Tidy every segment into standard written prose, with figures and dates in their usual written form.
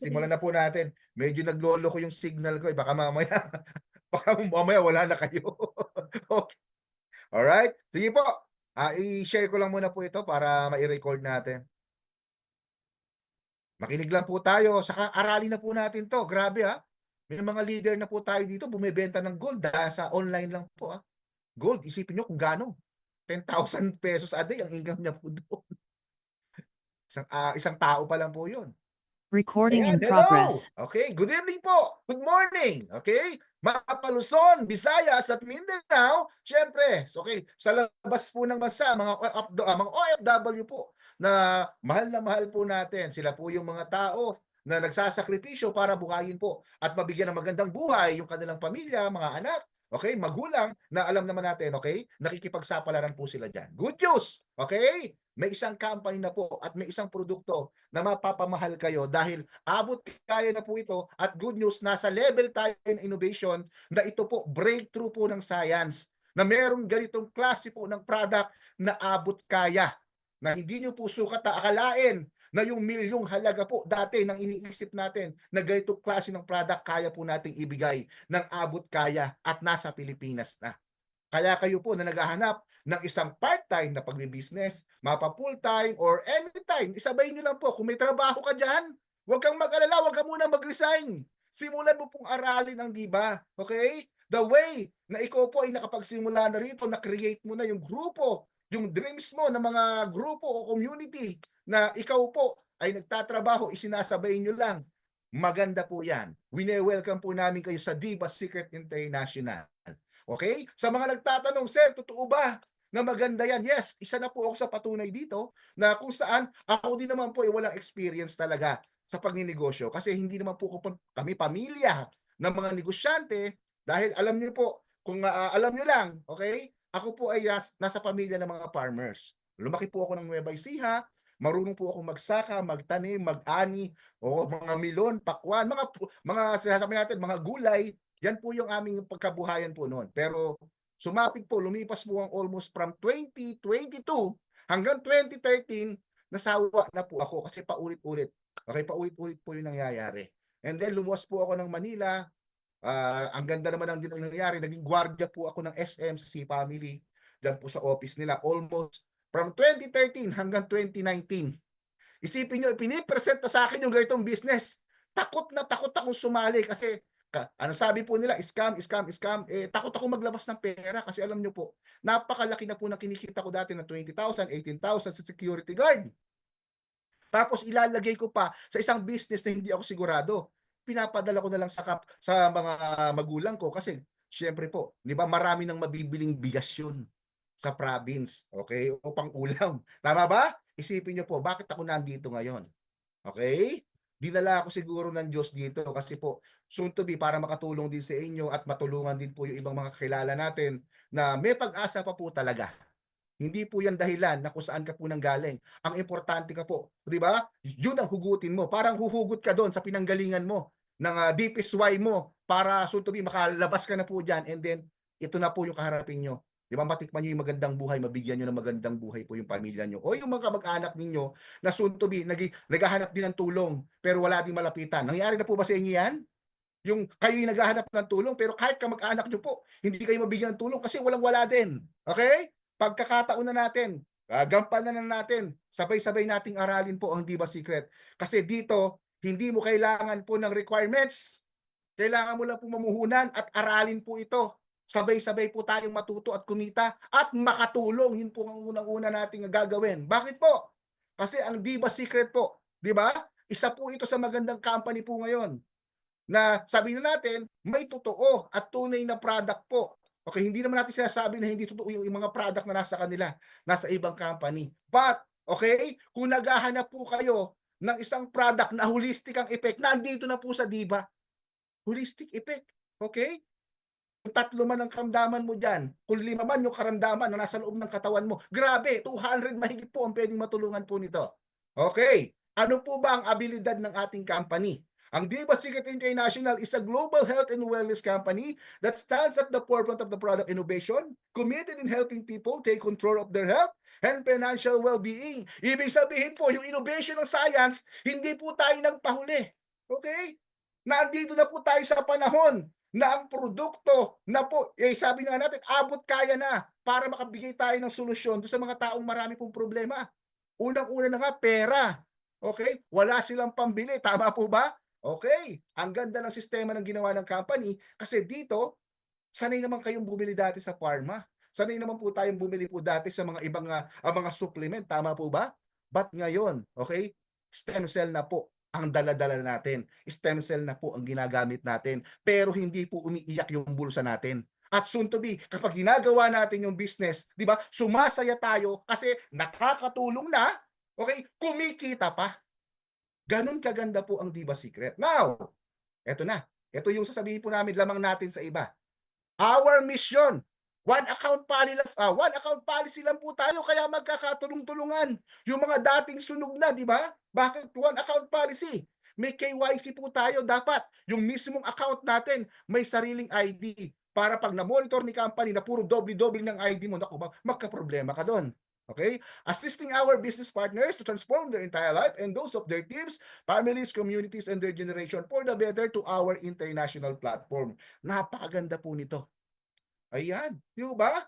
simulan na po natin. Medyo nagloloko yung signal ko, eh, baka mamaya baka mamaya wala na kayo. Okey, alright. Sige po, i-share ko lang muna po ito para mai-record natin. Makinig lang po tayo, saka aralin na po natin 'to. Grabe, may mga leader na po tayo dito bumebenta ng gold, sa online lang po, Gold, isipin niyo kung gaano, ₱10,000 a day ang income niya po doon. Isang tao pa lang po 'yun. Recording Ayan, in hello! progress. Okay, good evening po. Good morning. Okay? Mga Luzon, Visayas at Mindanao, siyempre, okay, sa labas po ng bansa, mga OFW po na mahal po natin. Sila po yung mga tao na nagsasakripisyo para buhayin po at mabigyan ng magandang buhay yung kanilang pamilya, mga anak, okay, magulang na alam naman natin, okay, nakikipagsapalaran po sila diyan. Good news, okay? May isang company na po at may isang produkto na mapapamahal kayo dahil abot kaya na po ito at good news, nasa level tayo ng innovation na ito po breakthrough po ng science na merong ganitong klase po ng product na abot kaya na hindi nyo po sukat na akalain na yung milyong halaga po dati nang iniisip natin na ganitong klase ng product kaya po nating ibigay ng abot kaya at nasa Pilipinas na. Kaya kayo po na naghahanap ng isang part-time na pagbi-business, mapa-full-time or anytime, isabay niyo lang po. Kung may trabaho ka diyan, huwag kang mag-alala, huwag ka muna mag-resign. Simulan mo pong aralin ang DIBA, okay? The way na ikaw po ay nakapagsimula na rito, na-create mo na yung grupo, yung dreams mo ng mga grupo o community na ikaw po ay nagtatrabaho, isinasabay niyo lang. Maganda po yan. Wine-welcome po namin kayo sa DIBA Secret International. Okay? Sa mga nagtatanong, "Sir, totoo ba na maganda yan?" Yes, isa na po ako sa patunay dito na kung saan ako din naman po ay walang experience talaga sa pagninegosyo kasi hindi naman po kami pamilya ng mga negosyante dahil alam niyo po, kung alam niyo lang, okay? Ako po ay nasa pamilya ng mga farmers. Lumaki po ako ng Nueva Ecija, marunong po akong magsaka, magtanim, mag-ani, o mga milon, pakwan, mga sinasabi natin, mga gulay. Yan po yung aming pagkabuhayan po noon. Pero sumapit po, lumipas po ang almost from 2022 hanggang 2013, nasawa na po ako kasi paulit-ulit. Okay, paulit-ulit po yung nangyayari. And then lumuwas po ako ng Manila. Ang ganda naman ang din ang nangyayari. Naging gwardiya po ako ng SM sa C-Family. Diyan po sa office nila. Almost from 2013 hanggang 2019. Isipin nyo, pinipresent na sa akin yung ganitong business. Takot na takot akong sumali kasi ano sabi po nila, scam, scam, scam. Takot ako maglabas ng pera kasi alam nyo po, napakalaki na po ng kinikita ko dati ng 20,000, 18,000 sa security guard. Tapos ilalagay ko pa sa isang business na hindi ako sigurado. Pinapadala ko na lang sa mga magulang ko kasi syempre po, 'di ba, marami nang mabibiling bigas 'yun sa province, okay? O pang-ulam. Tama ba? Isipin niyo po, bakit ako nandito ngayon? Okay? Dinala ako siguro ng Diyos dito kasi po soon to be para makatulong din sa inyo at matulungan din po yung ibang mga kakilala natin na may pag-asa pa po talaga. Hindi po yan dahilan na kung saan ka po nanggaling. Ang importante ka po, 'di ba? Yun ang hugutin mo. Parang huhugot ka doon sa pinanggalingan mo ng deepest why mo para soon to be makalabas ka na po diyan and then ito na po yung kaharapin nyo. 'Di ba? Matikman niyo yung magandang buhay, mabigyan niyo ng magandang buhay po yung pamilya niyo o yung mga kamag-anak ninyo na soon to be naghahanap din ng tulong pero wala ding malapitan. Nangyari na po ba sa inyo 'yan? Yung kayo yung naghahanap ng tulong pero kahit kamag-anak niyo po, hindi kayo mabigyan ng tulong kasi walang-wala din. Okay? Pagkakataon na natin, gampanan na natin, sabay-sabay nating aralin po ang Diba Secret. Kasi dito, hindi mo kailangan po ng requirements. Kailangan mo lang po mamuhunan at aralin po ito. Sabay-sabay po tayong matuto at kumita at makatulong. Yun po ang unang-una nating gagawin. Bakit po? Kasi ang Diba Secret po, di ba? Isa po ito sa magandang company po ngayon na sabihin na natin, may totoo at tunay na product po. Okay, hindi naman natin sinasabi na hindi totoo yung mga product na nasa kanila, nasa ibang company. But, okay, kung naghahanap po kayo ng isang product na holistic ang effect, nandito na po sa Diba. Holistic effect. Okay? Kung 3 man ang karamdaman mo dyan, kung 5 man yung karamdaman na nasa loob ng katawan mo, grabe, 200 mahigit po ang pwedeng matulungan po nito. Okay, ano po ba ang abilidad ng ating company? Ang Diba Secret International is a global health and wellness company that stands at the forefront of the product innovation, committed in helping people take control of their health and financial well-being. Ibig sabihin po, yung innovation ng science, hindi po tayo nagpahuli. Okay? Nandito na po tayo sa panahon na ang produkto na po, sabi nga natin, abot kaya na para makabigay tayo ng solusyon doon sa mga taong marami pong problema. Unang-una na nga, pera. Okay? Wala silang pambili. Tama po ba? Okay. Ang ganda ng sistema ng ginawa ng company kasi dito, sanay naman kayong bumili dati sa pharma. Sanay naman po tayong bumili po dati sa mga ibang mga supplement. Tama po ba? But ngayon, okay, stem cell na po ang dala-dala natin. Stem cell na po ang ginagamit natin. Pero hindi po umiiyak yung bulsa natin. At soon to be, kapag ginagawa natin yung business, di ba, sumasaya tayo kasi nakakatulong na, okay, kumikita pa. Ganun kaganda po ang Diva Secret. Now, eto na. Ito yung sasabihin po namin lamang natin sa iba. Our mission, one account policy lang po tayo kaya magkakatulong-tulungan. Yung mga dating sunog na, di ba? Bakit one account policy? May KYC po tayo dapat. Yung mismong account natin may sariling ID para pag na-monitor ni company na puro doble-doble ng ID mo, naku, magka-problema ka doon. Okay? Assisting our business partners to transform their entire life and those of their teams, families, communities, and their generation for the better to our international platform. Napakaganda po nito. Ayan, di ba?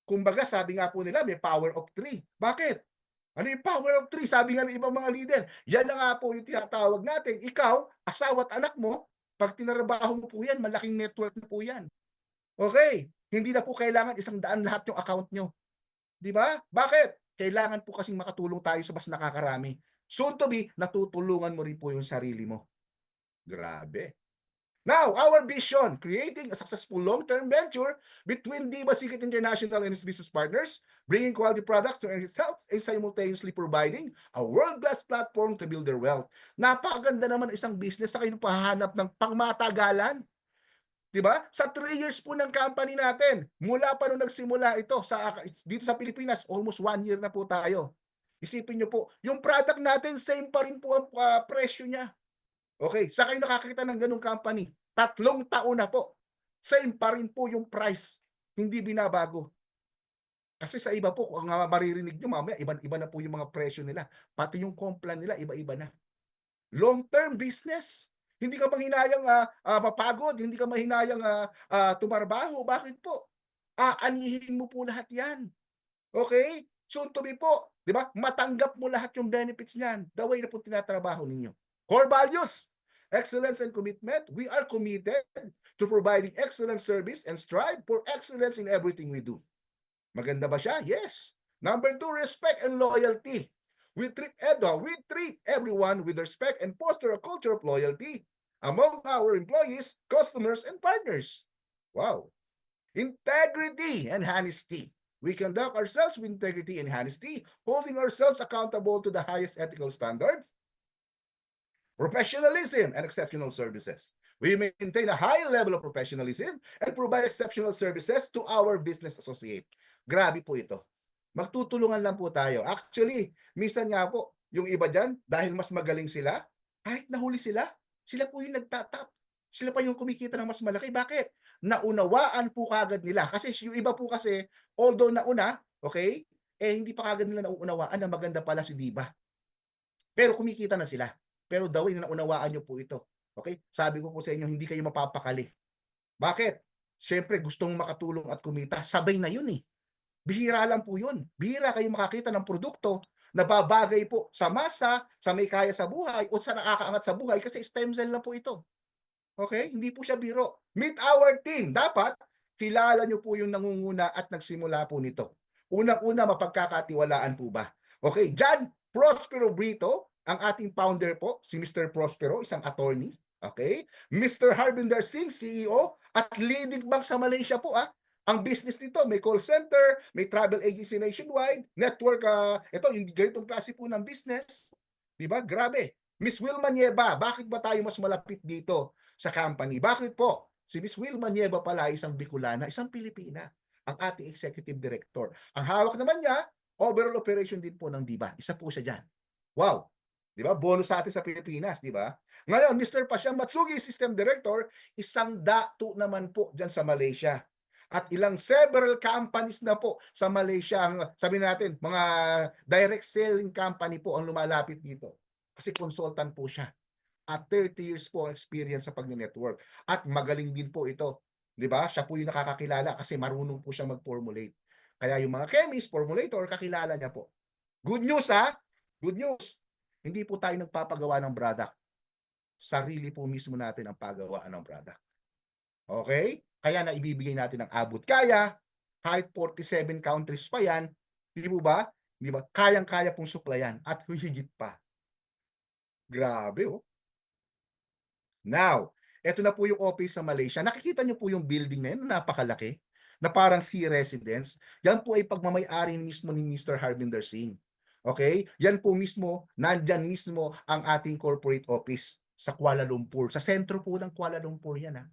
Kumbaga, sabi nga po nila, may power of 3. Bakit? Ano yung power of 3? Sabi nga ng ibang mga leader. Yan na nga po yung tinatawag natin. Ikaw, asawa at anak mo, pag tinarabaho mo po yan, malaking network na po yan. Okay? Hindi na po kailangan 100 lahat yung account nyo. Di ba? Bakit? Kailangan po kasing makatulong tayo sa mas nakakarami. Soon to be, natutulungan mo rin po yung sarili mo. Grabe. Now, our vision, creating a successful long-term venture between Diva Secret International and its business partners, bringing quality products to itself and simultaneously providing a world-class platform to build their wealth. Napakaganda naman isang business na kayo pahanap ng pangmatagalan. Diba? Sa 3 years po ng company natin, mula pa nung nagsimula ito dito sa Pilipinas, almost 1 year na po tayo. Isipin nyo po, yung product natin, same pa rin po ang presyo niya. Okay, sa kayo nakakita ng ganung company? 3 taon na po. Same pa rin po yung price. Hindi binabago. Kasi sa iba po, kung maririnig nyo mamaya, iba na po yung mga presyo nila. Pati yung complan nila, iba-iba na. Long-term business. Hindi ka mahinayang mapagod, hindi ka mahinayang tumarbaho. Bakit po? Aanihin mo po lahat yan. Okay? Soon to be po. Di ba? Matanggap mo lahat yung benefits niyan. The way na po tinatrabaho ninyo. Core values, excellence and commitment. We are committed to providing excellent service and strive for excellence in everything we do. Maganda ba siya? Yes. Number 2, respect and loyalty. We treat everyone with respect and foster a culture of loyalty among our employees, customers, and partners. Wow. Integrity and honesty. We conduct ourselves with integrity and honesty, holding ourselves accountable to the highest ethical standard, professionalism, and exceptional services. We maintain a high level of professionalism and provide exceptional services to our business associate. Grabe po ito. Magtutulungan lang po tayo. Actually, minsan nga po, yung iba dyan, dahil mas magaling sila, kahit nahuli sila, sila po yung nagtatap. Sila pa yung kumikita ng mas malaki. Bakit? Naunawaan po kagad nila. Kasi yung iba po kasi, although nauna, okay, hindi pa kagad nila nauunawaan na maganda pala si Diva. Pero kumikita na sila. Pero the way na naunawaan nyo po ito. Okay? Sabi ko po sa inyo, hindi kayo mapapakali. Bakit? Siyempre, gustong makatulong at kumita. Sabay na yun eh. Bihira lang po yun. Bihira kayo makakita ng produkto na babagay po sa masa, sa may kaya sa buhay, o sa nakakaangat sa buhay kasi stem cell na po ito. Okay? Hindi po siya biro. Meet our team. Dapat, kilala nyo po yung nangunguna at nagsimula po nito. Unang-una, mapagkakatiwalaan po ba? Okay, John Prospero Brito, ang ating founder po, si Mr. Prospero, isang attorney. Okay? Mr. Harbinder Singh, CEO, at leading bank sa Malaysia po. Ang business nito, may call center, may travel agency nationwide, network, ito, yung ganitong klase po ng business. Diba? Grabe. Miss Wilma Nieva, bakit ba tayo mas malapit dito sa company? Bakit po? Si Miss Wilma Nieva pala isang Bicolana, isang Pilipina, ang ating executive director. Ang hawak naman niya, overall operation din po ng Diva. Isa po siya dyan. Wow! Di ba? Bonus sa atin sa Pilipinas, di ba? Ngayon, Mr. Pasyang Matsugi, System Director, isang dato naman po dyan sa Malaysia. At several companies na po sa Malaysia, ang sabi natin, mga direct selling company po ang lumalapit dito. Kasi consultant po siya. at 30 years po experience sa pag-network. At magaling din po ito. 'Di ba? Siya po yung nakakakilala kasi marunong po siya mag-formulate. Kaya yung mga chemist, formulator, kakilala niya po. Good news ha? Good news. Hindi po tayo nagpapagawa ng product. Sarili po mismo natin ang paggawaan ng product. Okay? Kaya na ibibigay natin ang abot kaya, kahit 47 countries pa yan, di po ba? Di ba? Kayang-kaya pong supplyan at hihigit pa. Grabe oh. Now, eto na po yung office sa Malaysia. Nakikita niyo po yung building na yun, napakalaki, na parang sea residence. Yan po ay pagmamay-ari mismo ni Mr. Harbinder Singh. Okay? Yan po mismo, nandyan mismo ang ating corporate office sa Kuala Lumpur. Sa sentro po ng Kuala Lumpur yan ha.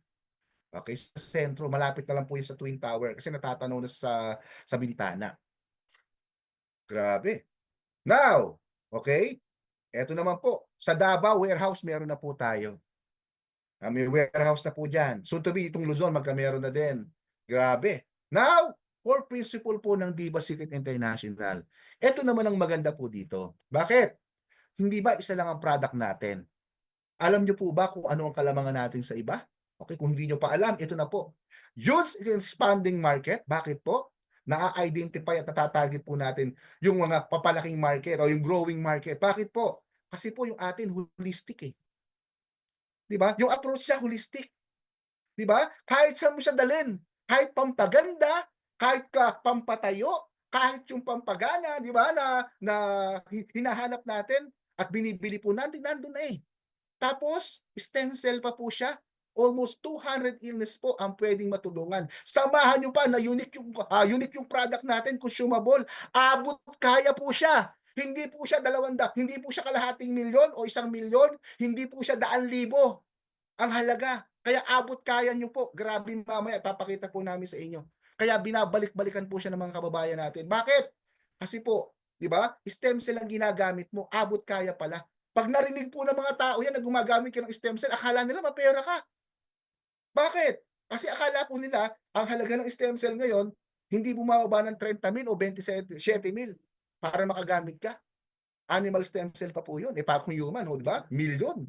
Okay, sa sentro, malapit na lang po yun sa Twin Tower kasi natatanaw na sa bintana. Grabe. Now, okay, eto naman po, sa Davao warehouse meron na po tayo. May warehouse na po dyan. Soon to be, itong Luzon, magkameron na din. Grabe. Now, core principle po ng Diva Secret International. Ito naman ang maganda po dito. Bakit? Hindi ba isa lang ang product natin? Alam nyo po ba kung ano ang kalamangan natin sa iba? Okay, kung hindi nyo pa alam, ito na po. Huge expanding market. Bakit po? Na-identify at natatarget po natin yung mga papalaking market o yung growing market. Bakit po? Kasi po yung atin holistic eh. 'Di ba? Yung approach niya holistic. 'Di ba? Kahit saan mo siya dalhin, kahit pampaganda, kahit pampatayo, kahit yung pampagana, 'di ba, na hinahanap natin at binibili po natin nandun na eh. Tapos stem cell pa po siya. Almost 200 illness po ang pwedeng matulungan. Samahan nyo pa na unique yung product natin, consumable. Abot kaya po siya. Hindi po siya hindi po siya kalahating milyon o 1 milyon, hindi po siya 100,000 ang halaga. Kaya abot kaya nyo po. Grabe, mamaya papakita po namin sa inyo. Kaya binabalik-balikan po siya ng mga kababayan natin. Bakit? Kasi po, di ba? Stem cell ang ginagamit mo, abot kaya pala. Pag narinig po ng mga tao yan na gumagamit ka ng stem cell, akala nila mapera ka. Bakit? Kasi akala po nila, ang halaga ng stem cell ngayon, hindi bumababa ng 30,000 o 27,000 para makagamit ka. Animal stem cell pa po yun. Pa kung human, di ba? Milyon.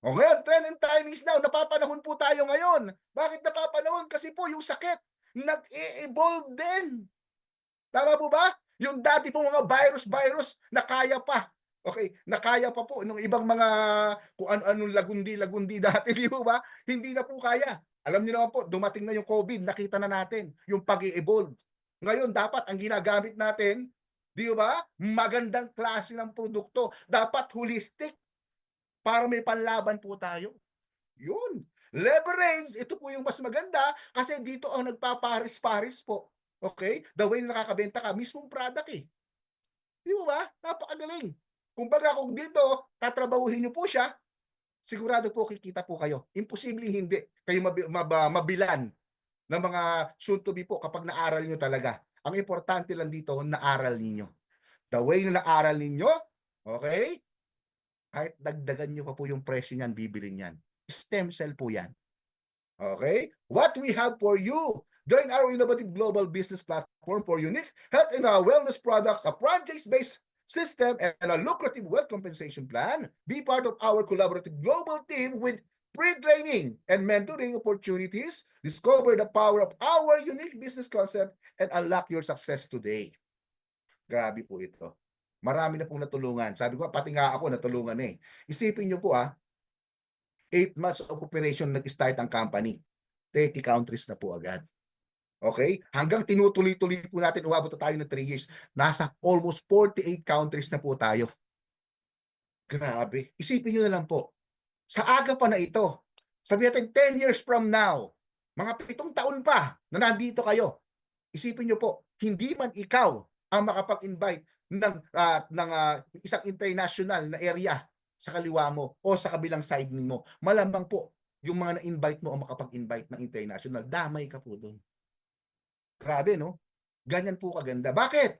O ngayon, trend and time is now. Napapanahon po tayo ngayon. Bakit napapanahon? Kasi po yung sakit, nag-e-evolve din. Tama po ba? Yung dati pong mga virus na kaya pa. Okay, nakaya pa po nung ibang mga kung ano-anong lagundi dati, di ba? Hindi na po kaya. Alam niyo naman po, dumating na yung COVID, nakita na natin yung pag-e-evolve. Ngayon, dapat ang ginagamit natin, di ba? Magandang klase ng produkto. Dapat holistic para may panlaban po tayo. Yun. Leverage, ito po yung mas maganda kasi dito ang nagpaparis-paris po. Okay? The way na nakakabenta ka, mismong product eh. Di ba? Napakagaling. Kumbaga kung dito, tatrabahuhin nyo po siya, sigurado po kikita po kayo. Imposible hindi kayo mabilan ng mga soon to be po kapag naaral nyo talaga. Ang importante lang dito, naaral ninyo. The way na naaral ninyo, okay? Kahit dagdagan nyo pa po yung presyo niyan, bibili niyan. Stem cell po yan. Okay? What we have for you. Join our innovative global business platform for unique health and wellness products, a franchise-based system, and a lucrative wealth compensation plan. Be part of our collaborative global team with pre-training and mentoring opportunities. Discover the power of our unique business concept and unlock your success today. Grabe po ito. Marami na pong natulungan. Sabi ko, pati nga ako natulungan eh. Isipin nyo po 8 months of operation nag-start ang company. 30 countries na po agad. Okay? Hanggang tinutuloy-tuloy po natin, umabot na tayo ng 3 years. Nasa almost 48 countries na po tayo. Grabe. Isipin nyo na lang po. Sa aga pa na ito, sabi natin 10 years from now, mga 7 taon pa na nandito kayo. Isipin nyo po, hindi man ikaw ang makapag-invite ng isang international na area sa kaliwa mo o sa kabilang side mo. Malamang po, yung mga na-invite mo o makapag-invite ng international, damay ka po doon. Grabe, no? Ganyan po kaganda. Bakit?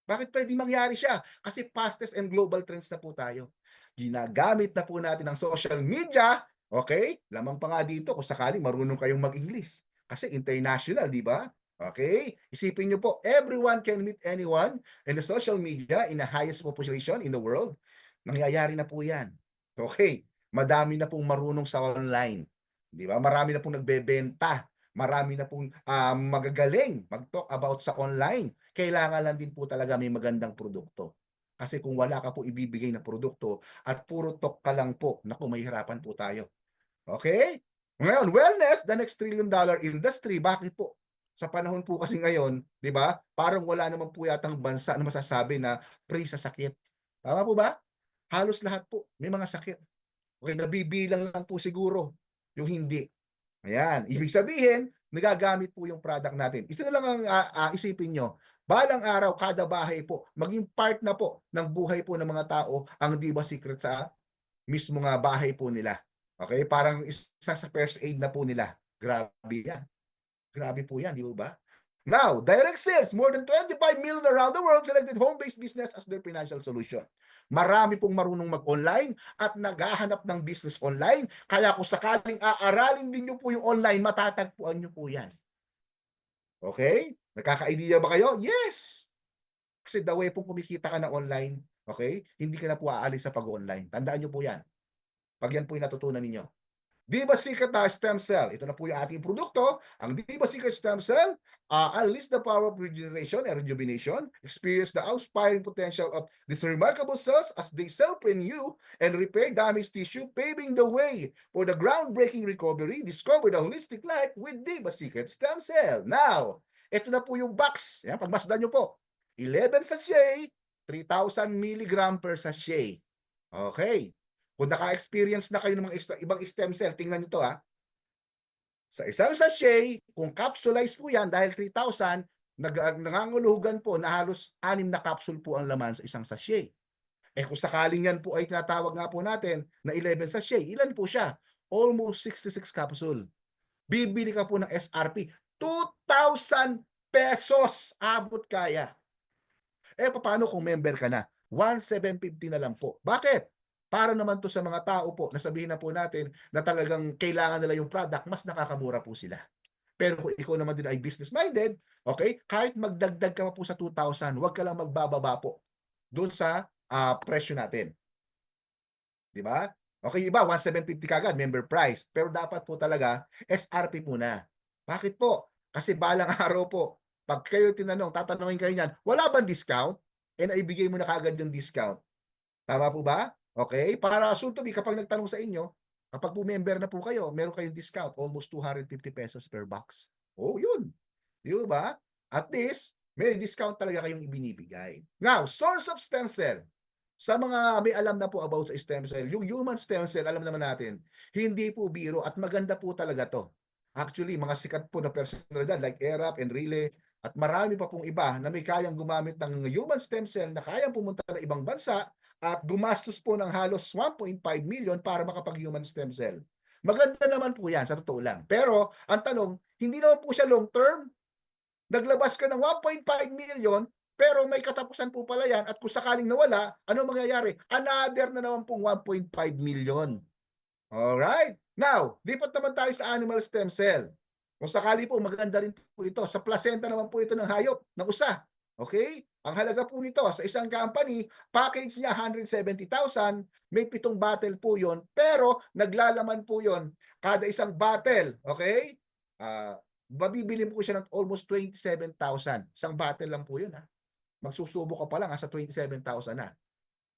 Bakit pwede mangyari siya? Kasi fastest and global trends na po tayo. Ginagamit na po natin ang social media, okay? Lamang pa nga dito kung sakaling marunong kayong mag-English. Kasi international, di ba? Okay? Isipin nyo po, everyone can meet anyone in the social media in the highest population in the world. Nangyayari na po yan. Okay. Madami na pong marunong sa online, 'di ba? Marami na pong nagbebenta, marami na pong, magagaling mag-talk about sa online. Kailangan lang din po talaga may magandang produkto. Kasi kung wala ka po ibibigay na produkto at puro talk ka lang po, naku mahihirapan po tayo. Okay? Ngayon, wellness, the next $1 trillion industry. Bakit po? Sa panahon po kasi ngayon, 'di ba? Parang wala naman po yatang bansa na masasabi na free sa sakit. Tama po ba? Halos lahat po may mga sakit. Okay, nabibilang lang po siguro yung hindi. Ayan, ibig sabihin, nagagamit po yung product natin. Isa na lang ang isipin nyo, balang araw, kada bahay po, maging part na po ng buhay po ng mga tao ang Diba Secret sa mismo nga bahay po nila. Okay, parang isa sa first aid na po nila. Grabe yan. Grabe po yan, di ba? Now, direct sales, more than 25 million around the world selected home-based business as their financial solution. Marami pong marunong mag-online at naghahanap ng business online. Kaya kung sakaling aaralin din nyo po yung online, matatagpuan nyo po yan. Okay? Nakaka-idea ba kayo? Yes! Kasi the way pong kumikita ka na online, okay, hindi ka na po aalis sa pag-online. Tandaan nyo po yan. Pag yan po yung natutunan ninyo. Diba Secret Stem Cell. Ito na po yung ating produkto. Ang Diba Secret Stem Cell, unleash the power of regeneration and rejuvenation. Experience the inspiring potential of these remarkable cells as they self-renew and repair damaged tissue, paving the way for the groundbreaking recovery. Discover the holistic life with Diba Secret Stem Cell. Now, ito na po yung box. Yan, pagmasdan nyo po. 11 sachet, 3,000 milligram per sachet. Okay. Kung naka-experience na kayo ng mga ibang stem cell, tingnan nyo to ha. Sa isang sachet, kung capsulize po yan, dahil 3,000, nangangulugan po na halos 6 na capsule po ang laman sa isang sachet. Eh kung sakaling yan po ay tinatawag nga po natin na 11 sachet, ilan po siya? Almost 66 capsule. Bibili ka po ng SRP, 2,000 pesos abot kaya. Eh paano kung member ka na? 1,750 na lang po. Bakit? Para naman to sa mga tao po, nasabihin na po natin na talagang kailangan nila yung product, mas nakakamura po sila. Pero kung ikaw naman din ay business-minded, okay, kahit magdagdag ka pa po sa 2,000, huwag ka lang magbababa po doon sa presyo natin. Di ba? Okay, iba, 1,750 kagad, member price. Pero dapat po talaga, SRP muna. Bakit po? Kasi balang araw po, pag kayo tinanong, tatanungin kayo niyan, wala bang discount? Eh, naibigay mo na kagad yung discount. Tama po ba? Okay? Para soon to be, kapag nagtanong sa inyo, kapag po member na po kayo, meron kayong discount, almost 250 pesos per box. Oh, yun. Di ba? At least, may discount talaga kayong ibinibigay. Now, source of stem cell. Sa mga may alam na po about sa stem cell, yung human stem cell, alam naman natin, hindi po biro at maganda po talaga to. Actually, mga sikat po na personalidad like ERAP, Enrile, at marami pa pong iba na may kayang gumamit ng human stem cell na kayang pumunta ng ibang bansa at gumastos po ng halos 1.5 million para makapag-human stem cell. Maganda naman po yan, sa totoo lang. Pero, ang tanong, hindi naman po siya long term. Naglabas ka ng 1.5 million, pero may katapusan po pala yan at kung sakaling nawala, ano mangyayari? Another na naman pong 1.5 million. Alright? Now, lipat naman tayo sa animal stem cell. Kung sakali po, maganda rin po ito. Sa placenta naman po ito ng hayop, ng usa. Okay? Ang halaga po nito sa isang company, package niya 170,000, may 7 bottle po yon, pero naglalaman po yon kada isang bottle. Okay? Mabibili po siya ng almost 27,000. Isang bottle lang po yun ha. Magsusubo ka pa lang sa 27,000 na.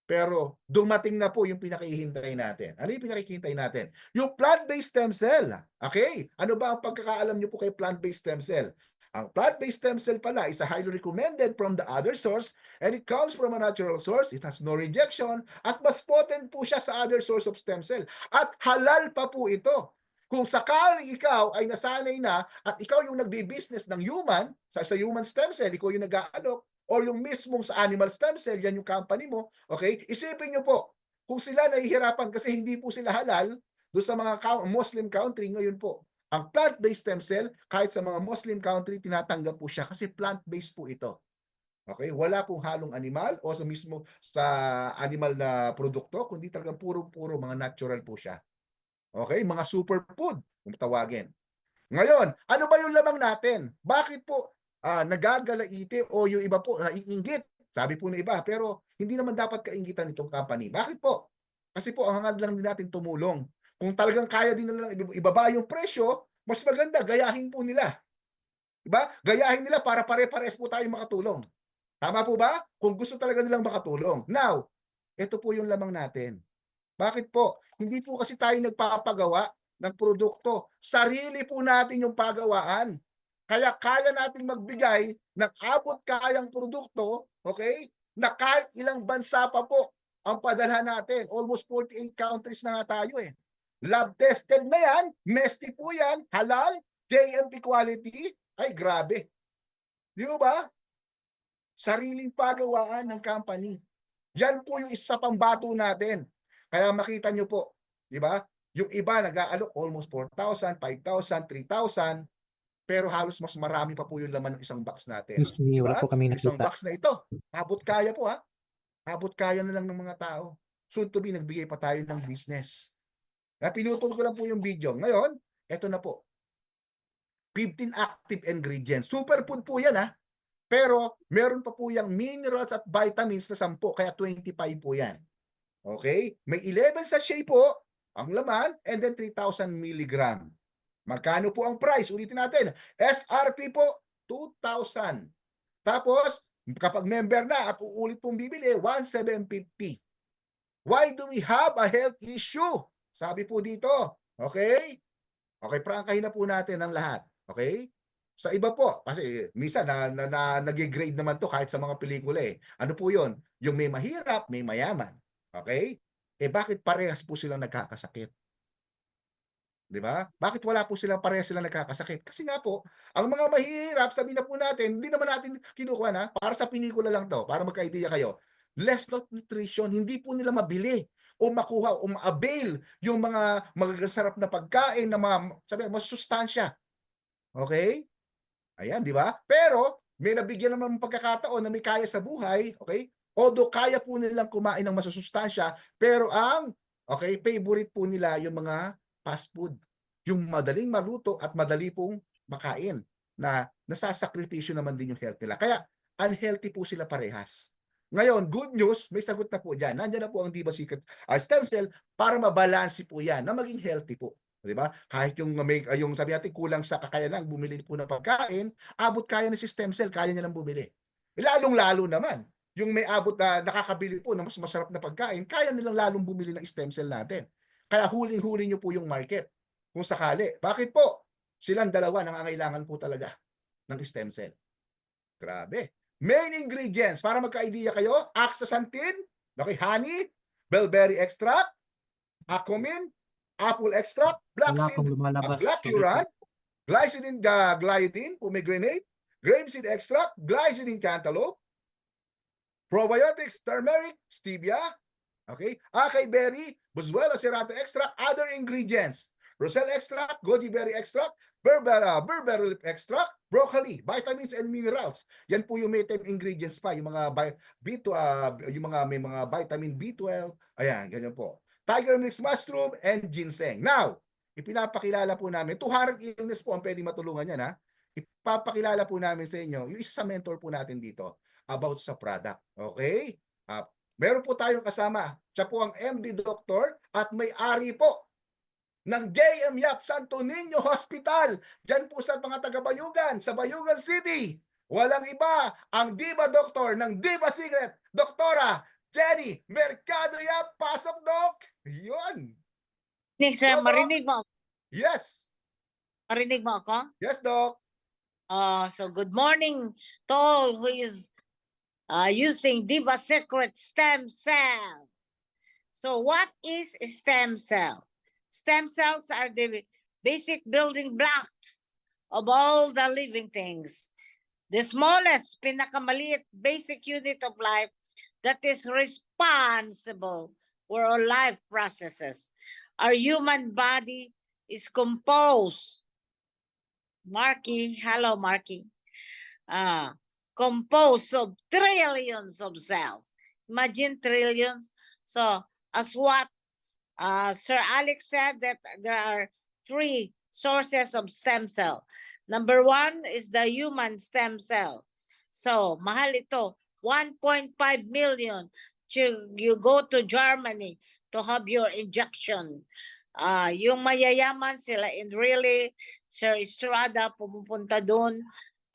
Pero dumating na po yung pinakihintay natin. Ano yung pinakihintay natin? Yung plant-based stem cell. Okay? Ano ba ang pagkakaalam nyo po kay plant-based stem cell? Ang plant-based stem cell pala is a highly recommended from the other source and it comes from a natural source. It has no rejection at mas potent po siya sa other source of stem cell. At halal pa po ito. Kung sakaling ikaw ay nasanay na at ikaw yung nagbi-business ng human, sa human stem cell, ikaw yung nag-aalok, or yung mismong sa animal stem cell, yan yung company mo, okay? Isipin nyo po, kung sila nahihirapan kasi hindi po sila halal, doon sa mga Muslim country, ngayon po, ang plant-based stem cell, kahit sa mga Muslim country, tinatanggap po siya kasi plant-based po ito. Okay? Wala pong halong animal o sa mismo sa animal na produkto, kundi talagang puro-puro mga natural po siya. Okay? Mga superfood, kung tawagin. Ngayon, ano ba yung lamang natin? Bakit po nagagalaite o yung iba po naiinggit? Sabi po ng iba, pero hindi naman dapat kainggitan itong company. Bakit po? Kasi po, ang hangad lang din natin tumulong. Kung talagang kaya din nilang ibaba yung presyo, mas maganda, gayahin po nila. Diba? Gayahin nila para pare-pares po tayong makatulong. Tama po ba? Kung gusto talaga nilang makatulong. Now, ito po yung lamang natin. Bakit po? Hindi po kasi tayo nagpapagawa ng produkto. Sarili po natin yung pagawaan. Kaya kaya nating magbigay ng abot kayang produkto, okay? Na kahit ilang bansa pa po ang padala natin. Almost 48 countries na nga tayo eh. Lab tested na yan, MESTI po yan, halal, JMP quality, ay grabe. Di ba? Sariling pagawaan ng company. Yan po yung isa pang bato natin. Kaya makita nyo po, di ba? Yung iba nag-aalok almost 4,000, 5,000, 3,000, pero halos mas marami pa po yung laman ng isang box natin. Excuse me, Di wala ba? po kami Yung isang nakita. box na ito, abot kaya po ha. Abot kaya na lang ng mga tao. Soon to be, nagbigay pa tayo ng business. Kaya pinutol ko lang po yung video. Ngayon, eto na po. 15 active ingredients. Superfood po yan ha. Pero meron pa po yung minerals at vitamins na 10, kaya 25 po yan. Okay? May 11 sachet po ang laman and then 3,000 milligram. Magkano po ang price? Ulitin natin. SRP po, 2,000. Tapos, kapag member na at uulit pong bibili, 1,750. Why do we have a health issue? Sabi po dito. Okay? Okay, prangkahin na po natin ang lahat. Okay? Sa iba po, kasi minsan nag-grade naman to kahit sa mga pelikula eh. Ano po yon? Yung may mahirap, may mayaman. Okay? Eh bakit parehas po silang nagkakasakit? Di ba? Bakit wala po silang parehas silang nagkakasakit? Kasi nga po, ang mga mahirap, sabi na po natin, hindi naman natin kinukuha na, para sa pelikula lang to, para magka-idea kayo. Less not nutrition, hindi po nila mabili o makuha o ma-avail yung mga magagasarap na pagkain na mga, sabi, masustansya. Okay? Ayan, di ba? Pero, may nabigyan naman ng pagkakataon na may kaya sa buhay, okay? Although kaya po nilang kumain ng masusustansya, pero ang, okay, favorite po nila yung mga fast food. Yung madaling maluto at madali pong makain na nasasakripisyo naman din yung health nila. Kaya, unhealthy po sila parehas. Ngayon, good news, may sagot na po dyan. Nandiyan na po ang Diva Secret stem cell para mabalansi po yan na maging healthy po. Di ba? Kahit yung sabi natin kulang sa kakayanan bumili po ng pagkain, abot kaya na si stem cell, kaya niya lang bumili. Lalong-lalo naman, yung may abot na nakakabili po ng mas masarap na pagkain, kaya nilang lalong bumili ng stem cell natin. Kaya huling-huli nyo po yung market. Kung sakali. Bakit po? Silang dalawa nangangailangan po talaga ng stem cell. Grabe. Main ingredients, para magka-idea kayo, astaxanthin, okay, honey, bellberry extract, acumin, apple extract, black Wala seed, pong lumalabas. black Sorry po. currant, gliadin, pomegranate, grapeseed extract, glycine cantaloupe, probiotics, turmeric, stevia, okay, acai berry, boswellia serrata extract, other ingredients, roselle extract, goji berry extract, berberry leaf extract, broccoli, vitamins and minerals. Yan po yung may 10 ingredients pa, yung mga yung mga may mga vitamin B12, ayan, ganyan po. Tiger mix mushroom and ginseng. Now, ipinapakilala po namin, 200 illness po ang pwedeng matulungan yan ha. Ipapakilala po namin sa inyo, yung isa sa mentor po natin dito about sa product. Okay? Meron po tayong kasama. Siya po ang MD Doctor at may-ari po ng JM Yap Santo Niño Hospital. Diyan po sa mga taga-Bayugan, sa Bayugan City. Walang iba, ang Diva Doctor ng Diva Secret, Doktora Jenny Mercado Yap. Pasok, Doc! Yun. Nick, sir, Hello, Doc. marinig mo? Yes. Marinig mo ako? Yes, Doc. So good morning to all who is using Diva Secret stem cell. So what is a stem cell? Stem cells are the basic building blocks of all the living things. The smallest, pinakamaliit basic unit of life that is responsible for all life processes. Our human body is composed. Marky, hello Marky. Composed of trillions of cells. Imagine trillions. So as what Sir Alex said, that there are 3 sources of stem cell. Number 1 is the human stem cell. So mahal ito, 1.5 million. You go to Germany, to have your injection. Yung mayayaman sila in really, Sir Estrada pumupunta doon.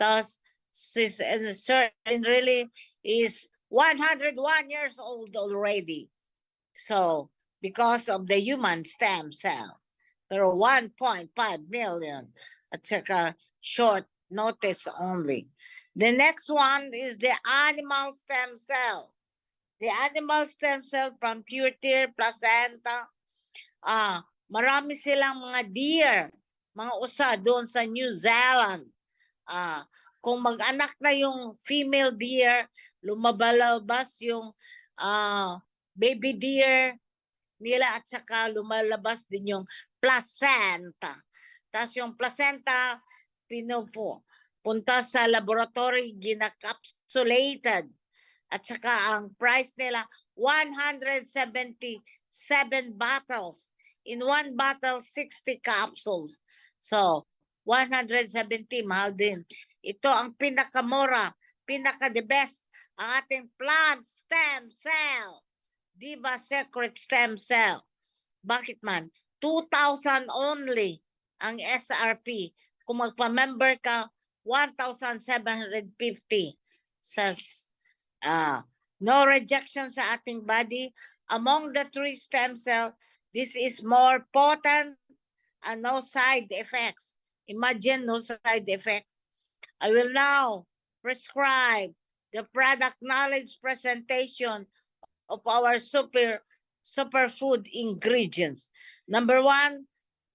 Tapos Sir in really is 101 years old already. So, because of the human stem cell. Pero 1.5 million at saka short notice only. The next one is the animal stem cell. The animal stem cell from pure tear, placenta. Marami silang mga deer, mga usa doon sa New Zealand. Kung mag-anak na yung female deer, lumabalabas yung baby deer nila at saka lumalabas din yung placenta. Tapos yung placenta, punta sa laboratory, ginacapsulated. At saka ang price nila, 177 bottles. In one bottle, 60 capsules. So, 170, mahal din. Ito ang pinakamura, pinaka-the best, ang ating plant stem cell. Diva Secret Stem Cell. Bakit man? 2,000 only ang SRP. Kung magpa-member ka, 1,750. No rejection sa ating body. Among the 3 stem cell, this is more potent and no side effects. Imagine no side effects. I will now prescribe the product knowledge presentation of our superfood ingredients. Number 1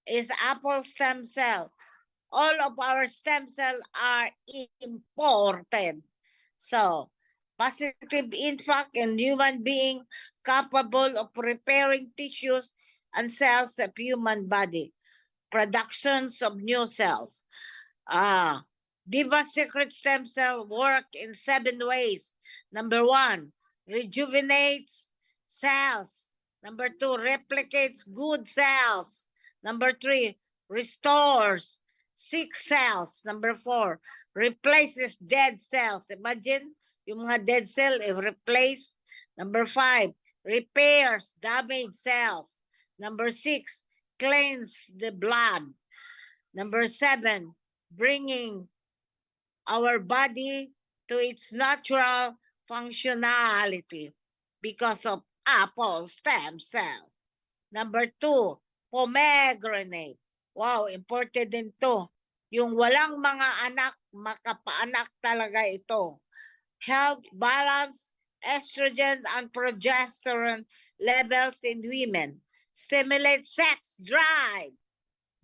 is apple stem cell. All of our stem cells are imported. So, positive impact in human being capable of repairing tissues and cells of human body. Productions of new cells. Diva Secret Stem Cell work in 7 ways. Number 1, rejuvenates cells. Number 2, replicates good cells. Number 3, restores sick cells. Number 4, replaces dead cells. Imagine, yung mga dead cell, replace. Number 5, repairs damaged cells. Number 6, cleanse the blood. Number 7, bringing our body to its natural functionality because of apple stem cell. Number 2, pomegranate. Wow, imported din to. Yung walang mga anak, makapaanak talaga ito. Help balance estrogen and progesterone levels in women. Stimulate sex drive.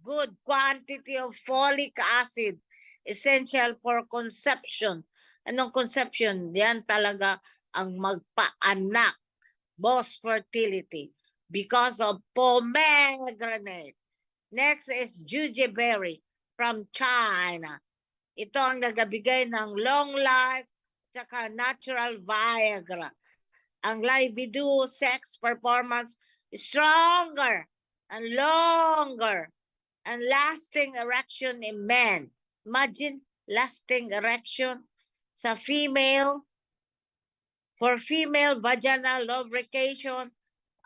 Good quantity of folic acid, essential for conception. Anong conception? Yan talaga ang magpaanak. Boss fertility because of pomegranate. Next is jujuberry from China. Ito ang nagabigay ng long life tsaka natural Viagra. Ang libido, sex performance, stronger and longer and lasting erection in men. Imagine lasting erection sa female, for female vaginal lubrication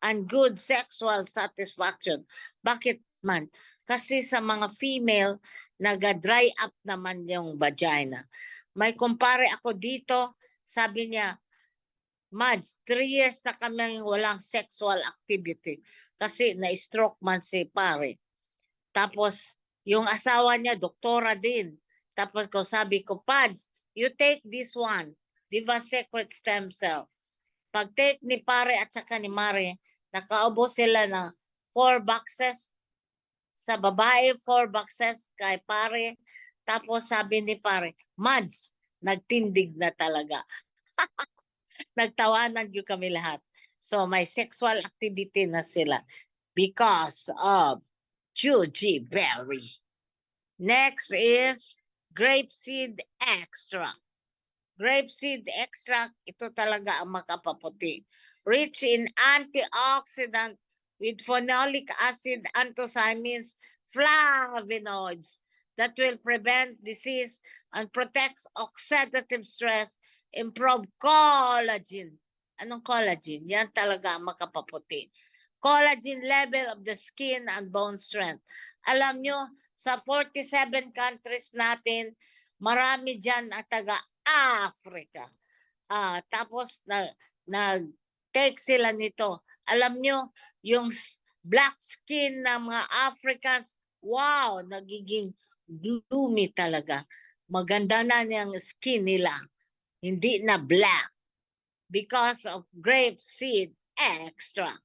and good sexual satisfaction. Bakit man? Kasi sa mga female, naga-dry up naman yung vagina. May kumpare ako dito, sabi niya, Mads, 3 years na kami walang sexual activity kasi na-stroke man si pare. Tapos, yung asawa niya, doktora din. Tapos ko sabi ko, Pads, you take this one, Diva Secret Stem Cell. Pag-take ni pare at saka ni Mare, nakaubo sila ng 4 boxes. Sa babae, 4 boxes kay pare. Tapos sabi ni pare, Mads, nagtindig na talaga. Nagtawanan yung kami lahat. So may sexual activity na sila because of jujuberry. Next is grapeseed extract. Grapeseed extract, ito talaga ang makapaputi. Rich in antioxidant with phenolic acid, anthocyanins, flavonoids that will prevent disease and protects oxidative stress, improve collagen. Anong collagen? Yan talaga ang makapaputi. collagen level of the skin and bone strength. Alam nyo, sa 47 countries natin, marami dyan ang taga-Africa. Tapos nag-take sila nito. Alam nyo, yung black skin ng mga Africans, wow, nagiging gloomy talaga. Maganda na yung skin nila. Hindi na black because of grape seed extract.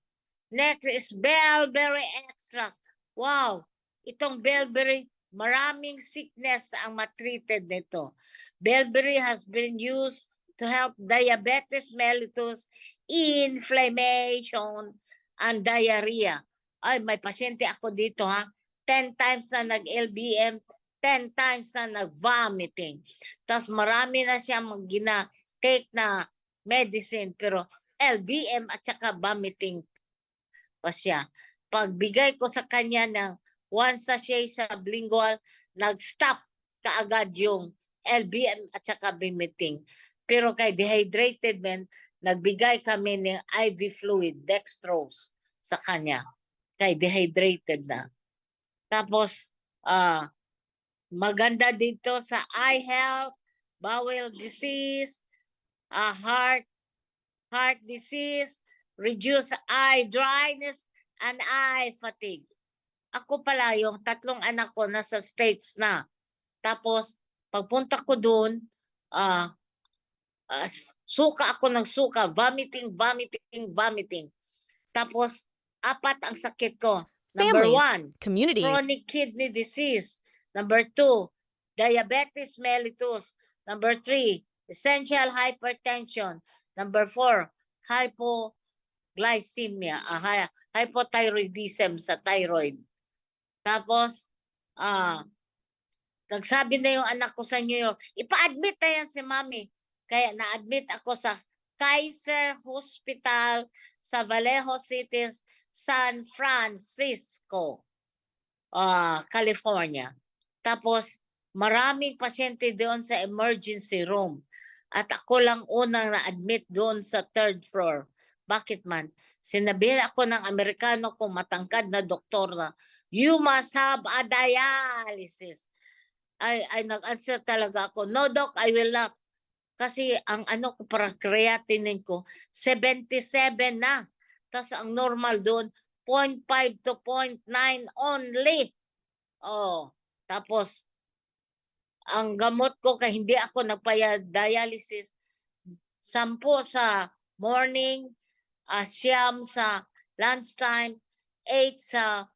Next is bellberry extract. Wow, itong bellberry, maraming sickness ang matreated nito. Bellberry has been used to help diabetes mellitus, inflammation, and diarrhea. Ay, may pasyente ako dito ha. 10 times na nag-LBM, 10 times na nag-vomiting. Tapos marami na siya take na medicine, pero LBM at saka vomiting pa siya. Pagbigay ko sa kanya ng 1 sachet sublingual, nag-stop kaagad yung LBM at saka vomiting. Pero kay dehydrated men, nagbigay kami ng IV fluid, dextrose, sa kanya. Kay dehydrated na. Tapos, maganda dito sa eye health, bowel disease, heart disease, reduce eye dryness, and eye fatigue. Ako pala, yung 3 anak ko nasa States na. Tapos, pagpunta ko doon, suka ako ng suka, vomiting. Tapos, 4 ang sakit ko. Number Families, 1, community, chronic kidney disease. Number 2, diabetes mellitus. Number 3, essential hypertension. Number 4, hypoglycemia, hypothyroidism sa thyroid. Tapos, nagsabi na yung anak ko sa New York, ipa-admit na yan si Mami. Kaya na-admit ako sa Kaiser Hospital sa Vallejo City, San Francisco, California. Tapos, maraming pasyente doon sa emergency room. At ako lang unang na-admit doon sa 3rd floor. Bakit man? Sinabihan ako ng Amerikano kong matangkad na doktor na, you must have a dialysis. Ay nag-answer talaga ako, no doc, I will not. Kasi ang ano ko, para creatinine ko, 77 na. Tapos ang normal doon, 0.5 to 0.9 only. Tapos, ang gamot ko, kaya hindi ako nagpa-dialysis, 10 sa morning, 9 sa lunchtime, 8 sa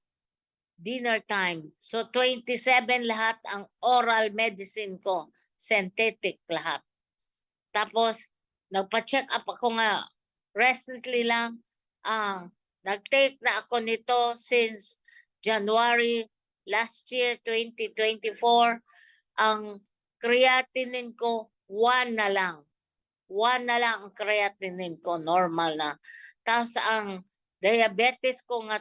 dinner time. So, 27 lahat ang oral medicine ko. Synthetic lahat. Tapos, nagpa-check up ako nga recently lang. Nag-take na ako nito since January last year, 2024. Ang creatinine ko, 1 na lang. 1 na lang ang creatinine ko, normal na. Tapos ang diabetes ko nga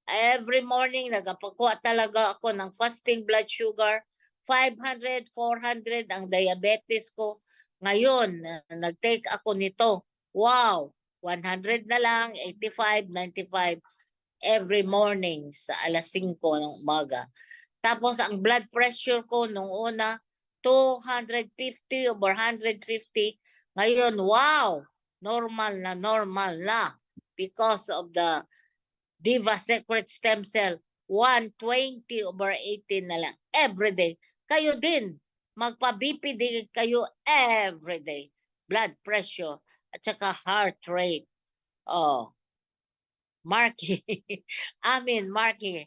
every morning, nagapakuha talaga ako ng fasting blood sugar. 500, 400 ang diabetes ko. Ngayon, nag-take ako nito. Wow! 100 na lang, 85, 95 every morning sa alas 5 ng umaga. Tapos ang blood pressure ko nung una, 250 over 150. Ngayon, wow! Normal na. Because of the Diva Secret Stem Cell, 120 over 18 na lang everyday. Kayo din, magpa-BP kayo everyday. Blood pressure at saka heart rate. Marky. Marky.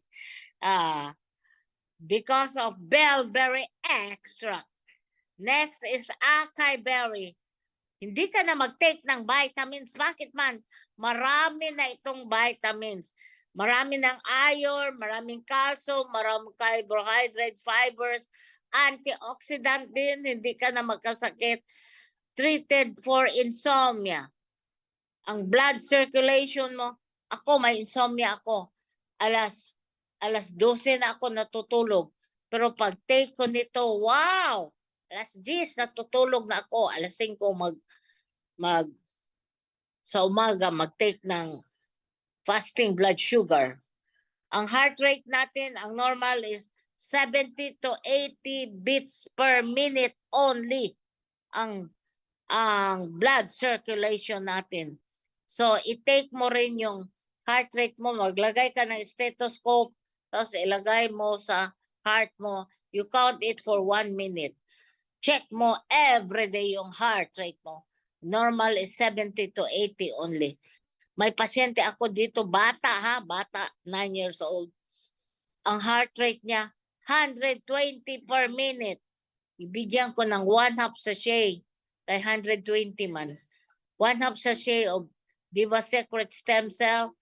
Because of bellberry extract. Next is acai berry. Hindi ka na mag-take ng vitamins. Bakit man? Marami na itong vitamins. Marami ng iron, maraming calcium, maraming carbohydrate, fibers, antioxidant din. Hindi ka na magkasakit. Treated for insomnia. Ang blood circulation mo, ako may insomnia ako. Alas 12 na ako natutulog. Pero pag take ko nito, wow! Alas 10 natutulog na ako. Alas 5 sa umaga mag-take ng fasting blood sugar. Ang heart rate natin, ang normal is 70 to 80 beats per minute only ang blood circulation natin. So, i-take mo rin yung heart rate mo, maglagay ka ng stethoscope, tapos ilagay mo sa heart mo, you count it for 1 minute. Check mo everyday yung heart rate mo. Normal is 70 to 80 only. May pasyente ako dito, bata, 9 years old. Ang heart rate niya, 120 per minute. Ibigyan ko ng 1/2 sachet, kay 120 man. 1/2 sachet of Diva Secret Stem Cell.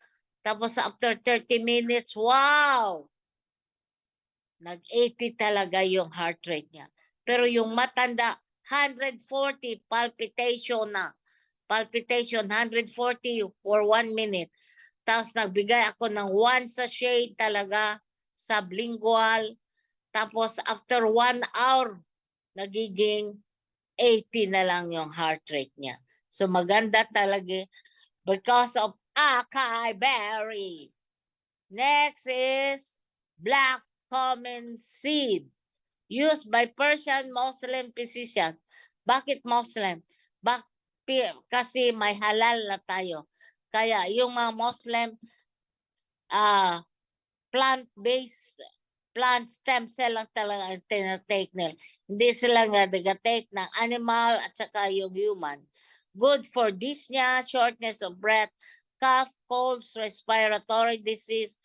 Tapos after 30 minutes, wow! Nag-80 talaga yung heart rate niya. Pero yung matanda, 140 palpitation na. Palpitation, 140 for 1 minute. Tapos nagbigay ako ng 1 sachet talaga sublingual. Tapos after 1 hour, nagiging 80 na lang yung heart rate niya. So maganda talaga because of acai berry. Next is black cumin seed used by Persian Muslim physician. Bakit Muslim? Kasi may halal na tayo. Kaya yung mga Muslim plant-based plant stem cell lang talaga ang tinatake nila. Hindi sila nga nag-take ng animal at saka yung human. Good for dyspnea, shortness of breath, cough, colds, respiratory disease,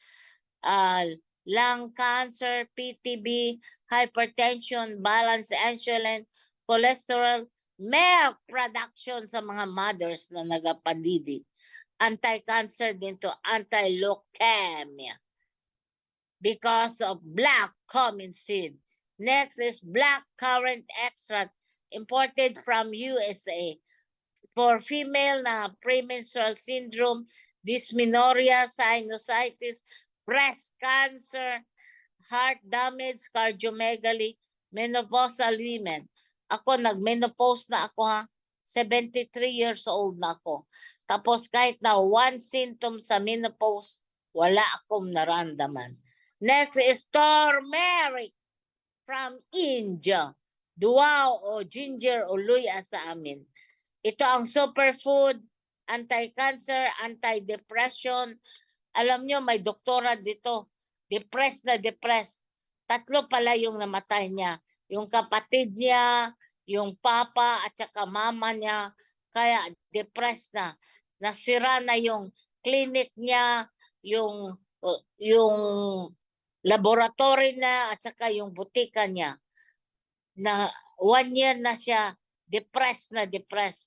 lung cancer, PTB, hypertension, balance insulin, cholesterol, milk production sa mga mothers na nagapandidi. Anti-cancer din to, anti-leukemia. Because of black cumin seed. Next is black currant extract imported from USA. For female na premenstrual syndrome, dysmenorrhea, sinusitis, breast cancer, heart damage, cardiomegaly, menopausal women. Ako, nag-menopause na ako 73 years old na ako. Tapos kahit na one symptom sa menopause, wala akong naramdaman. Next is turmeric from India. Duwao o ginger o luya sa amin. Ito ang superfood, anti-cancer, anti-depression. Alam nyo, may doktora dito. Depressed na depressed. 3 pala yung namatay niya. Yung kapatid niya, yung papa at saka mama niya. Kaya depressed na. Nasira na yung clinic niya, yung laboratory na at saka yung butika niya. Na 1 year na siya depressed na depressed.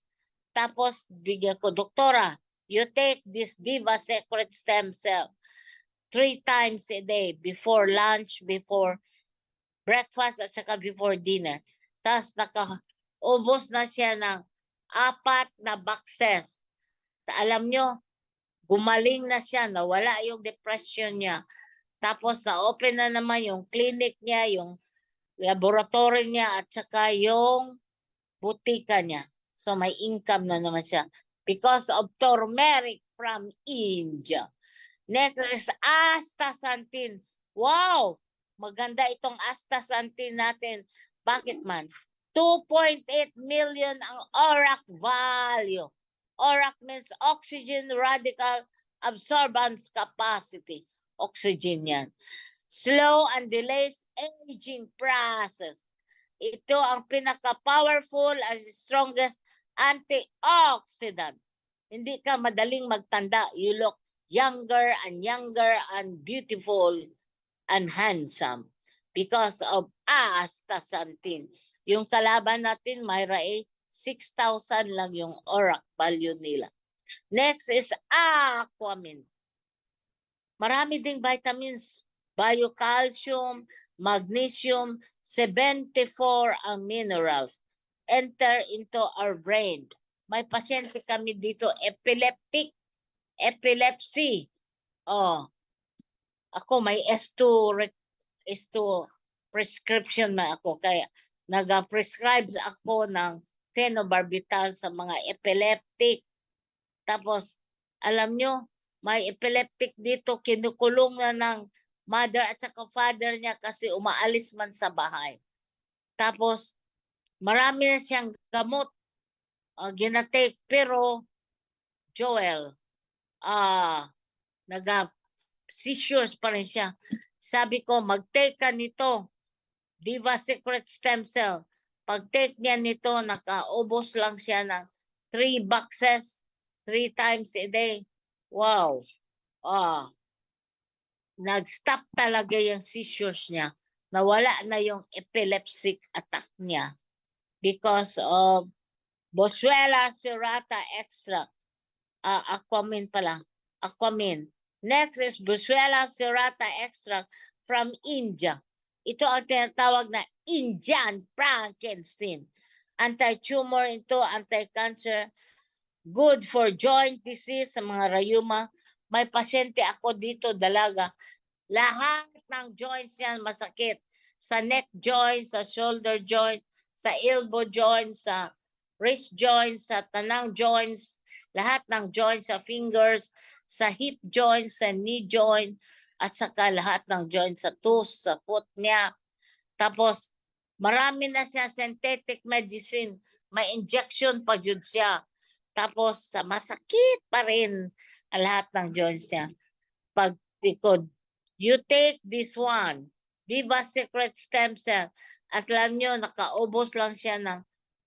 Tapos bigyan ko, doktora, you take this Diva Secret Stem Cell 3 times a day, before lunch, before breakfast at saka before dinner. Tapos nakaubos na siya ng 4 na boxes. Alam nyo, gumaling na siya, nawala yung depression niya. Tapos na-open na naman yung clinic niya, yung laboratory niya, at saka yung butika niya. So may income na naman siya. Because of turmeric from India. Next is astaxanthin. Wow! Maganda itong astaxanthin natin. Bakit man? 2.8 million ang ORAC value. ORAC means oxygen radical absorbance capacity. Oxygen yan. Slow and delays aging process. Ito ang pinaka-powerful and strongest antioxidant. Hindi ka madaling magtanda. You look younger and beautiful and handsome because of astaxanthin. Yung kalaban natin, Myra A, 6,000 lang yung ORAC value nila. Next is aquamin. Marami ding vitamins, biocalcium, magnesium, 74 ang minerals. Enter into our brain. May pasyente kami dito, epilepsy. Ako may S2 prescription na ako. Kaya nag-prescribe ako ng phenobarbital sa mga epileptic. Tapos, alam nyo, may epileptic dito, kinukulong na ng mother at saka father niya kasi umaalis man sa bahay. Tapos, marami na siyang gamot ginatake, pero Joel, seizures pa rin siya. Sabi ko, mag-take ka nito, Diva Secret Stem Cell. Pag-take niya nito, nakaubos lang siya ng 3 boxes, 3 times a day. Wow. Nag-stop talaga yung seizures niya. Nawala na yung epileptic attack niya because of Boswellia serrata extract. Aquamin pala. Aquamin. Next is Boswellia serrata extract from India. Ito ang tinatawag na Indian Frankenstein. Anti-tumor ito, anti-cancer, good for joint disease sa mga rayuma. May pasyente ako dito, dalaga. Lahat ng joints niyan masakit. Sa neck joint, sa shoulder joint, sa elbow joint, sa wrist joint, sa tanang joints, lahat ng joints sa fingers, sa hip joint, sa knee joint, at saka lahat ng joints sa toes, sa foot niya. Tapos, marami na siya synthetic medicine. May injection pa jud siya. Tapos, masakit pa rin ang lahat ng joints niya. Pag likod, you take this one, Viva Secret Stem Cell. At alam nyo, nakaubos lang siya ng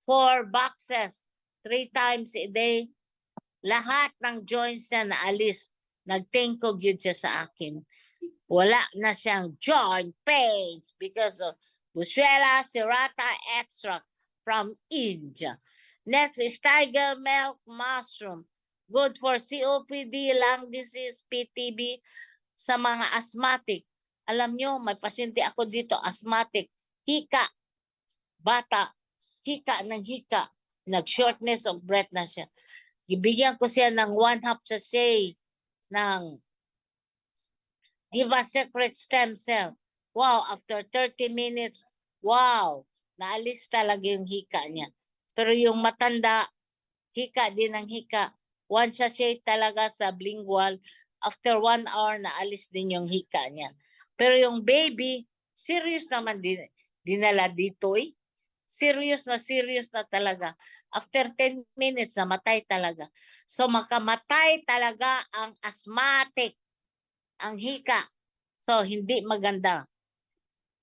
4 boxes, 3 times a day. Lahat ng joints niya naalis. Nagtingkog yun siya sa akin. Wala na siyang joint pains because of Boswellia serrata extract from India. Next is tiger milk mushroom. Good for COPD, lung disease, PTB, sa mga asthmatic. Alam nyo, may pasyente ako dito, asthmatic. Hika. Bata. Hika ng hika. Nag-shortness of breath na siya. Ibigyan ko siya ng 1/2 sachet ng Diva Secret Stem Cell. Wow, after 30 minutes, wow, naalis talaga yung hika niya. Pero yung matanda, hika din ng hika. 1 sachet talaga sa lingual. After 1 hour, naalis din yung hika niya. Pero yung baby, serious naman dinala dito eh. Serious na talaga. After 10 minutes, namatay talaga. So makamatay talaga ang asthmatic, ang hika. So hindi maganda.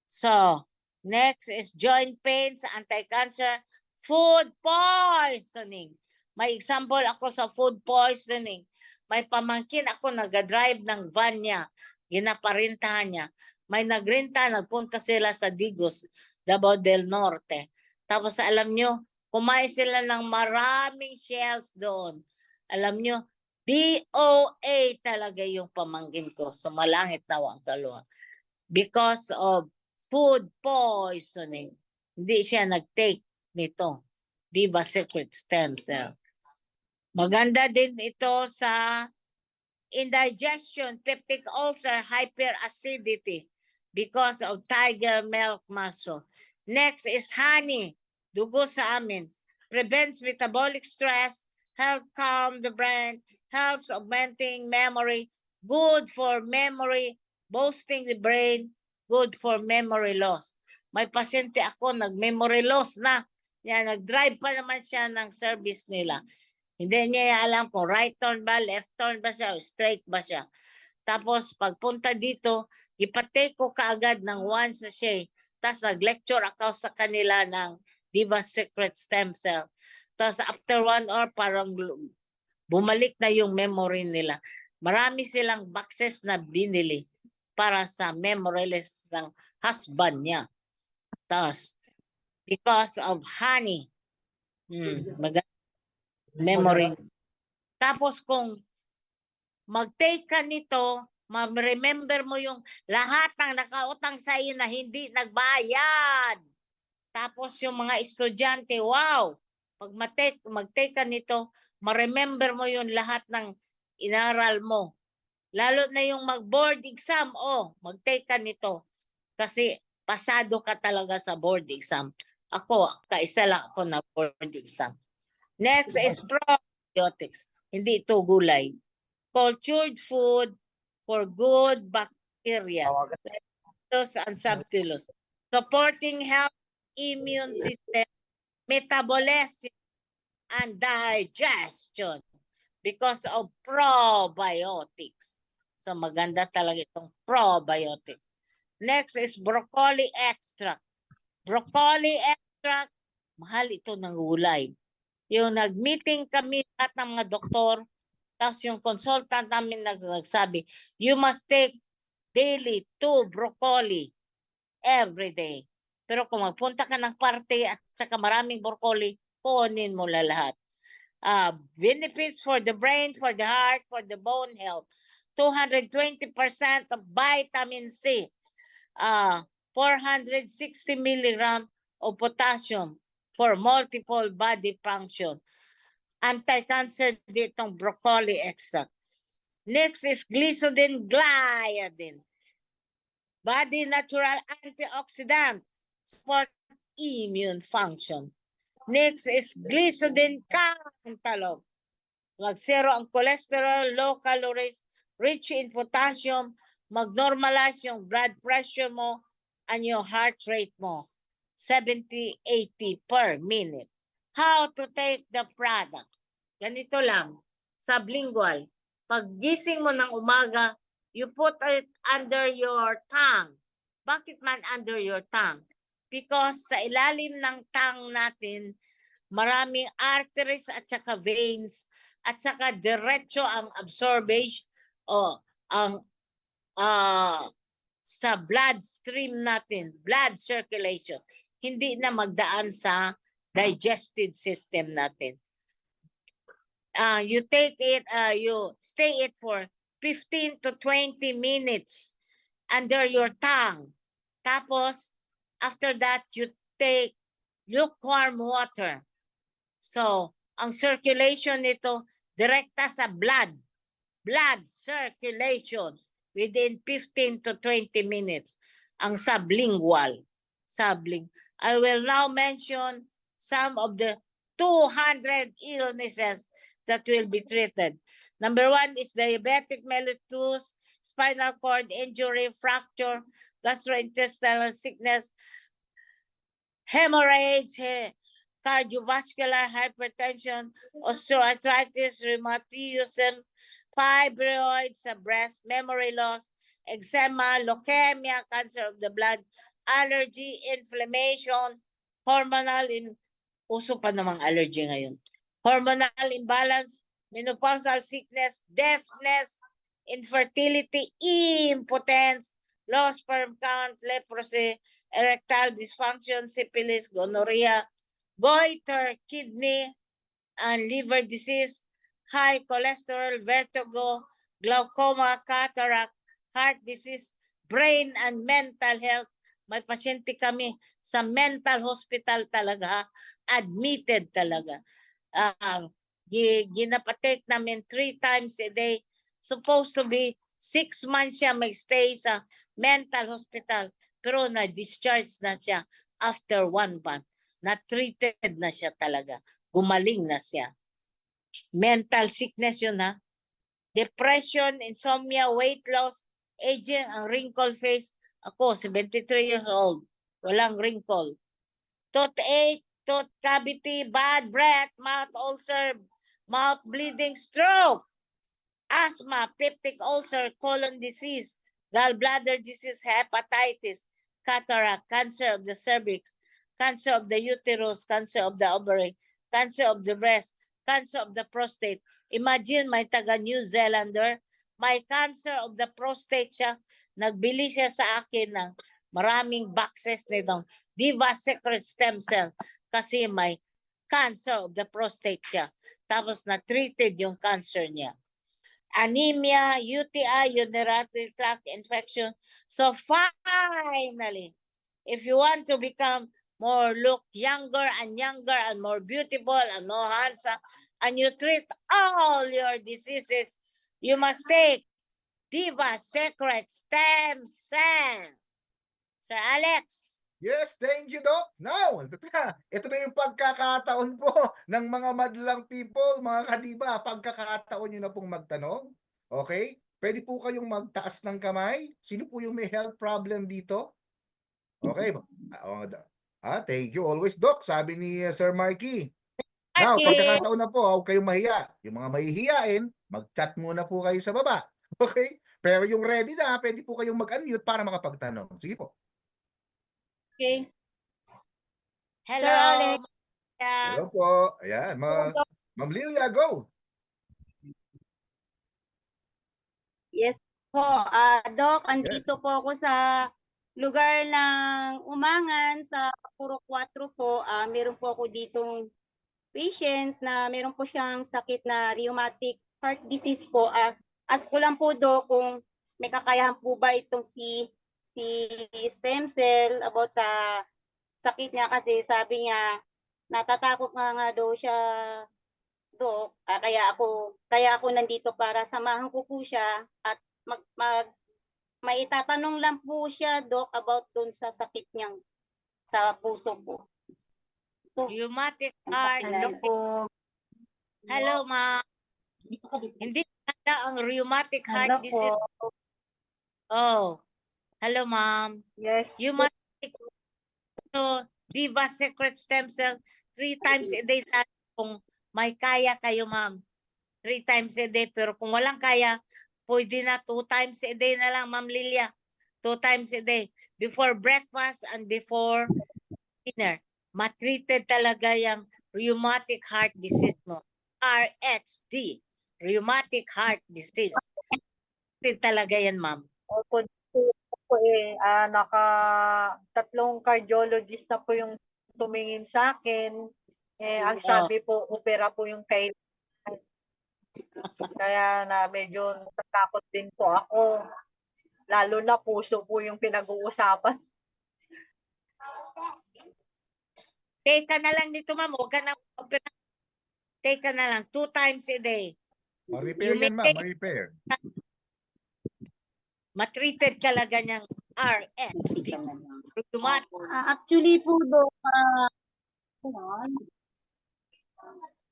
So next is joint pains, anti-cancer, food poisoning. May example ako sa food poisoning. May pamangkin ako nag-drive ng van niya. Ginaparintahan niya. May nagrenta, nagpunta sila sa Digos, Davao del Norte. Tapos alam nyo, kumain sila ng maraming shells doon. Alam nyo, DOA talaga yung pamangkin ko. Sumalangit na ang kaluwa. Because of food poisoning. Hindi siya nag-take nito. Diva Secret Stem Cell. Maganda din ito sa indigestion, peptic ulcer, hyperacidity because of tiger milk mushroom. Next is honey, dugo sa amin. Prevents metabolic stress, helps calm the brain, helps augmenting memory, good for memory, boosting the brain, good for memory loss. May pasyente ako nag-memory loss na. Yan, nag-drive pa naman siya ng service nila. Hindi niya alam kung right turn ba, left turn ba siya, o straight ba siya. Tapos pagpunta dito, ipatake ko kaagad ng 1 sachet. Tapos nag-lecture ako sa kanila ng Diva Secret Stem Cell. Tapos after 1 hour, parang bumalik na yung memory nila. Marami silang boxes na binili para sa memory list ng husband niya. Tapos, because of honey, memory. Tapos kung mag-take ka nito, ma-remember mo yung lahat ng nakautang sa iyo na hindi nagbayad. Tapos yung mga estudyante, wow, pag mag-take ka nito, ma-remember mo yung lahat ng inaral mo. Lalo na yung mag-board exam, mag-take ka nito. Kasi pasado ka talaga sa board exam. Ako, kaisa lang ako na board exam. Next is probiotics. Hindi ito gulay. cultured food for good bacteria, lactose and subtillus, supporting health, immune system, metabolism, and digestion because of probiotics. So maganda talaga itong probiotics. Next is broccoli extract. Broccoli extract, mahal ito ng gulay. Yung nag-meeting kami at ng mga doktor, tapos yung consultant namin nagsabi, you must take daily 2 broccoli every day. Pero kung magpunta ka ng party at saka maraming broccoli, kunin mo lahat. Benefits for the brain, for the heart, for the bone health. 220% of vitamin C. 460 milligram of potassium for multiple body function. Anti-cancer ditong broccoli extract. Next is glycoside gliadin. Body natural antioxidant, support immune function. Next is glycoside cantalog. Mag-zero ang cholesterol, low calories, rich in potassium, mag-normalize yung blood pressure mo and yung heart rate mo. 70-80 per minute. How to take the product? Ganito lang, sublingual. Pag gising mo ng umaga, you put it under your tongue. Bakit man under your tongue? Because sa ilalim ng tongue natin, maraming arteries at saka veins at saka diretso ang absorption o ang sa bloodstream natin, blood circulation. Hindi na magdaan sa digestive system natin. You take it, you stay it for 15 to 20 minutes under your tongue. Tapos, after that, you take lukewarm water. So, ang circulation nito, direkta sa blood. Blood circulation within 15 to 20 minutes. Ang sublingual. I will now mention some of the 200 illnesses that will be treated. Number 1 is diabetic mellitus, spinal cord injury, fracture, gastrointestinal sickness, hemorrhage, cardiovascular hypertension, osteoarthritis, rheumatism, fibroids sa breast, memory loss, eczema, leukemia, cancer of the blood, allergy, inflammation, hormonal, uso pa namang allergy ngayon. Hormonal imbalance, menopausal sickness, deafness, infertility, impotence, low sperm count, leprosy, erectile dysfunction, syphilis, gonorrhea, goiter, kidney and liver disease, high cholesterol, vertigo, glaucoma, cataract, heart disease, brain and mental health. May pasyente kami sa mental hospital talaga, admitted talaga. Ginapatek namin 3 times a day. Supposed to be 6 months siya mag-stay sa mental hospital. Pero na-discharge na siya after 1 month. Na-treated na siya talaga. Gumaling na siya. Mental sickness yun ha. Depression, insomnia, weight loss, aging, ang wrinkle face. Ako, 73 years old. Walang wrinkle. Toothache, tooth cavity, bad breath, mouth ulcer, mouth bleeding, stroke, asthma, peptic ulcer, colon disease, gallbladder disease, hepatitis, cataract, cancer of the cervix, cancer of the uterus, cancer of the ovary, cancer of the breast, cancer of the prostate. Imagine may taga New Zealander, may cancer of the prostate siya, nagbili siya sa akin ng maraming boxes nitong Diva Secret Stem Cell kasi may cancer of the prostate siya. Tapos na-treated yung cancer niya. Anemia, UTI, urinary tract infection. So finally, if you want to become look younger and more beautiful and more handsome, and you treat all your diseases, you must take Diva Secret Stem Cell. Sir Alex. Yes, thank you, Doc. Now, ito na yung pagkakataon po ng mga madlang people, mga kadiba, pagkakataon nyo na pong magtanong. Okay? Pwede po kayong magtaas ng kamay. Sino po yung may health problem dito? Okay. Thank you always, Doc. Sabi ni Sir Marky. Now, Marky, pagkakataon na po, huwag kayong mahiya. Yung mga mahihiyain, mag-chat muna po kayo sa baba. Okay? Pero yung ready na, pwede po kayong mag-unmute para makapagtanong. Sige po. Okay. Sir hello, Alex. Maria. Hello po. Ayan, Ma'am Lilia, go. Yes po. Doc, Yes. andito po ako sa lugar ng Umangan sa Puro 4 po. Meron po ako ditong patient na meron po siyang sakit na rheumatic heart disease po. Ask ko lang po, Doc, kung may kakayahan po ba itong si stem cell about sa sakit niya, kasi sabi niya natatakot nga daw siya, Dok. Kaya ako nandito para samahan ko po siya at maitatanong lang po siya, Dok, about dun sa sakit niyang sa puso po. Rheumatic heart. Hello po. Hello, ma'am. Hindi maganda ang rheumatic Hello heart disease. po. Oh, hello, ma'am. Yes. You must take to Diva Secret Stem Cell 3 times a day sa kung may kaya kayo, ma'am. 3 times a day. Pero kung walang kaya, pwede na 2 times a day na lang, Ma'am Lilia. 2 times a day. Before breakfast and before dinner. Matreated talaga yung rheumatic heart disease mo. RHD. Rheumatic heart disease. Matreated talaga yan, ma'am. Opo, tatlong cardiologist na po yung tumingin sa akin. Ang sabi po, opera po yung kailangan. Kaya na medyo natakot din po ako. Lalo na puso po yung pinag-uusapan. Take ka na lang dito, ma'am. Huwag ka na opera. Take ka na lang 2 times a day. Ma-repair yan, ma'am. Ma-repair. Matreated ka lang ganyang RHD. Rheumatic. Actually po, Dok,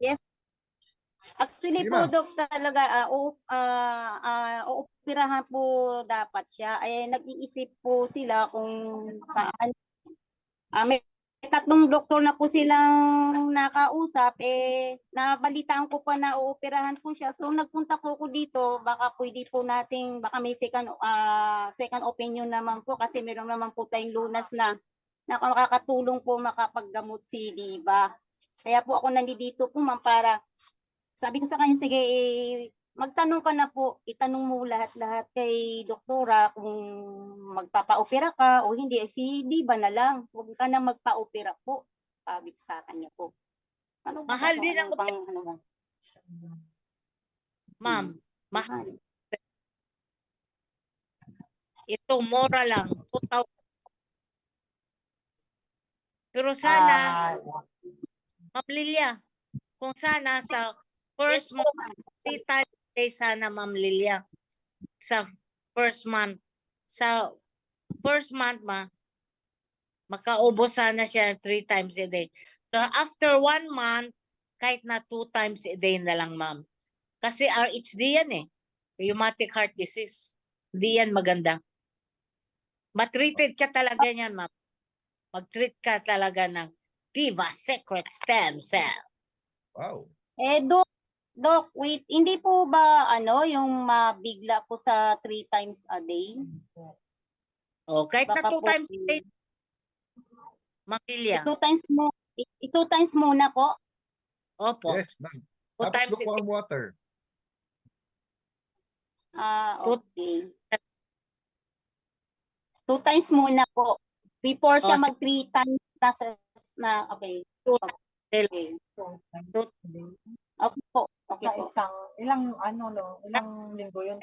yes. Actually Sige, po, ma'am. Dok, talaga, uupirahan po dapat siya. Nag-iisip po sila kung paano. May tatlong doktor na po silang nakausap. Nabalitaan ko pa na uupirahan po siya. So, nagpunta po ako dito. Baka pwede po nating, baka may second opinion naman po, kasi meron naman po tayong lunas na makakatulong po makapaggamot si Diva. Kaya po ako nandito po, ma'am, para sabi ko sa kanya, sige, magtanong ka na po, itanong mo lahat-lahat kay doktora kung magpapa-opera ka o hindi. Si Diva na lang, huwag ka na magpa-opera po. Sabi ko sa kanya po. Mahal din ang ma'am. Mahal. Ito, mura lang. 2,000. Pero sana, Ma'am Lilia, kung sana sa first month, 3 times a day sana, Ma'am Lilia. Sa first month. Sa first month, makaubos sana siya 3 times a day. So after 1 month, kahit na 2 times a day na lang, ma'am. Kasi RHD yan eh. Rheumatic heart disease. Hindi yan maganda. Matreated ka talaga yan, ma'am. Mag-treat ka talaga ng Diva Secret Stem Cell. Wow. Doc, wait, hindi po ba yung mabigla po sa 3 times a day? O, kahit na Baka 2 po, times a day, Ma'am Lilia. 2 times muna po. Opo. Yes, ma'am. 2 Tapos times a day. lukewarm water. Okay. 2 times muna po. Before siya mag 3 times process na, okay. Okay. Okay po. Okay po. Ilang linggo yun?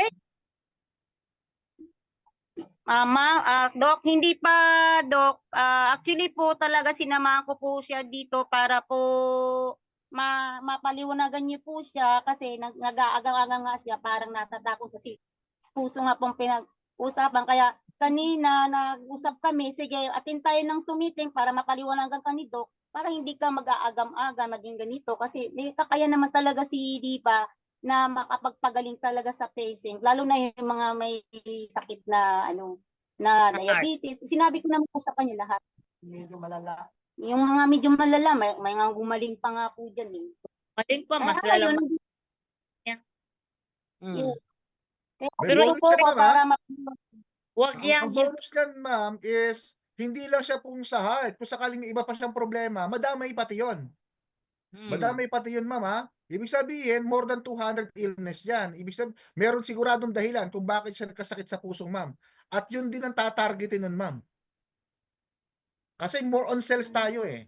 Doc, hindi pa, Doc. Actually po talaga sinamahan ko po siya dito para po mapaliwanagan niyo po siya, kasi nag-aagang-agang nga siya, parang natatakot kasi puso nga pong pinag-usapan. Kaya kanina nag-usap kami, sige, atin tayo ng sumiting para mapaliwanagan ka ni Doc, para hindi ka mag-aagam-agam maging ganito, kasi may kakaya naman talaga si Diva na makapagpagaling talaga sa patient, lalo na yung mga may sakit na na diabetes. Sinabi ko naman po sa kanya lahat. Medyo malala. Yung mga medyo malala, may mga gumaling pa nga po dyan eh. Maling pa, mas Kaya lalang. yun, Mm. kaya May Pero gusto bonus ko yan, po ma'am, para Huwag Ang yang bonus niyan, ma'am, is hindi lang siya kung sa heart. Kung sakaling may iba pa siyang problema, madamay pati yon. Madamay pati yun, ma'am, ha? Ibig sabihin, more than 200 illness yan. Ibig sabihin, meron siguradong dahilan kung bakit siya nagkasakit sa pusong, ma'am. At yun din ang tatargetin nun, ma'am. Kasi more on cells tayo eh.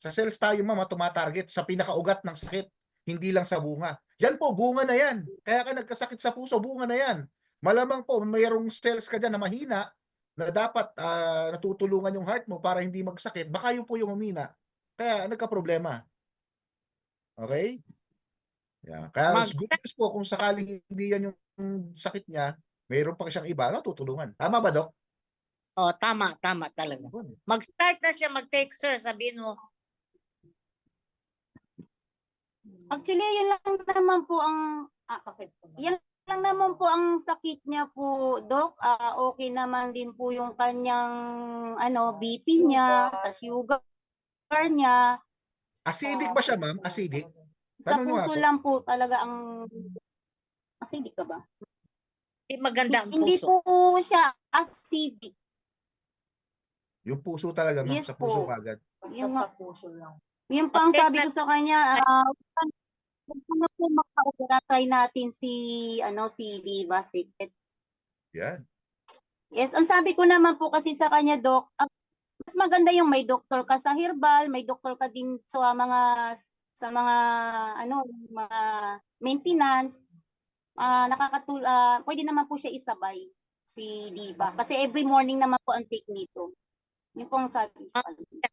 Sa cells tayo, ma'am, tumatarget sa pinakaugat ng sakit. Hindi lang sa bunga. Yan po, bunga na yan. Kaya ka nagkasakit sa puso, bunga na yan. Malamang po, mayroong cells ka dyan na mahina na dapat natutulungan yung heart mo para hindi magsakit. Baka yun po yung humina. Kaya nagka-problema. Okay? Yeah. Kaya mag good news po kung sakaling hindi yan yung sakit niya, mayroon pa siyang iba na tutulungan. Tama ba, Dok? Oh, tama talaga. Mag-start na siya mag-take, sir, sabihin mo. Actually, yun lang naman po ang yan lang naman po ang sakit niya po, Doc. Okay naman din po yung kanyang BP niya, sa sugar niya. Acidic ba siya, ma'am? Acidic? Sa Tanong niyo nga puso po. lang po talaga ang acidic ka ba? Hindi maganda ang Hindi puso. po siya acidic. Yung puso talaga, ma'am. Yes Sa puso po. kagad. Yung, Sa puso lang. yung pang Okay, sabi ko sa kanya, kung po makaopera, try natin si Viva Secret. Yan. Yes, ang sabi ko naman po kasi sa kanya, Doc, mas maganda yung may doktor ka sa herbal, may doktor ka din sa mga mga maintenance. Pwede naman po siya isabay si Diva kasi every morning naman po ang take nito. Yun po ang sabi sa kanya.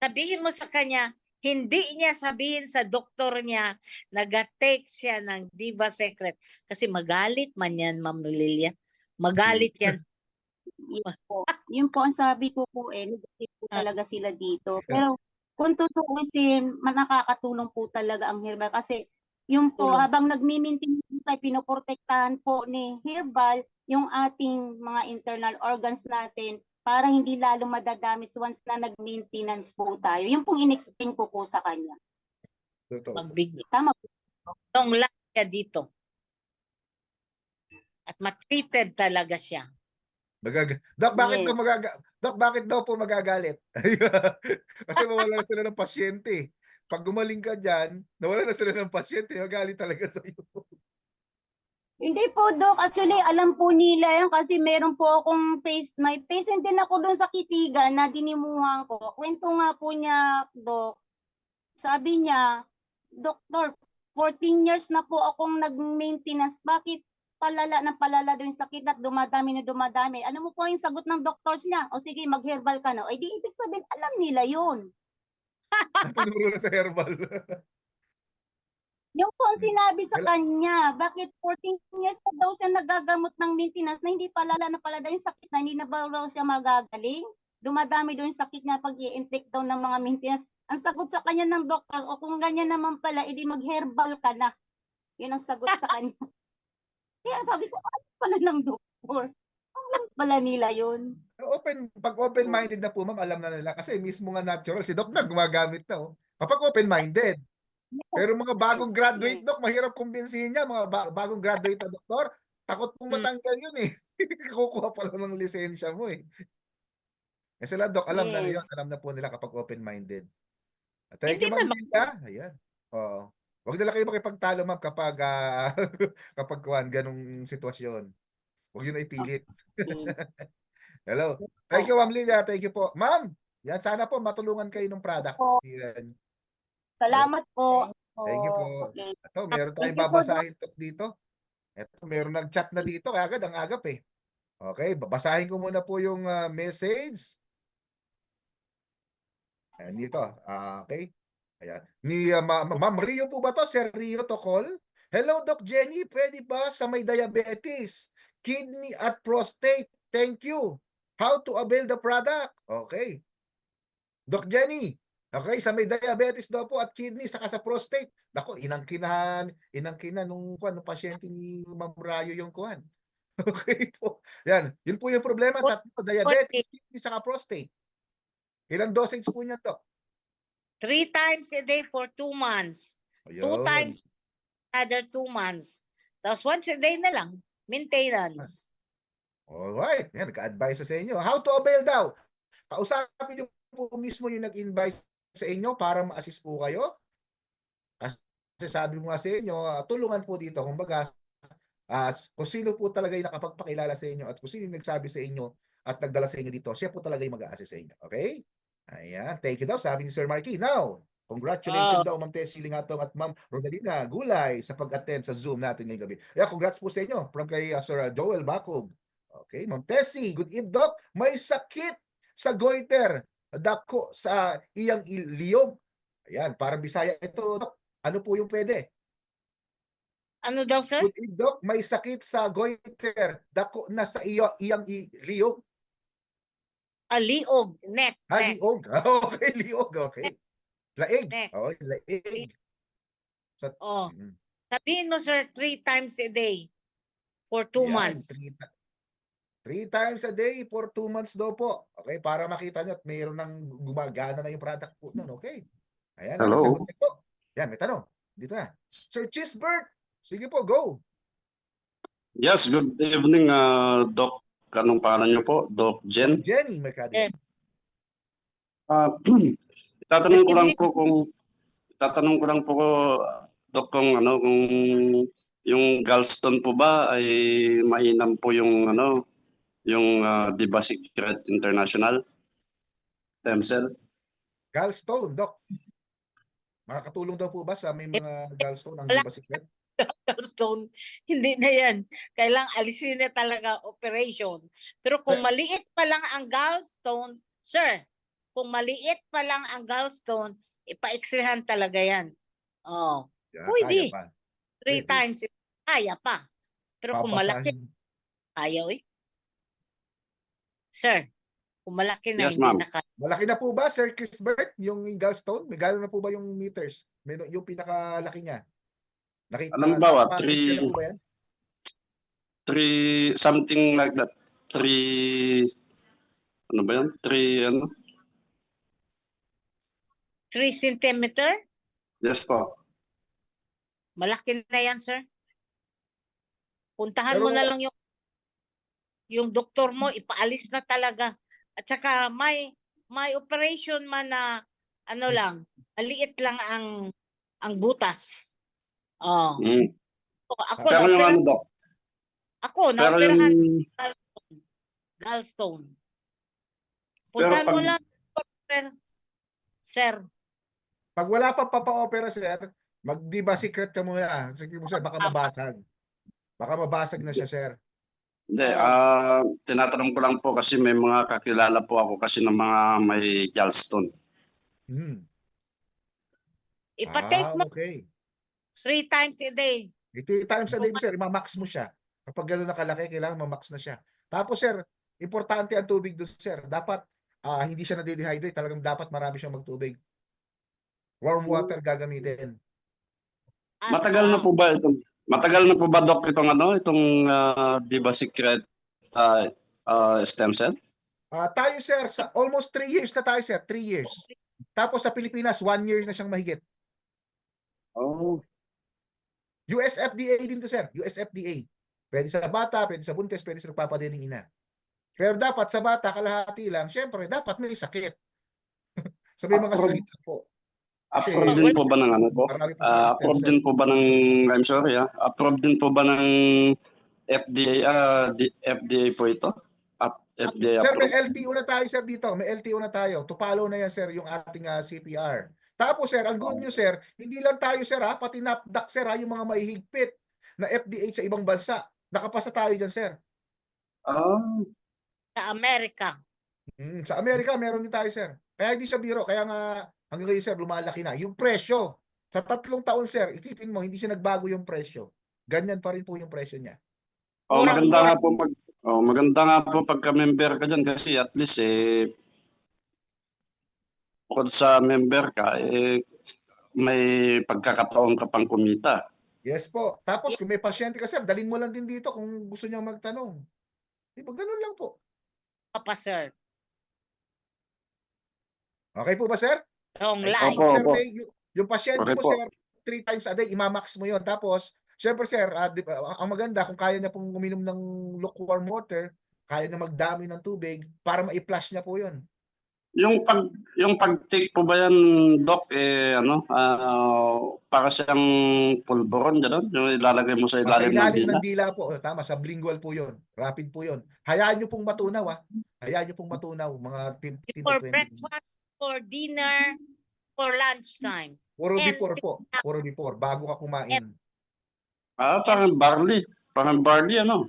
Sabihin mo sa kanya, hindi niya sabihin sa doktor niya, nag-take siya ng Diva Secret. Kasi magalit man yan, Ma'am Lilia. Magalit yan. Yun po ang sabi ko po negative po talaga sila dito. Pero kung tutuusin, nakakatulong po talaga ang herbal kasi yung po Tulong. habang nagmi-maintain tayo, pinoprotektahan po ni herbal yung ating mga internal organs natin para hindi lalo madadamage once na nag-maintenance po tayo. Yung pong in-explain ko po sa kanya. Totoo. Magbigay. Tama po. Long lang siya dito. At matreated talaga siya. Doc, bakit daw Yes. Doc, bakit daw po magagalit? Kasi mawala na sila ng pasyente. Pag gumaling ka dyan, nawala na sila ng pasyente, magalit talaga sa iyo. Hindi po, Doc. Actually, alam po nila yan kasi meron po akong may patient din ako doon sa Kitigan na dinimuhan ko. Kwento nga po niya, Doc. Sabi niya, Doktor, 14 years na po akong nag-maintenance. Bakit palala doon yung sakit at dumadami na dumadami? Ano mo po yung sagot ng doctors niya? O sige, mag-herbal ka na. O di ibig sabihin, alam nila yun. Tinuro na sa herbal. Yung po ang sinabi sa kanya, bakit 14 years na daw siya nagagamot ng maintenance na hindi palala yung sakit na hindi na ba raw siya magagaling? Dumadami daw yung sakit niya pag i-intake daw ng mga maintenance. Ang sagot sa kanya ng doktor, o kung ganyan naman pala, edi mag-herbal ka na. Yun ang sagot sa kanya. Kaya sabi ko, ano pala ng doktor? Alam pala nila yun. Pag open-minded na po, ma'am, alam na nila. Kasi mismo nga natural, si Doc na gumagamit na. Kapag open-minded. Pero mga bagong graduate, Doc, mahirap kumbinsihin niya. Mga bagong graduate na doktor, takot pong matanggal yun eh. Kukuha pa lang ng lisensya mo eh. Kasi sila, Doc, alam na yun. Yes. Alam na po nila kapag open-minded. Thank Hindi you, Ma'am naman. Linda. Ayan. Oo. Huwag nila kayo makipagtalo, ma'am, kapag kapag ganong sitwasyon. Huwag yun na ipilit. Hello. Thank you, Ma'am Lilia. Thank you po. Ma'am, yan, sana po matulungan kayo ng product. Yan. Salamat po. Thank you po. Okay. Ito, meron tayong Thank you po, babasahin dito. Ito, meron nag-chat na dito. Kaya agad, ang agap eh. Okay, babasahin ko muna po yung message. Ayan, dito. Okay. Ayan. Ni Ma'am Rio po ba to? Sir Rio to call? Hello, Doc Jenny. Pwede ba sa may diabetes, kidney at prostate? Thank you. How to avail the product? Okay. Doc Jenny, Okay, sa may diabetes daw po at kidney saka sa prostate. Nako, inangkinan nung pasyente ni Ma'am Rayo yung kuan. Okay po. Yan, yun po yung problema, What- tatlo, diabetes, kidney saka prostate. Ilang dosage po niya to? 3 times a day for 2 months. 2 Ayun. times another 2 months. Tapos once a day na lang. Maintenance. Alright, yan, nagka-advise sa inyo. How to avail daw? Kausapin niyo po mismo yung nag-invite sa inyo para ma-assist po kayo. Kasi sabi mo nga sa inyo, tulungan po dito. Kumbaga, kung sino po talaga yung nakapagpakilala sa inyo at kung sino yung nagsabi sa inyo at nagdala sa inyo dito, siya po talaga yung mag-a-assist sa inyo. Okay? Ayan, thank you daw, sabi ni Sir Marky. Now, congratulations daw, Ma'am Tessie Lingatong at Ma'am Rosalina Gulay sa pag-attend sa Zoom natin ngayong gabi. Yeah, congrats po sa inyo from kay Sir Joel Bacog. Okay, Ma'am Tessie, good evening, Doc. May sakit sa goiter, dako sa iyang liyog. Ayan, parang Bisaya ito, Doc. Ano po yung pwede? Ano daw, sir? Good evening, Doc. May sakit sa goiter, dako na sa iyang liyog. Liog. Neck. Neck. Liog. Okay, liog. Okay. Laig. Neck. Oh, laig. Oh. Mm. Sabihin mo, sir, 3 times a day for 2 Yan, months. 3 times a day for 2 months daw po. Okay, para makita nyo at mayroon ng gumagana na yung product po nun. Okay. Ayan, Hello. sagot niyo po. Yan, may tanong. Dito na. Sir Chisbert, sige po, go. Yes, good evening, Doc. Anong pangalan niyo po? Doc Jen? Jenny Mercado. Yes. Itatanong ko lang po, Doc, kung yung gallstone po ba ay mainam po yung Diba Secret International stem cell? Gallstone, Doc. Makakatulong daw po ba sa may mga gallstone ang Wala. Diba Secret? Gallstone, hindi na yan. Kailang alisin na talaga operation. Pero kung maliit pa lang ang gallstone, sir, kung maliit pa lang ang gallstone, ipa-x-rayhan talaga yan. Oh, Yan, pwede. kaya pa. 3 Pwede. times, kaya pa. Pero kung malaki, Papasahin. ayaw eh. Sir, kung malaki na, Yes, hindi ma'am. na kaya. Malaki na po ba, Sir Chisbert, yung gallstone? May gano'n na po ba yung meters? May, yung pinakalaki niya? Nakita, Alam ba, nakapag-measure na po ba yan? 3, something like that. 3, ano ba yan? 3, 3 centimeter? Yes po. Malaki na yan, sir. Puntahan mo Pero- na lang yung doktor mo, ipaalis na talaga. At saka may operation man na lang, maliit lang ang butas. Oh. Mm. Ako Pero yung na Doc? Pero naoperahan yung, gallstone. Pero Puntahan mo pag- lang, sir. Pag wala pa papa-opera, sir, mag-Diba Secret ka muna. Sige mo, sir, baka mabasag. Baka mabasag na siya, sir. Hindi, tinatanong ko lang po kasi may mga kakilala po ako kasi ng mga may gallstone. Hmm. Ipatake mo Okay. 3 times a day. 3 times a day, sir, ma-max mo siya. Kapag gano'n nakalaki, kailangan ma-max na siya. Tapos, sir, importante ang tubig doon, sir. Dapat hindi siya na-dehydrate. Talagang dapat marami siyang magtubig. Warm water gagamitin. At, Matagal na po ba itong Doc itong Diba Secret stem cell? Tayo, sir, sa almost 3 years na tayo, sir. 3 years. Tapos sa Pilipinas, 1 year na siyang mahigit. Oh. US FDA din to, sir. US FDA. Pwede sa bata, pwede sa buntis, pwede sa nagpapadining ina. Pero dapat sa bata, kalahati lang. Siyempre, dapat may sakit. So may mga Approved. sakit po. Kasi Approved din po ba ng ano po? marami po sa Approved stem din po ba ng, I'm sorry approved din po ba ng FDA, FDA po ito? FDA Sir, may approved? LTO na tayo, sir, dito. May LTO na tayo. Tupalo na yan, sir, yung ating CPR. Tapos, sir, ang good news, sir, hindi lang tayo, sir, pati NAPDAC, sir, yung mga mahihigpit na FDA sa ibang bansa. Nakapasa tayo dyan, sir. sa Amerika. Sa Amerika, meron din tayo, sir. Kaya hindi siya biro. Kaya nga, hanggang ngayon, sir, lumalaki na. Yung presyo, sa 3 taon, sir, isipin mo, hindi siya nagbago yung presyo. Ganyan pa rin po yung presyo niya. Maganda nga po pagka-member ka dyan kasi at least bukod sa member ka, may pagkakataon ka pang kumita. Yes po. Tapos kung may pasyente ka, sir, dalhin mo lang din dito kung gusto niyang magtanong. Di ba? Ganun lang po. Pa, sir. Okay po ba, sir? Long Ay, life. Opo, sir, opo. yung pasyente Okay mo, po. sir, 3 times a day, imamax mo yon. Tapos, syempre, sir, ang maganda, kung kaya niya pong uminom ng lukewarm water, kaya na magdami ng tubig para ma-flush niya po yon. Yung pag-take po ba yan, Doc, para siyang pulburon, gano'n? Yung ilalagay mo sa Sa ilalim ng ilalim dila? ng dila po. Tama, sublingual po yon. Rapid po yon. Hayaan niyo pong matunaw, ah. Hayaan niyo pong matunaw, mga 15 to For 20 minutes. breakfast, for dinner, for lunchtime. Puro And- before po. Puro before, bago ka kumain. Parang barley. Parang barley, ano?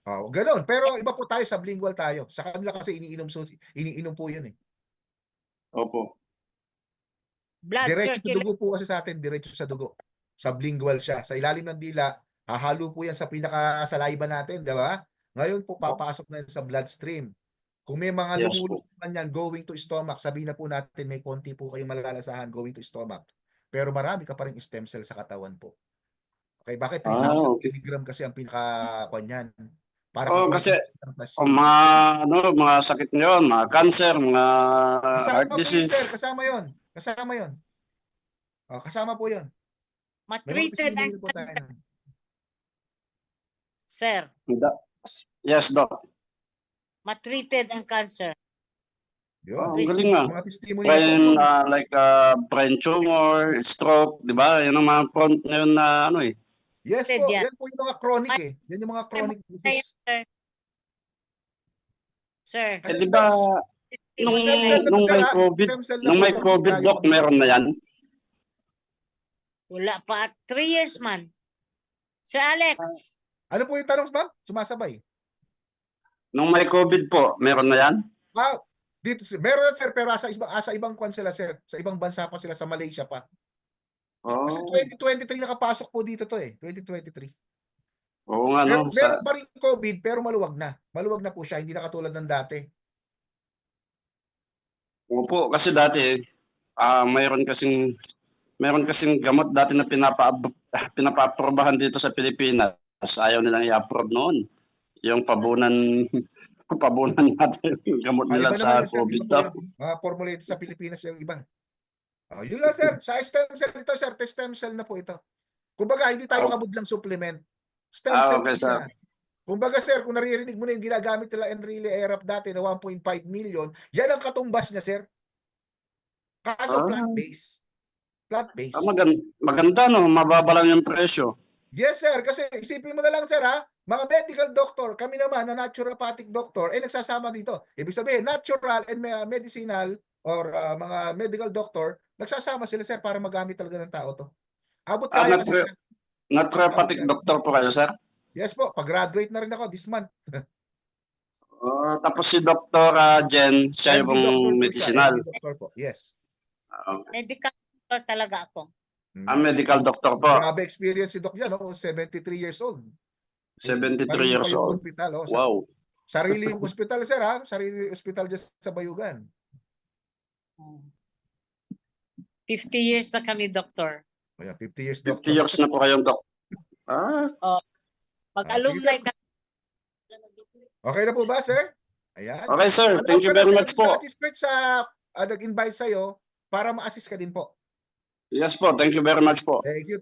Oh, ganoon. Pero iba po tayo, sublingual tayo. Sa kanila kasi iniinom po yun eh. Opo. Blood Diretso sa circulation. dugo po kasi sa atin, diretso sa dugo. Sublingual siya. Sa ilalim ng dila, hahalo po yan sa pinaka-saliva natin, di ba? Ngayon po, papasok na yan sa bloodstream. Kung may mga Yes po. lumulus man yan, going to stomach, sabihin na po natin may konti po kayong malalasahan going to stomach. Pero marami ka pa rin stem cell sa katawan po. Okay, bakit? 3,000 Okay. milligram kasi ang pinaka-kwan yan. Para Oo, kung kasi ang mga sakit ngayon, mga cancer, mga kasama heart po yun, sir. disease. Kasama yun. Kasama yun. Oh, kasama po yun. May mga Matreated testimony and po tayo. nun. sir. Yes, Doc. Matreated ang cancer. Yun. Ang galing nga. Mga testimony na po. Brain tumor, stroke, di ba? Yan ang mga front ngayon na ano eh. Yes Said po. yan. Yan po yung mga chronic eh. Yan yung mga chronic disease. Sir. Sir. Eh, di ba, nung Stem cell na may sir, ah. COVID, Stem cell na nung po, may hindi COVID, tayo Doc, mag- meron na yan? Wala pa. 3 years man. Sir Alex. Ano po yung tanong, ma'am? Sumasabay. Nung may COVID po, meron na yan? Ah, dito meron sir, pero sa ibang kwan sila sir. Sa ibang bansa pa sila, sa Malaysia pa. Kasi Oh, 2023 nakapasok po dito to eh. 2023. oo nga, no? Meron pa rin COVID pero maluwag na. Maluwag na po siya, hindi na katulad ng dati. Opo, kasi dati, meron kasing gamot dati na pinapa-aprobahan dito sa Pilipinas. Ayaw nilang i-approve noon. Yung pabunan natin yung gamot nila Iba sa naman yun, sir. COVID Iba po daw. yun. Mga formulated sa Pilipinas yung iba. Yun lang sir. Sa stem cell ito sir, stem cell na po ito. Kumbaga, hindi tayo kabudlang supplement. Stem cell Okay, po sir. siya. Kumbaga sir, kung naririnig mo na yung ginagamit nila Enrile Airap dati na 1.5 million, yan ang katumbas niya sir. Kaso plant-based. Plant-based. Maganda, no? Mababa lang yung presyo. Yes sir, kasi isipin mo na lang sir ha, mga medical doctor, kami naman na naturopathic doctor, nagsasama dito. Ibig sabihin, natural and medicinal or mga medical doctor, nagsasama sila sir para magamit talaga ng tao to. Abot kaya kasi siya. Naturopathic doctor po kayo, sir? Yes po, pag-graduate na rin ako this month. Tapos si Dr. Jen, siya MD doctor yung po siya, medicinal. MD doctor po, yes. Medical doctor talaga ako. Medical doctor po. Grabe experience si Doc yan, 73 years old. 73 Sarili years pa yung old. Hospital, Wow. Sarili yung hospital sir ha, sarili yung hospital dyan sa Bayugan. 50 years na kami, doctor. Ayan, 50 years 50 doctor. years na po kayong doctor. Mag-alumni sige, ka. Okay na po ba sir? Ayan. Okay, sir. Thank you very much po. Expert sa nag-invite sa'yo para ma-assist ka din po. Yes po. Thank you very much po. Thank you.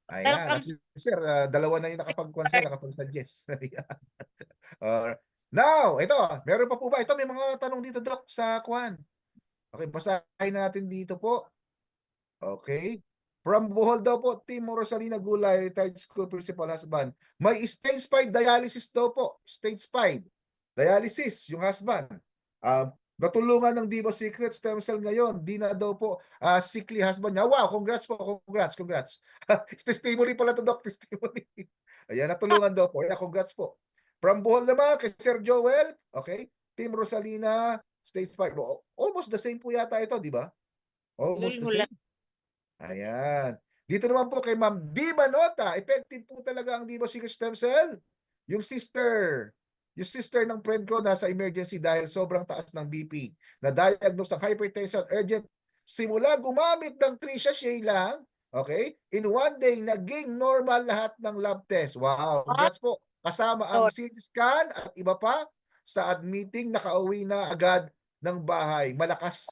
Ayan. Welcome. At least, sir, dalawa na yung nakapag-suggest. Now, ito, meron pa po ba? Ito, may mga tanong dito, Doc, sa Kwan. Okay, basahin natin dito po. Okay. From Bohol daw po, Team Rosalina Gulay, retired school principal husband. May stage 5 dialysis daw po. Stage 5. Dialysis, yung husband. Natulungan ng Diva Secret Stem Cell ngayon. Di na daw po sickly husband niya. Wow, congrats po. Congrats. Testimony pala to, Doc. Testimony. Ayan, natulungan daw po. Ayan, congrats po. From Bohol naman, kay Sir Joel. Okay. Team Rosalina, stage 5. Almost the same po yata ito, di ba? Almost the same. Ayan. Dito naman po kay Ma'am Diva Nota. Effective po talaga ang Diva Secret Stem Cell. Yung sister Yung sister ng friend ko nasa emergency dahil sobrang taas ng BP. Na-diagnose ng hypertension urgent. Simula gumamit ng Trisha Shea lang, okay? In one day, naging normal lahat ng lab test. Wow, congrats po. Kasama ang Lord. CT scan at iba pa. Sa admitting, nakauwi na agad ng bahay. Malakas,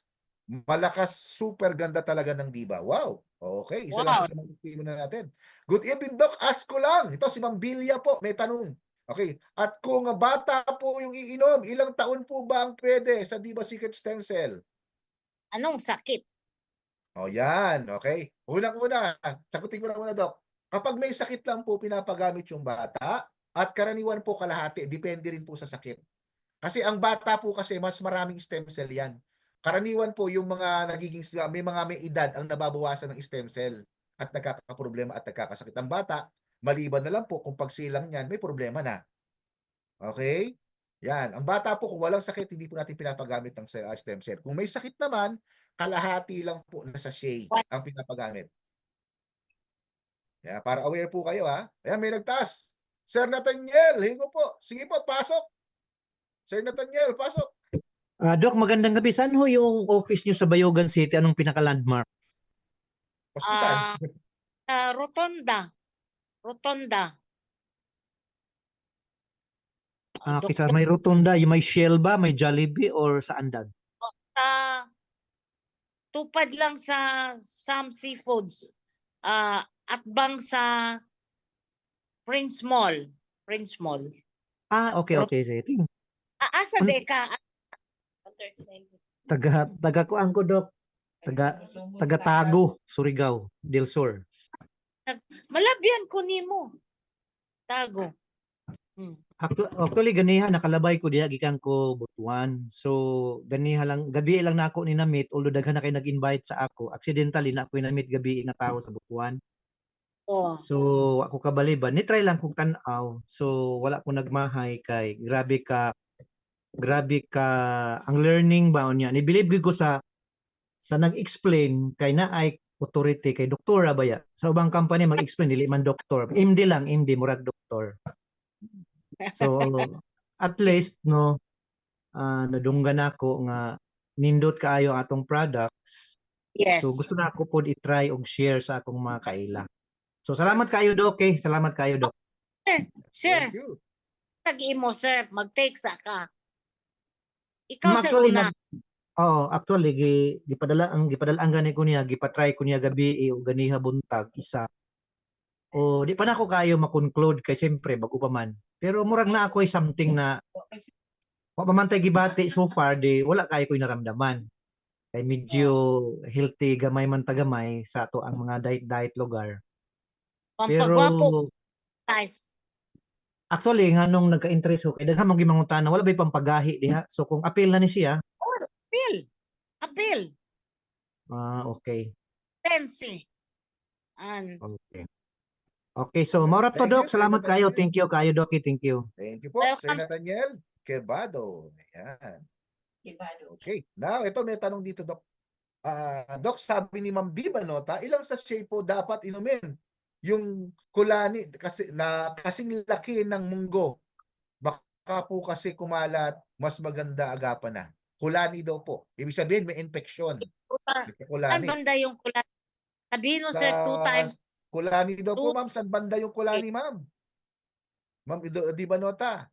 super ganda talaga ng diba. Wow. Okay, isa lang po Wow. sa mga testigo na natin. Good evening, Doc. Ask ko lang. Ito si Ma'am Bilya po, may tanong. Okay, at kung bata po yung iinom, ilang taon po ba ang pwede sa Diba Secret Stem Cell? Anong sakit? O yan, okay. Unang-una, sagutin ko lang muna, Doc. Kapag may sakit lang po pinapagamit yung bata, at karaniwan po kalahati, depende rin po sa sakit. Kasi ang bata po kasi mas maraming stem cell yan. Karaniwan po yung mga nagiging, may edad ang nababawasan ng stem cell at nagkakaproblema at nagkakasakit. Ang bata, maliban na lang po kung pagsilang niyan, may problema na. Okay? Yan. Ang bata po, kung walang sakit, hindi po natin pinapagamit ng stem cell. Kung may sakit naman, kalahati lang po na sa shea ang pinapagamit. Yeah, para aware po kayo, ha. Ayan, may nagtaas. Sir Nathaniel, hingo po. Sige po, pasok. Sir Nathaniel, pasok. Doc, magandang gabi. Saan ho yung office niyo sa Bayogan City? Anong pinaka-landmark? Hospital. Rotonda. Rotonda. Kisa may rotunda, yung may Shell ba, may Jollibee, or saan dan? Tupad lang sa Sam Seafoods. At bang sa Prince Mall. Prince Mall. Okay. Sige. Asa Ano? de ka? Taga kuan ko, Doc. Taga Tago, Surigao, Del Sur. Malabyan ko nimo. Tago. Actually, ganiha nakalabay ko diha gikan ko Butuan. So ganiha lang gabi lang nako ni na-meet, although daghan na kay nag-invite sa ako. Accidentally na ako na-meet gabi nga tao sa Butuan. Oh. So ako kabali ba, ni try lang kong tan-aw. So wala ko nagmahay kay grabe ka ang learning ba niya. Ni believe ko sa nag-explain kay na ay authority kay doktora ba ya. Sa ubang company mag-explain dili man doktor. MD lang, MD murag doktor. So at least no nadunggan ako nga nindot kaayo atong products. Yes. So gusto na ako pod i-try og share sa akong mga kaila. So salamat kayo, Doc. Okay, salamat kayo, Doc. Sir, Thank you. tag-imo sir, mag-take sa ka. Ikaw sir Actually, una. actually gipadalaan gani ko niya, gipatry ko niya gabi o ganiha buntag isa. O di pa na ako kayo ma-conclude kay siyempre bago pa man. Pero murag na ako something na wa pa man tay gibati so far di wala kayo ko naramdaman. Kay medyo healthy gamay man tagamay sa ato ang mga diet lugar. Pero Pampagwapo life. actually nganong nagka-interest ko kay daghan mong gimangutana wala bay pampagahi diha. So kung appeal na ni siya, Appeal. okay. Tensi. And Okay. Okay, so maurap to, Thank you, Doc. Salamat Sir kayo. Nathaniel. Thank you kayo, Doc. Thank you. Thank you po, Sir Welcome. Nathaniel Quebado. Ayan. Okay. Now, ito may tanong dito, Doc. Doc, sabi ni Ma'am Diba Nota, ilang sachet po dapat inumin? Yung kulani, kasi, kasing laki ng munggo. Baka po kasi kumalat, mas maganda agapan na. Kulani daw po. Ibig sabihin, may infection. saan Kulani. banda yung kulani? Sabihin mo sir 2 times. Kulani daw po, Two- ma'am. Saan banda yung kulani, ma'am? Ma'am, Diba Nota?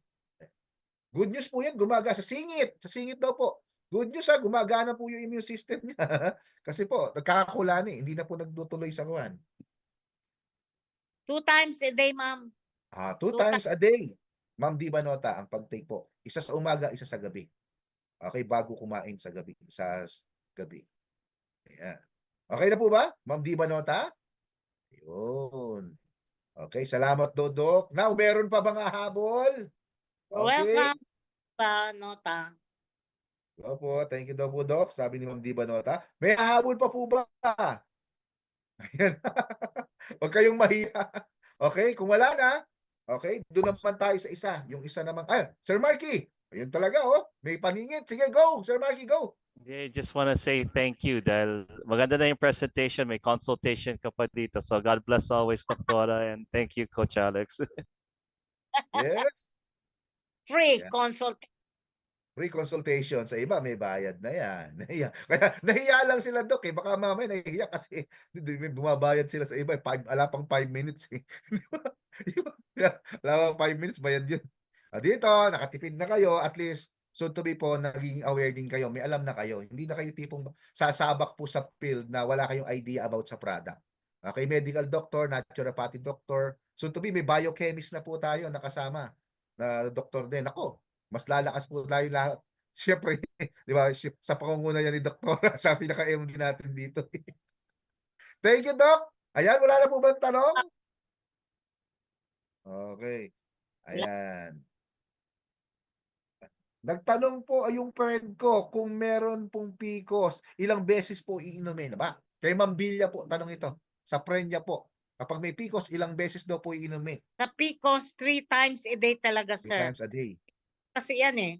Good news po yan, gumaga sa singit. Sa singit daw po. Good news gumagana po yung immune system niya. Kasi po, nagkakakulani. Hindi na po nagtutuloy sa kuhan. 2 times a day, ma'am. 2 times a day. Ma'am Diba Nota, ang pag-take po. Isa sa umaga, isa sa gabi. Okay, bago kumain sa gabi. Sa gabi. Ayan. Okay na po ba, Ma'am Diba Nota? Yun. Okay, salamat, Dodok. Now, meron pa bang hahabol? Welcome sa nota. Opo, thank you daw po, Doc. Sabi ni Ma'am Diba Nota. May hahabol pa po ba? Ayan. Huwag kayong mahiya. Okay, kung wala na, okay, doon naman tayo sa isa. Yung isa naman, Sir Marky. Ayun talaga, may paningit. Sige, go, Sir Marky, go. Yeah, just want to say thank you dahil maganda na yung presentation, may consultation ka pa dito. So God bless always, Doktora, and thank you, Coach Alex. Yes. Free Yeah. consultation. Free consultation. Sa iba, may bayad na yan. Kaya nahiya lang sila, Dok. Baka mamaya nahiya kasi may bumabayad sila sa iba. Ala pang 5 minutes. Di ba? Ala pang 5 minutes, bayad yun. Dito, nakatipid na kayo. At least, soon to be po, naging aware din kayo. May alam na kayo. Hindi na kayo tipong sasabak po sa field na wala kayong idea about sa product. Okay, medical doctor, naturopathy doctor. Soon to be, may biochemist na po tayo nakasama na doktor din. Ako, mas lalakas po tayo lahat. Siyempre, di ba, sa pangunguna yan ni Doktora, siya pinaka-MD natin dito. Thank you, Doc. Ayan, wala na po ba tanong? Okay. Ayan. Nagtanong po yung friend ko kung meron pong PCOS, ilang beses po iinumin. Ba? Kay Ma'am Bilya po, tanong ito. Sa friend niya po, kapag may PCOS, ilang beses daw po iinumin? Sa PCOS, 3 times a day talaga, 3 sir. times a day. Kasi yan eh.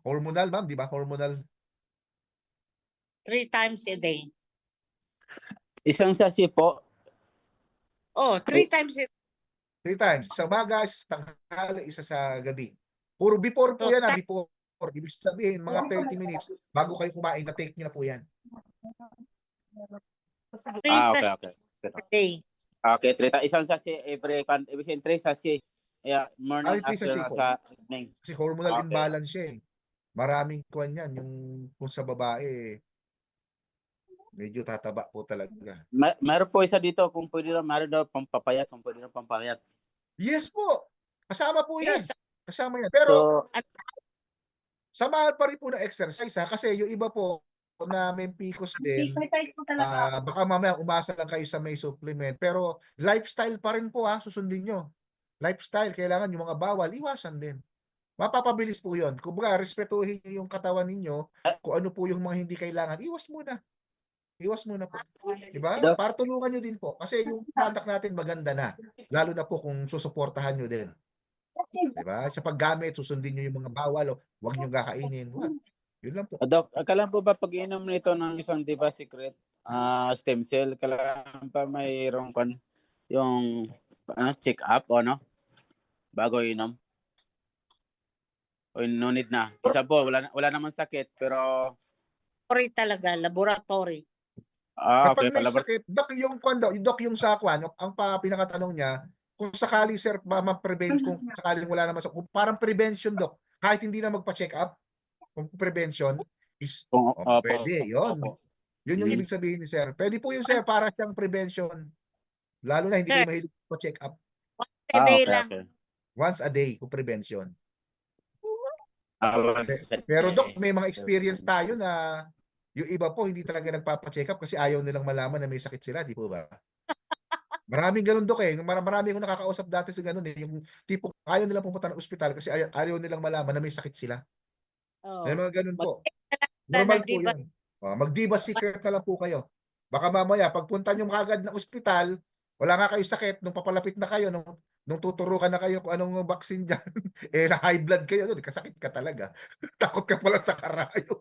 Hormonal, ma'am, di ba? Hormonal. 3 times a day. Isang sachet po. Oh, 3 times a day. 3 times. Sa umaga, isa sa tanghali, isa sa gabi. Puro before po So, yan, before. Ibig sabihin, mga 30 minutes bago kayo kumain, na-take nyo na po yan. 3 Okay, okay. a day. Okay, isang sachet every ibig sabihin 3 sachet. Yeah, morning, 3 sachet afternoon, po. sa evening. Kasi hormonal Okay. imbalance siya eh. Maraming kuwan yan. Yung kung sa babae, medyo tataba po talaga. Meron po isa dito kung pwede na, meron daw pampapayat, kung pwede na pampapayat. Yes po. Kasama po yan. Yes. Kasama yan. Pero So, samahan pa rin po ng exercise ha. Kasi yung iba po na may PCOS din, baka mamaya umasa lang kayo sa may supplement. Pero lifestyle pa rin po ha. Susundin nyo. Lifestyle. Kailangan yung mga bawal, iwasan din. Mapapabilis po yun. Kung baga, respetuhin nyo yung katawan ninyo. Kung ano po yung mga hindi kailangan, iwas muna. Iwas muna po. Diba? Doc. Para tulungan nyo din po. Kasi yung product natin maganda na. Lalo na po kung susuportahan nyo din. Diba? Sa paggamit, susundin nyo yung mga bawal o huwag nyo kakainin. Wag. Yun lang po. Doc, kailan po ba pag-inom nito ng isang Diva Secret stem cell, kailan pa mayroong yung check up o no? Bago inom? O no need na? Isa po, wala naman sakit, pero Laboratory talaga, laboratory. Kapag okay, may sakit, Doc, yung Doc, yung sa kwan, ang pinakatanong niya, kung sakali sir, ma-prevent, kung sakaling wala naman, kung parang prevention, Doc, kahit hindi na magpa-check up, kung prevention is, Opo, pwede, yun. opo. Yun yung Mm. ibig sabihin ni sir. Pwede po yung sir, para siyang prevention. Lalo na hindi Sir. kayo mahilig pa-check up. A day Okay, lang. okay. Once a day, kung prevention. Once a Pero day. Doc, may mga experience tayo na yung iba po hindi talaga nagpapa-check up kasi ayaw nilang malaman na may sakit sila, di po ba? Maraming ganun, Doc eh. Marami akong nakakausap dati sa ganun eh. Yung tipong ayaw nilang pumunta ng ospital kasi ayaw nilang malaman na may sakit sila. Oh. May mga ganun po. na Normal po nagdiba- yan. Mag-Diva Secret na lang po kayo. Baka mamaya, pagpunta nyo kagad ng ospital, wala nga kayo sakit, nung papalapit na kayo, nung tuturukan na kayo kung anong vaccine dyan, na high blood kayo, kasakit ka talaga. Takot ka pala sa karayo.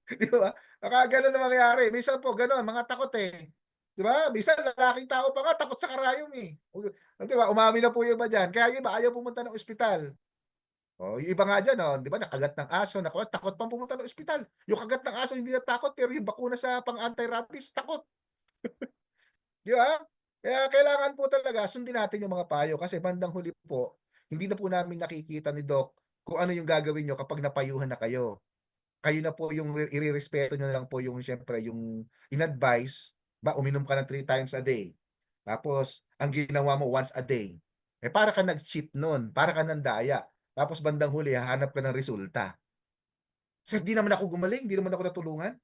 Di ba? Nakagano na mangyari. Minsan po, gano'n, mga takot eh. Di ba? Minsan, lalaking tao pa nga, takot sa karayom eh. Di ba? Umami na po yung iba dyan. Kaya yung iba, ayaw pumunta ng ospital. Yung iba nga dyan, di ba? Nakagat ng aso, takot pang pumunta ng ospital. Yung kagat ng aso, hindi na takot, pero yung bakuna sa pang-anti-rabies, takot. Di ba? Kaya kailangan po talaga, sundin natin yung mga payo. Kasi bandang huli po, hindi na po namin nakikita ni Doc kung ano yung gagawin nyo kapag napayuhan na kayo. Kayo na po yung irirespeto nyo na lang po yung syempre yung in-advise, uminom ka ng 3 times a day. Tapos, ang ginawa mo once a day. Para ka nag-cheat nun, para ka nandaya. Tapos bandang huli, hahanap ka ng resulta. Sir, di naman ako gumaling, di naman ako natulungan.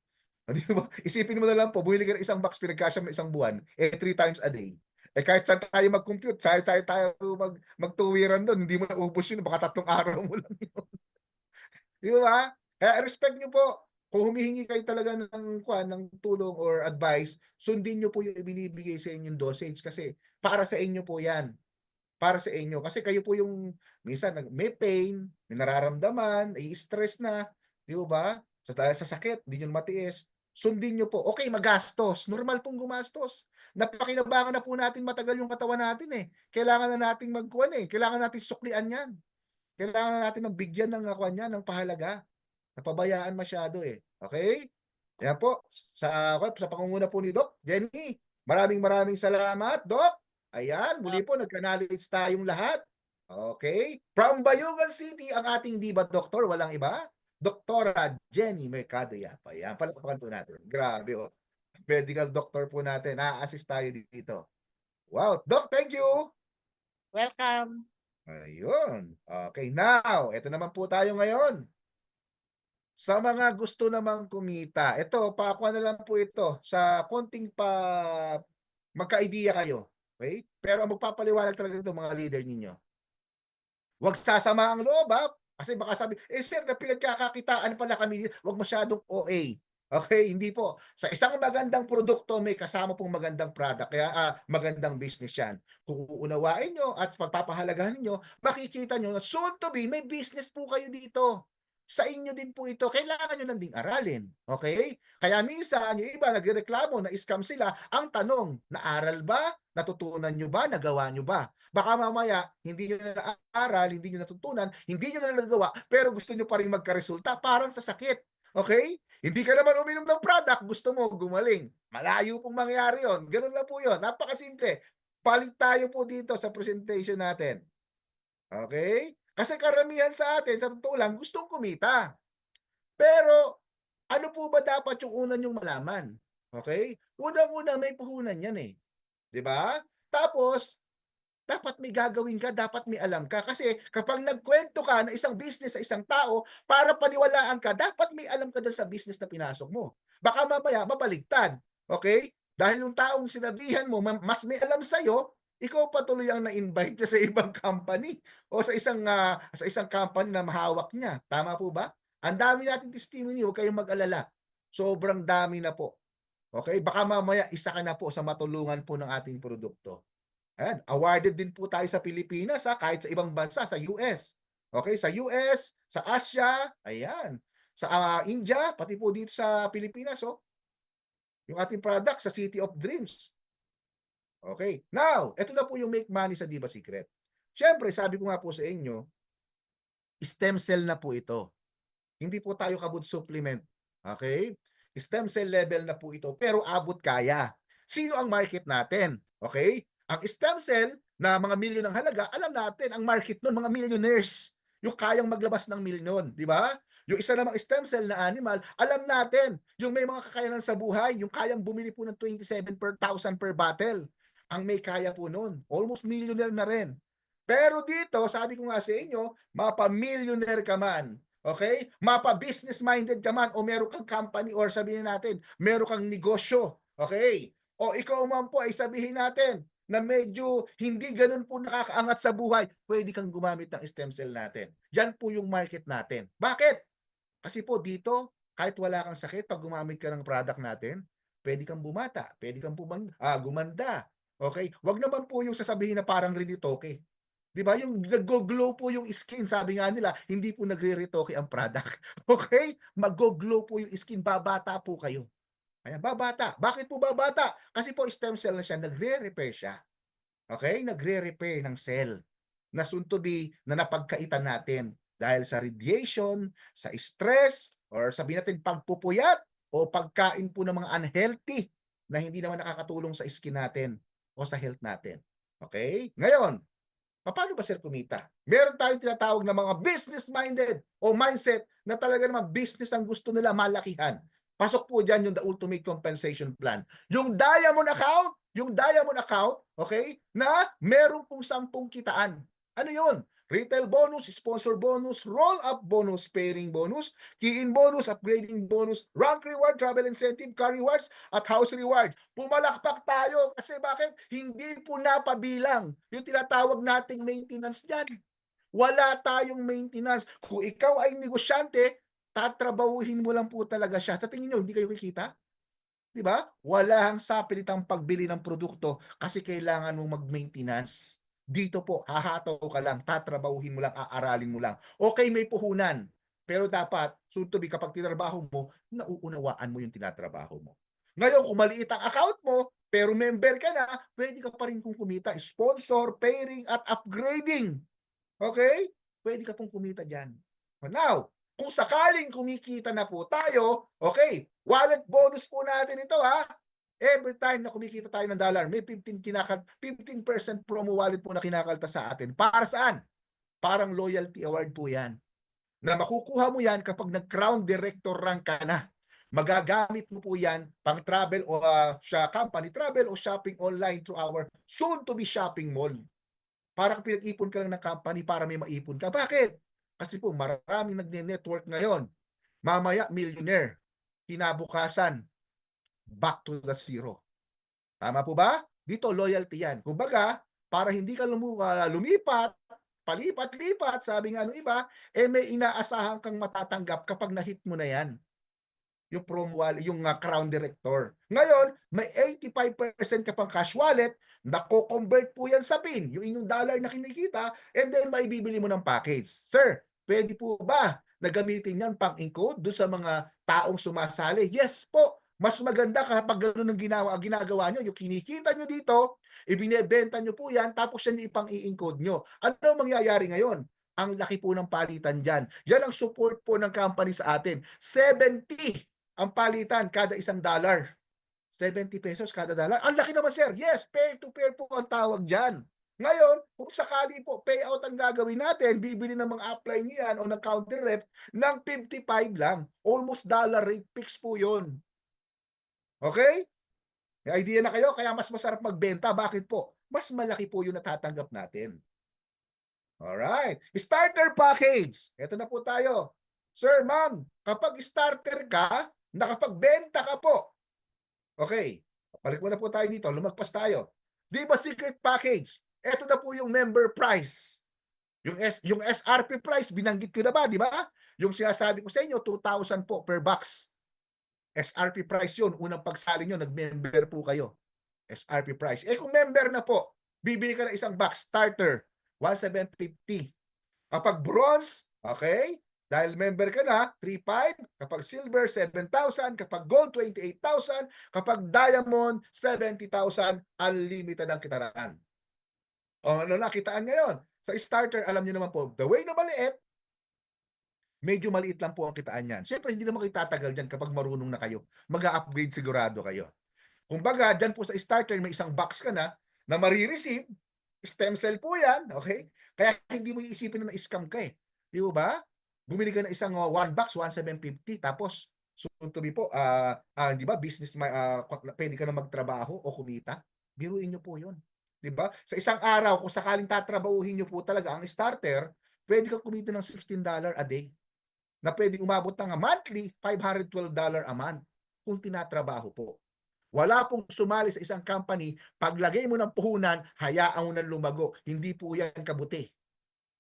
Di ba? Isipin mo na lang po, bumili ka ng isang box, pinagkasya mo isang buwan, 3 times a day. Kahit saan tayo mag-compute, tayo magtuwiran doon, hindi mo na ubos yun, baka 3 araw mo lang yun. Di ba? Kaya respect nyo po. Kung humihingi kayo talaga ng tulong or advice, sundin nyo po yung ibinibigay sa inyong dosage kasi para sa inyo po yan. Para sa inyo. Kasi kayo po yung minsan may pain, may nararamdaman, i-stress na. Di ba? Dahil sa sakit, hindi nyo matiis. Sundin nyo po. Okay, magastos. Normal pong gumastos. Napakinabangan na po natin matagal yung katawan natin eh. Kailangan na nating magkuhan eh. Kailangan natin suklian yan. Kailangan natin ng bigyan ng niya ng pahalaga. Napabayaan masyado eh. Okay? Kaya po, sa pangunguna po ni Doc Jenny, maraming salamat, Doc. Ayan, muli po, nagka-knowledge tayong lahat. Okay? From Bayugan City, ang ating diba doktor, walang iba, Doktora Jenny Mercado Yapa. Ayan, palakpakan po natin. Grabe oh. Medical doctor po natin. Na-assist tayo dito. Wow, Doc, thank you. Welcome. Ayun. Okay, now, ito naman po tayo ngayon. Sa mga gusto namang kumita, ito, pakuha na lang po ito sa konting magka-idea kayo. Okay? Pero ang magpapaliwanag talaga ito mga leader ninyo. Huwag sasama ang loob, ha? Kasi baka sabi, sir, na pinagkakakitaan pala kami, huwag masyadong OA. Okay, hindi po. Sa isang magandang produkto, may kasama pong magandang product, kaya magandang business yan. Kung uunawain nyo at pagpapahalagahan nyo, makikita nyo na soon to be, may business po kayo dito. Sa inyo din po ito, kailangan nyo lang ding aralin. Okay? Kaya minsan, yung iba nagreklamo na scam sila. Ang tanong, naaral ba? Natutunan nyo ba? Nagawa nyo ba? Baka mamaya, hindi nyo na naaral, hindi nyo natutunan, hindi nyo na nagawa, pero gusto nyo pa rin magkaresulta, parang sa sakit. Okay? Hindi ka naman uminom ng product, gusto mo gumaling. Malayo pong mangyari yon. Ganun lang po yon. Napakasimple. Palit tayo po dito sa presentation natin. Okay? Kasi karamihan sa atin, sa totoo lang, gustong kumita. Pero, ano po ba dapat yung una nyong malaman? Okay? Unang-una, may puhunan yan eh. Diba? Tapos, dapat may gagawin ka, dapat may alam ka. Kasi kapag nagkwento ka ng isang business sa isang tao, para paniwalaan ka, dapat may alam ka dyan sa business na pinasok mo. Baka mamaya, mabaligtad. Okay? Dahil yung taong sinabihan mo, mas may alam sa'yo, ikaw patuloy ang na-invite niya sa ibang company o sa isang company na mahawak niya. Tama po ba? Ang dami natin testimony, huwag kayong mag-alala. Sobrang dami na po. Okay? Baka mamaya isa ka na po sa matulungan po ng ating produkto. Ayan, awarded din po tayo sa Pilipinas, kahit sa ibang bansa, sa US. Okay, sa US, sa Asia, ayan. Sa India, pati po dito sa Pilipinas, yung ating product sa City of Dreams. Okay, now, ito na po yung make money sa Diba Secret. Siyempre, sabi ko nga po sa inyo, stem cell na po ito. Hindi po tayo kabud supplement. Okay? Stem cell level na po ito, pero abot kaya. Sino ang market natin? Okay? Ang stem cell na mga milyon ng halaga, alam natin, ang market nun, mga millionaires. Yung kayang maglabas ng milyon, di ba? Yung isa namang stem cell na animal, alam natin, yung may mga kakayanan sa buhay, yung kayang bumili po ng 27,000 per bottle. Ang may kaya po nun. Almost millionaire na rin. Pero dito, sabi ko nga sa inyo, mapa-millionaire ka man. Okay? Mapa-business-minded ka man o meron kang company or sabihin natin, meron kang negosyo. Okay? O ikaw man po ay sabihin natin na medyo hindi ganun po nakakaangat sa buhay, pwede kang gumamit ng stem cell natin. Yan po yung market natin. Bakit? Kasi po dito, kahit wala kang sakit, pag gumamit ka ng product natin, pwede kang bumata, pwede kang gumanda. Okay? Wag naman po yung sasabihin na parang rinitoke. Di ba? Yung nag-glow po yung skin, sabi nga nila, hindi po nagre-retoke ang product. Okay? Mag-glow po yung skin, babata po kayo. Ayan, babata. Bakit po babata? Kasi po stem cell na siya, nagre-repair siya. Okay? Nagre-repair ng cell na soon to be na napagkaitan natin dahil sa radiation, sa stress, or sabihin natin pagpupuyat o pagkain po ng mga unhealthy na hindi naman nakakatulong sa skin natin o sa health natin. Okay? Ngayon, paano ba sir kumita? Meron tayong tinatawag na mga business-minded o mindset na talaga naman business ang gusto nila malakihan. Pasok po dyan yung the ultimate compensation plan. Yung diamond account, okay, na meron pong 10 kitaan. Ano yun? Retail bonus, sponsor bonus, roll-up bonus, pairing bonus, key-in bonus, upgrading bonus, rank reward, travel incentive, car rewards, at house reward. Pumalakpak tayo kasi bakit? Hindi po napabilang yung tinatawag nating maintenance dyan. Wala tayong maintenance. Kung ikaw ay negosyante, tatrabahuhin mo lang po talaga siya. Sa tingin nyo, hindi kayo kikita? Diba? Wala ang sapilitang pagbili ng produkto kasi kailangan mong mag-maintenance. Dito po, hahataw ka lang, tatrabahuhin mo lang, aaralin mo lang. Okay, may puhunan. Pero dapat, soon to be, kapag tinrabaho mo, nauunawaan mo yung tinatrabaho mo. Ngayon, kung maliit ang account mo, pero member ka na, pwede ka pa rin kung kumita. Sponsor, pairing, at upgrading. Okay? pwede ka pong kumita dyan. Now, kung sakaling kumikita na po tayo, okay, wallet bonus po natin ito ha. Every time na kumikita tayo ng dollar, may 15% promo wallet po na kinakalta sa atin. Para saan? Parang loyalty award po yan. Na makukuha mo yan kapag nag-crown director rank ka na. Magagamit mo po yan pang travel o company travel o shopping online through our soon-to-be shopping mall. Parang pinag-ipon ka lang ng company para may maipon ka. Bakit? Kasi po maraming nagne-network ngayon. Mamaya, millionaire. Kinabukasan, back to the zero. Tama po ba? Dito, loyalty yan. Kumbaga, para hindi ka lumipat, palipat-lipat, sabi nga ng iba, may inaasahan kang matatanggap kapag na-hit mo na yan. Yung promo wallet, yung crown director. Ngayon, may 85% ka pang cash wallet, nako-convert po yan sa PIN, yung inyong dollar na kinikita, and then maibibili mo ng package. Sir, pwede po ba na gamitin yan pang encode doon sa mga taong sumasali? Yes po. Mas maganda kapag gano'n ang ginagawa nyo, yung kinikita nyo dito, ibinebenta nyo po yan, tapos yan ipang i-encode nyo. Ano mangyayari ngayon? Ang laki po ng palitan dyan. Yan ang support po ng company sa atin. 70 ang palitan kada isang dollar. 70 pesos kada dollar. Ang laki naman, sir. Yes, pair to pair po ang tawag dyan. Ngayon, kung sakali po payout ang gagawin natin, bibili ng mga apply niyan o ng counter rep ng 55 lang. Almost dollar rate fix po yun. Okay? May idea na kayo? Kaya mas masarap magbenta. Bakit po? Mas malaki po yung natatanggap natin. Alright. Starter package. Ito na po tayo. Sir, ma'am, kapag starter ka, nakapagbenta ka po. Okay. Balik mo na po tayo dito. Lumagpas tayo. Di ba secret package? Ito na po yung member price. Yung SRP price, binanggit ko na ba, di ba? Yung sinasabi ko sa inyo, 2,000 po per box. SRP price yun. Unang pagsali nyo, nag-member po kayo. SRP price. Kung member na po, bibili ka ng isang box starter, 1,750. Kapag bronze, okay, dahil member ka na, 3,500. Kapag silver, 7,000. Kapag gold, 28,000. Kapag diamond, 70,000. Unlimited ang kitaraan. O ano na kitaan ngayon? Sa starter, alam niyo naman po, the way na maliit, medyo maliit lang po ang kitaan yan. Siyempre, hindi naman kayo tatagal dyan kapag marunong na kayo. Mag-upgrade sigurado kayo. Kumbaga, dyan po sa starter, may isang box ka na marireceive. Stem cell po yan, okay? Kaya hindi mo iisipin na na-scam ka eh. Di ba? Bumili ka ng isang one box, 1,750, tapos soon to be po, di ba, business, pwede ka na magtrabaho o kumita. Biruin nyo po yun. Di ba? Sa isang araw, kung sakaling tatrabahuhin nyo po talaga ang starter, pwede kang kumita ng $16 a day. Na pwede umabot ng monthly, $512 a month kung tinatrabaho po. Wala pong sumali sa isang company, paglagay mo ng puhunan, hayaan mo nang lumago. Hindi po yan kabuti.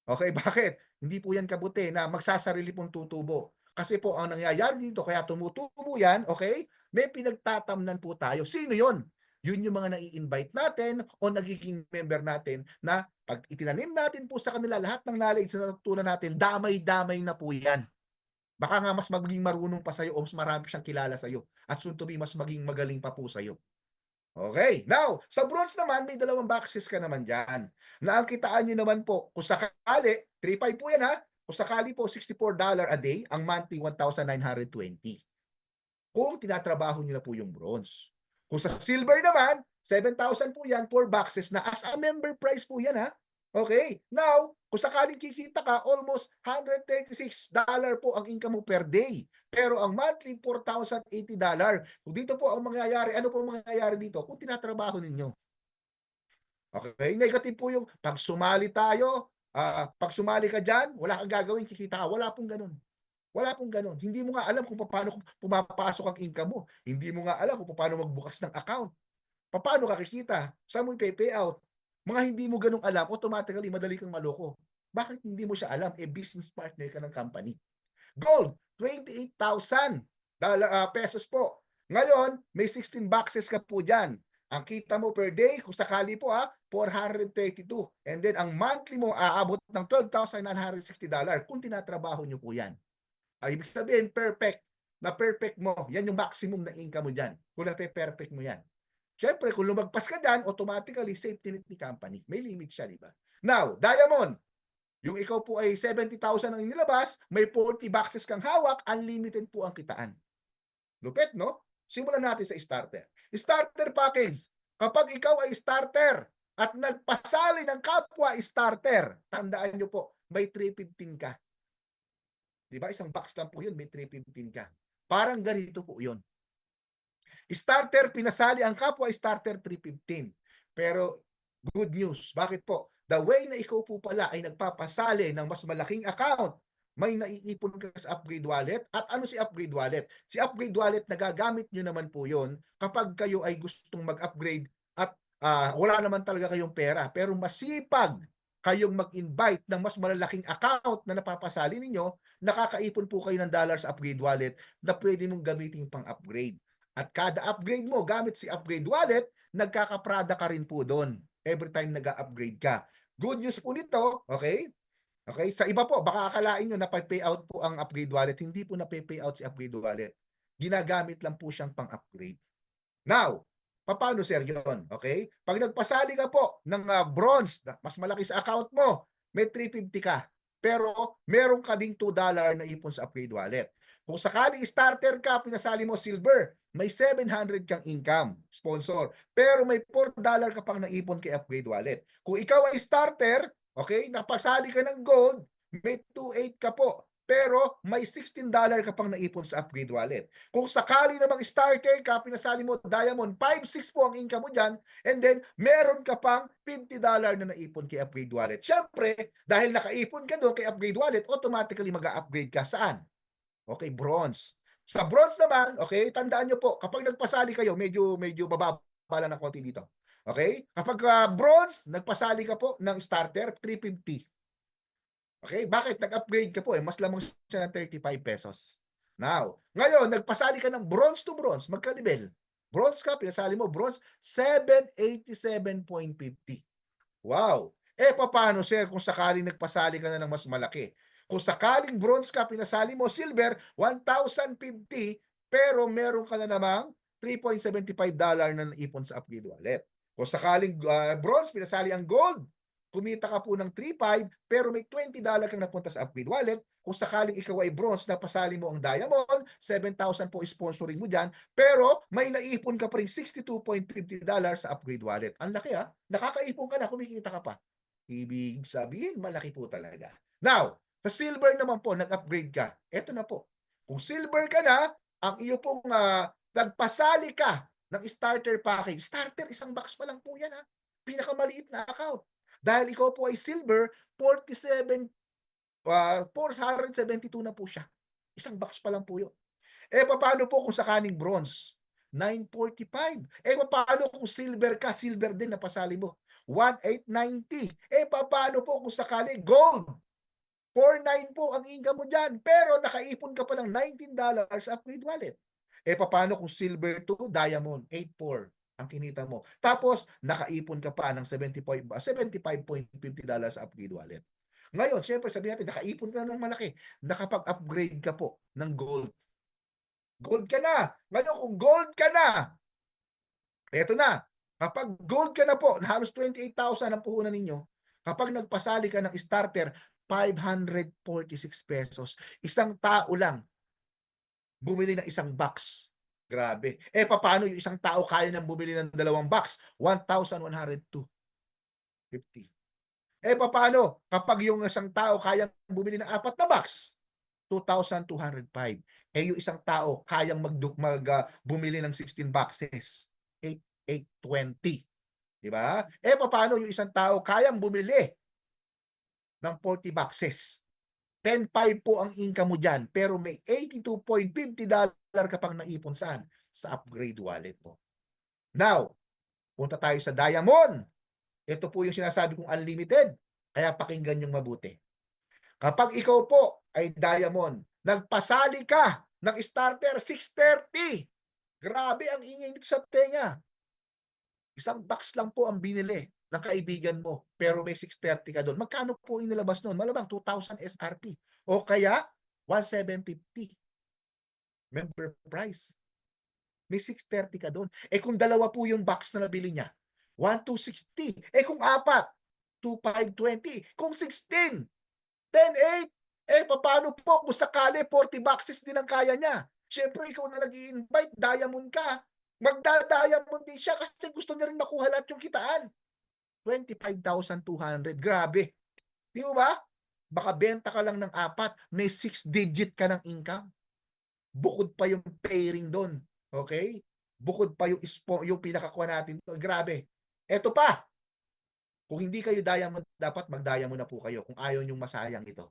Okay, bakit? Hindi po yan kabuti na magsasarili pong tutubo. Kasi po ang nangyayari dito, kaya tumutubo yan, okay? May pinagtatamnan po tayo. Sino yon? Yun yung mga nai-invite natin o nagiging member natin na pag itinanim natin po sa kanila lahat ng knowledge na natutunan natin, damay-damay na po yan. Baka nga mas magiging marunong pa sa'yo o mas marami siyang kilala sa'yo. At soon to be, mas maging magaling pa po sa'yo. Okay. Now, sa bronze naman, may 2 boxes ka naman dyan. Na ang kitaan nyo naman po, kung sakali, 3,500 po yan ha, kung sakali po, $64 a day, ang monthly 1,920. Kung tinatrabaho nyo na po yung bronze. Kung sa silver naman, 7,000 po yan, 4 boxes na as a member price po yan ha. Okay. Now, kung sakaling kikita ka, almost $136 po ang income mo per day. Pero ang monthly, $4,080. Kung dito po ang mangyayari, ano po ang mangyayari dito? Kung tinatrabaho ninyo. Okay, negative po yung pag sumali tayo, pag sumali ka dyan, wala kang gagawin, kikita ka. Wala pong ganun. Wala pong ganun. Hindi mo nga alam kung paano pumapasok ang income mo. Hindi mo nga alam kung paano magbukas ng account. Paano ka kikita? Saan mo i-pay out? Mga hindi mo ganung alam, automatically madali kang maloko. Bakit hindi mo siya alam? Business partner ka ng company. Gold, 28,000 pesos po. Ngayon, may 16 boxes ka po dyan. Ang kita mo per day, kung sakali po 432. And then, ang monthly mo aabot ng $12,960 kung tinatrabaho nyo po yan. Ibig sabihin, perfect. Na perfect mo. Yan yung maximum na income mo dyan. Kung na-perfect mo yan. Siyempre, kung lumagpas ka dyan, automatically safety net ni company. May limit siya, di ba? Now, diamond. Yung ikaw po ay 70,000 ang inilabas, may 40 boxes kang hawak, unlimited po ang kitaan. Lupit, no? Simulan natin sa starter. Starter package. Kapag ikaw ay starter at nagpasali ng kapwa starter, tandaan nyo po, may 315 ka. Di ba? Isang box lang po yun, may 315 ka. Parang ganito po yun. Starter, pinasali ang kapwa starter 315. Pero good news. Bakit po? The way na ikaw po pala ay nagpapasali ng mas malaking account, may naiipon ka sa Upgrade Wallet. At ano si Upgrade Wallet? Si Upgrade Wallet, nagagamit nyo naman po yon kapag kayo ay gustong mag-upgrade at wala naman talaga kayong pera. Pero masipag kayong mag-invite ng mas malalaking account na napapasali ninyo, nakakaipon po kayo ng dollar sa Upgrade Wallet na pwede mong gamitin pang upgrade. At kada upgrade mo gamit si Upgrade Wallet, nagkakaprada ka rin po doon every time nag-upgrade ka. Good news po nito, okay? Okay, sa iba po, baka akalain nyo na pay-payout po ang Upgrade Wallet. Hindi po na pay-payout si Upgrade Wallet. Ginagamit lang po siyang pang-upgrade. Now, paano sir yun? Okay? Pag nagpasali ka po ng bronze, mas malaki sa account mo, may 350 ka. Pero meron ka ding $2 na ipon sa Upgrade Wallet. Kung sakali starter ka, pinasali mo silver, may 700 kang income, sponsor. Pero may $4 ka pang naipon kay Upgrade Wallet. Kung ikaw ay starter, okay, napasali ka ng gold, may 2.8 ka po. Pero may $16 ka pang naipon sa Upgrade Wallet. Kung sakali namang starter ka, pinasali mo diamond, 5.6 po ang income mo dyan, and then meron ka pang $50 na naipon kay Upgrade Wallet. Siyempre, dahil nakaipon ka doon kay Upgrade Wallet, automatically mag-upgrade ka saan? Okay, bronze. Sa bronze naman, okay, tandaan nyo po, kapag nagpasali kayo, medyo bababa lang ng konti dito. Okay? Kapag bronze, nagpasali ka po ng starter, 350. Okay? Bakit? Nag-upgrade ka po mas lamang siya ng 35 pesos. Now, ngayon, nagpasali ka ng bronze to bronze, magka-level. Bronze ka, pinasali mo, bronze, 787.50. Wow! Paano sir kung sakaling nagpasali ka na ng mas malaki? Kung sakaling bronze ka, pinasali mo silver, 1,050, pero meron ka na namang $3.75 na naipon sa Upgrade Wallet. Kung sakaling bronze, pinasali ang gold, kumita ka po ng 3.5, pero may $20 kang napunta sa Upgrade Wallet. Kung sakaling ikaw ay bronze, napasali mo ang diamond, 7,000 po sponsoring mo dyan, pero may naipon ka pa rin $62.50 sa Upgrade Wallet. Ang laki nakakaipon ka na, kumikita ka pa. Ibig sabihin, malaki po talaga. Now, sa silver naman po, nag-upgrade ka. Eto na po. Kung silver ka na, ang iyo pong nagpasali ka ng starter package. Starter, isang box pa lang po yan Pinakamaliit na account. Dahil ikaw po ay silver, 472 na po siya. Isang box pa lang po yun. Paano po kung sakaling bronze? 945. Paano kung silver ka? Silver din napasali mo. 1,890. Paano po kung sakaling gold? 4.9 po ang income mo dyan. Pero nakaipon ka pa ng $19 sa Upgrade Wallet. Paano kung silver to diamond? 8.4 ang kinita mo. Tapos, nakaipon ka pa ng $75.50 sa Upgrade Wallet. Ngayon, siyempre sabihin natin, nakaipon ka ng malaki. Nakapag-upgrade ka po ng gold. Gold ka na. Ngayon, kung gold ka na, eto na. Kapag gold ka na po, na halos 28,000 ang puhunan ninyo, kapag nagpasali ka ng starter, 546 pesos. Isang tao lang bumili ng isang box. Grabe. Paano yung isang tao kaya nang bumili ng 2 box? 1,102.50. Paano kapag yung isang tao kaya bumili ng 4 na box? 2,205. Yung isang tao kayang bumili ng 16 boxes? 8,820. Diba? Paano yung isang tao kayang bumili ng 40 boxes? 10.5 po ang income mo dyan, pero may $82.50 ka pang naipon saan? Sa Upgrade Wallet mo. Now, punta tayo sa diamond. Ito po yung sinasabi kong unlimited, kaya pakinggan yung mabuti. Kapag ikaw po ay diamond, nagpasali ka ng starter 630. Grabe ang ingay nito sa tenga. Isang box lang po ang binili ng kaibigan mo, pero may 630 ka doon. Magkano po inilabas noon? Malamang 2,000 SRP. O kaya, 1,750. Member price. May 630 ka doon. Kung dalawa po yung box na nabili niya, 1,260. Kung 4, 2,520. Kung 16, 10-8. Paano po kung sakali 40 boxes din ang kaya niya? Siyempre, ikaw na nag-i-invite, diamond ka. Magda-diamond din siya kasi gusto niya rin makuha lahat yung kitaan. 25,200. Grabe. Di mo ba? Baka benta ka lang ng 4, may 6-digit ka ng income. Bukod pa yung pairing doon. Okay? Bukod pa yung pinakakuha natin. Grabe. Eto pa. Kung hindi kayo diamond, dapat mag-diamond na po kayo kung ayaw nyong masayang ito.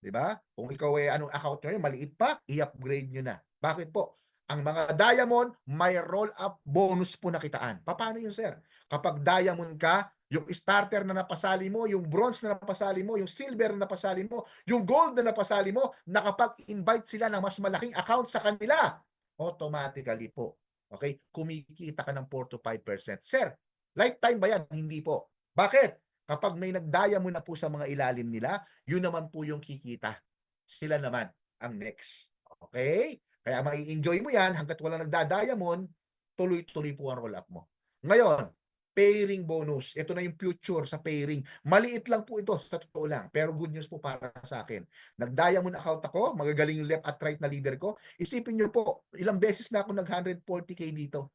Diba? Kung ikaw ay anong account nyo, maliit pa, i-upgrade nyo na. Bakit po? Ang mga diamond, may roll-up bonus po na kitaan. Paano yun, sir? Kapag diamond ka, yung starter na napasali mo, yung bronze na napasali mo, yung silver na napasali mo, yung gold na napasali mo, nakapag-invite sila ng mas malaking account sa kanila, automatically po. Okay? Kumikita ka ng 4 to 5%. Sir, lifetime ba yan? Hindi po. Bakit? Kapag may nag-diamond na po sa mga ilalim nila, yun naman po yung kikita. Sila naman ang next. Okay? Kaya mai-enjoy mo yan hanggat walang nagda-diamond, tuloy-tuloy po ang roll-up mo. Ngayon, pairing bonus. Ito na yung future sa pairing. Maliit lang po ito, sa totoo lang. Pero good news po para sa akin. Nag-diamond account ako, magagaling yung left at right na leader ko. Isipin nyo po, ilang beses na ako nag-140K dito.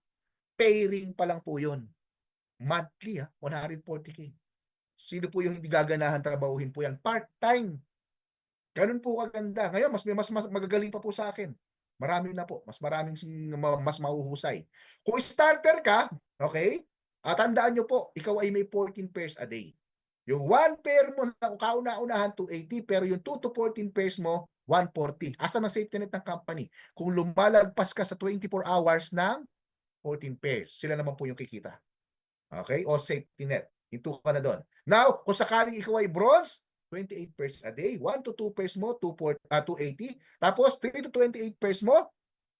Pairing pa lang po yun. Monthly, 140K. Sino po yung hindi gaganahan trabahuhin po yan? Part-time. Ganun po kaganda. Ngayon, mas magagaling pa po sa akin. Marami na po. Mas mahuhusay. Kung starter ka, okay, tandaan nyo po, ikaw ay may 14 pairs a day. Yung 1 pair mo na kauna-unahan 280, pero yung 2 to 14 pairs mo, 140. Asa ng safety net ng company? Kung lumalagpas ka sa 24 hours ng 14 pairs, sila naman po yung kikita. Okay? O safety net. Ito ka na doon. Now, kung sakaling ikaw ay bronze, 28 pairs a day. 1 to 2 pairs mo, 280. Tapos, 3 to 28 pairs mo,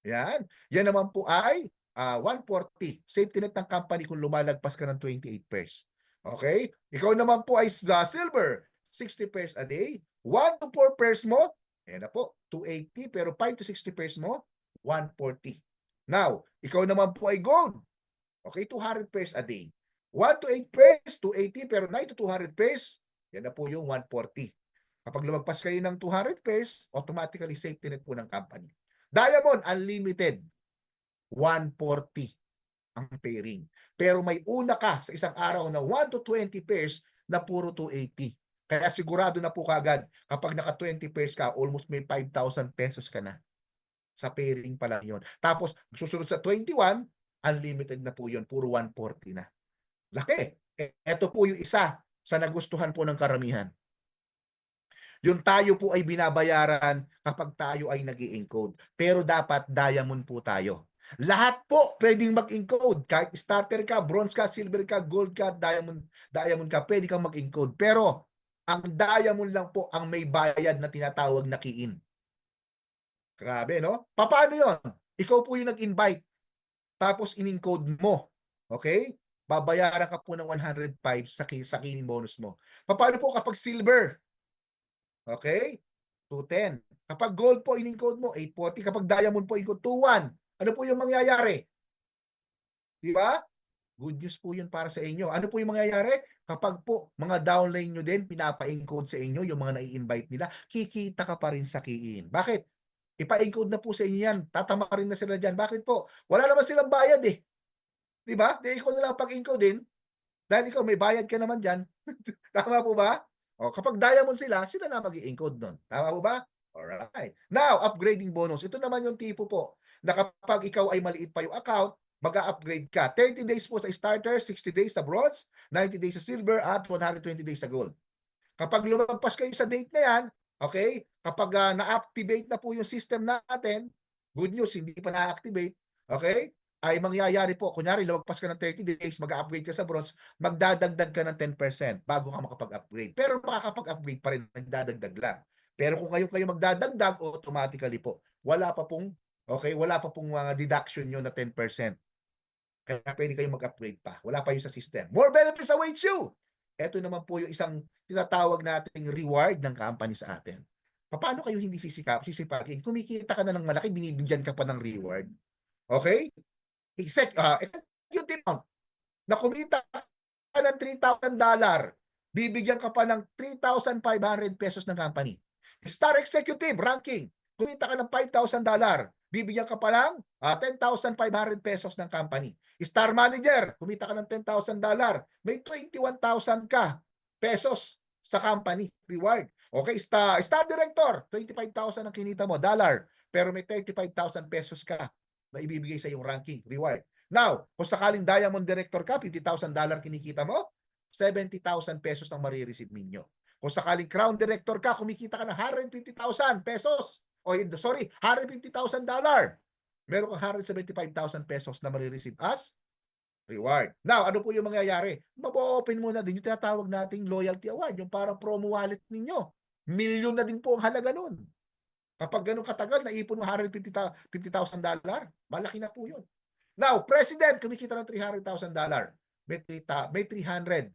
yan. Yan naman po ay 140. Safety net ng company kung lumalagpas ka ng 28 pairs. Okay? Ikaw naman po ay silver. 60 pairs a day. 1 to 4 pairs mo, yan na po, 280. Pero 5 to 60 pairs mo, 140. Now, ikaw naman po ay gold. Okay, 200 pairs a day. 1 to 8 pairs, 280, pero 9 to 200 pairs, yan na po yung 140. Kapag lumagpas kayo ng 200 pairs, automatically safety net po ng company. Diamond, unlimited, 140 ang pairing. Pero may una ka sa isang araw na 1 to 20 pairs na puro 280. Kaya sigurado na po kagad, kapag naka 20 pairs ka, almost may 5,000 pesos ka na. Sa pairing pa lang yun. Tapos, susunod sa 21, unlimited na po yun, puro 140 na. Laki. Ito po yung isa sa nagustuhan po ng karamihan. Yung tayo po ay binabayaran kapag tayo ay nag-i-encode. Pero dapat diamond po tayo. Lahat po pwedeng mag-encode. Kahit starter ka, bronze ka, silver ka, gold ka, diamond ka, pwede kang mag-encode. Pero ang diamond lang po ang may bayad na tinatawag na key-in. Grabe, no? Paano yon? Ikaw po yung nag-invite. Tapos in-encode mo. Okay? Babayaran ka po ng 105 sa key-in bonus mo. Paano po kapag silver? Okay? 210. Kapag gold po, in-encode mo, 840. Kapag diamond po, in-encode 21. Ano po yung mangyayari? Di ba? Good news po yun para sa inyo. Ano po yung mangyayari? Kapag po mga downline nyo din, pinapa-encode sa inyo, yung mga nai-invite nila, kikita ka pa rin sa key-in. Bakit? Ipa-encode na po sa inyo yan. Tatama rin na sila dyan. Bakit po? Wala naman silang bayad eh. Diba? Di ikaw na lang pag-encode din. Dahil ikaw may bayad ka naman dyan. Tama po ba? O, kapag diamond sila, sila na mag-i-encode nun. Tama po ba? Alright. Now, upgrading bonus. Ito naman yung tipo po na kapag ikaw ay maliit pa yung account, mag-upgrade ka. 30 days po sa starter, 60 days sa bronze, 90 days sa silver, at 120 days sa gold. Kapag lumagpas kayo sa date na yan, okay, kapag na-activate na po yung system natin, good news, hindi pa na-activate, okay, ay mangyayari po, kunyari, lumagpas ka ng 30 days, mag-upgrade ka sa bronze, magdadagdag ka ng 10% bago ka makapag-upgrade. Pero makakapag-upgrade pa rin, nagdadagdag lang. Pero kung ngayon kayo magdadagdag, automatically po, wala pa pong mga deduction nyo na 10%. Kaya pwede kayong mag-upgrade pa. Wala pa yun sa system. More benefits awaits you! Ito naman po yung isang tinatawag nating reward ng company sa atin. Paano kayo hindi sisipagin? Kumikita ka na ng malaki, binibigyan ka pa ng reward. Okay? Yung tinawag na kumita ka ng $3,000, bibigyan ka pa ng 3,500 pesos ng company. Star Executive ranking, kumita ka ng $5,000, bibigyan ka pa ng 10,500 pesos ng company. Star Manager, kumita ka ng $10,000, may 21,000 ka pesos sa company reward. Okay, Star Director, 25,000 ang kinita mo, dollar, pero may 35,000 pesos ka na ibibigay sa iyong ranking reward. Now, kung sakaling Diamond Director ka, $50,000 kinikita mo, 70,000 pesos ang marireceive ninyo. Kung sakaling Crown Director ka, kumikita ka ng 150,000 pesos. $150,000. Meron kang 175,000 pesos na marireceive as reward. Now, ano po yung mangyayari? Mabo-open muna din yung tinatawag nating loyalty award, yung parang promo wallet ninyo. Milyon na din po ang halaga nun. Kapag ganun katagal, naipon mo $150,000, malaki na po yun. Now, President, kumikita ng $300,000. May 350,000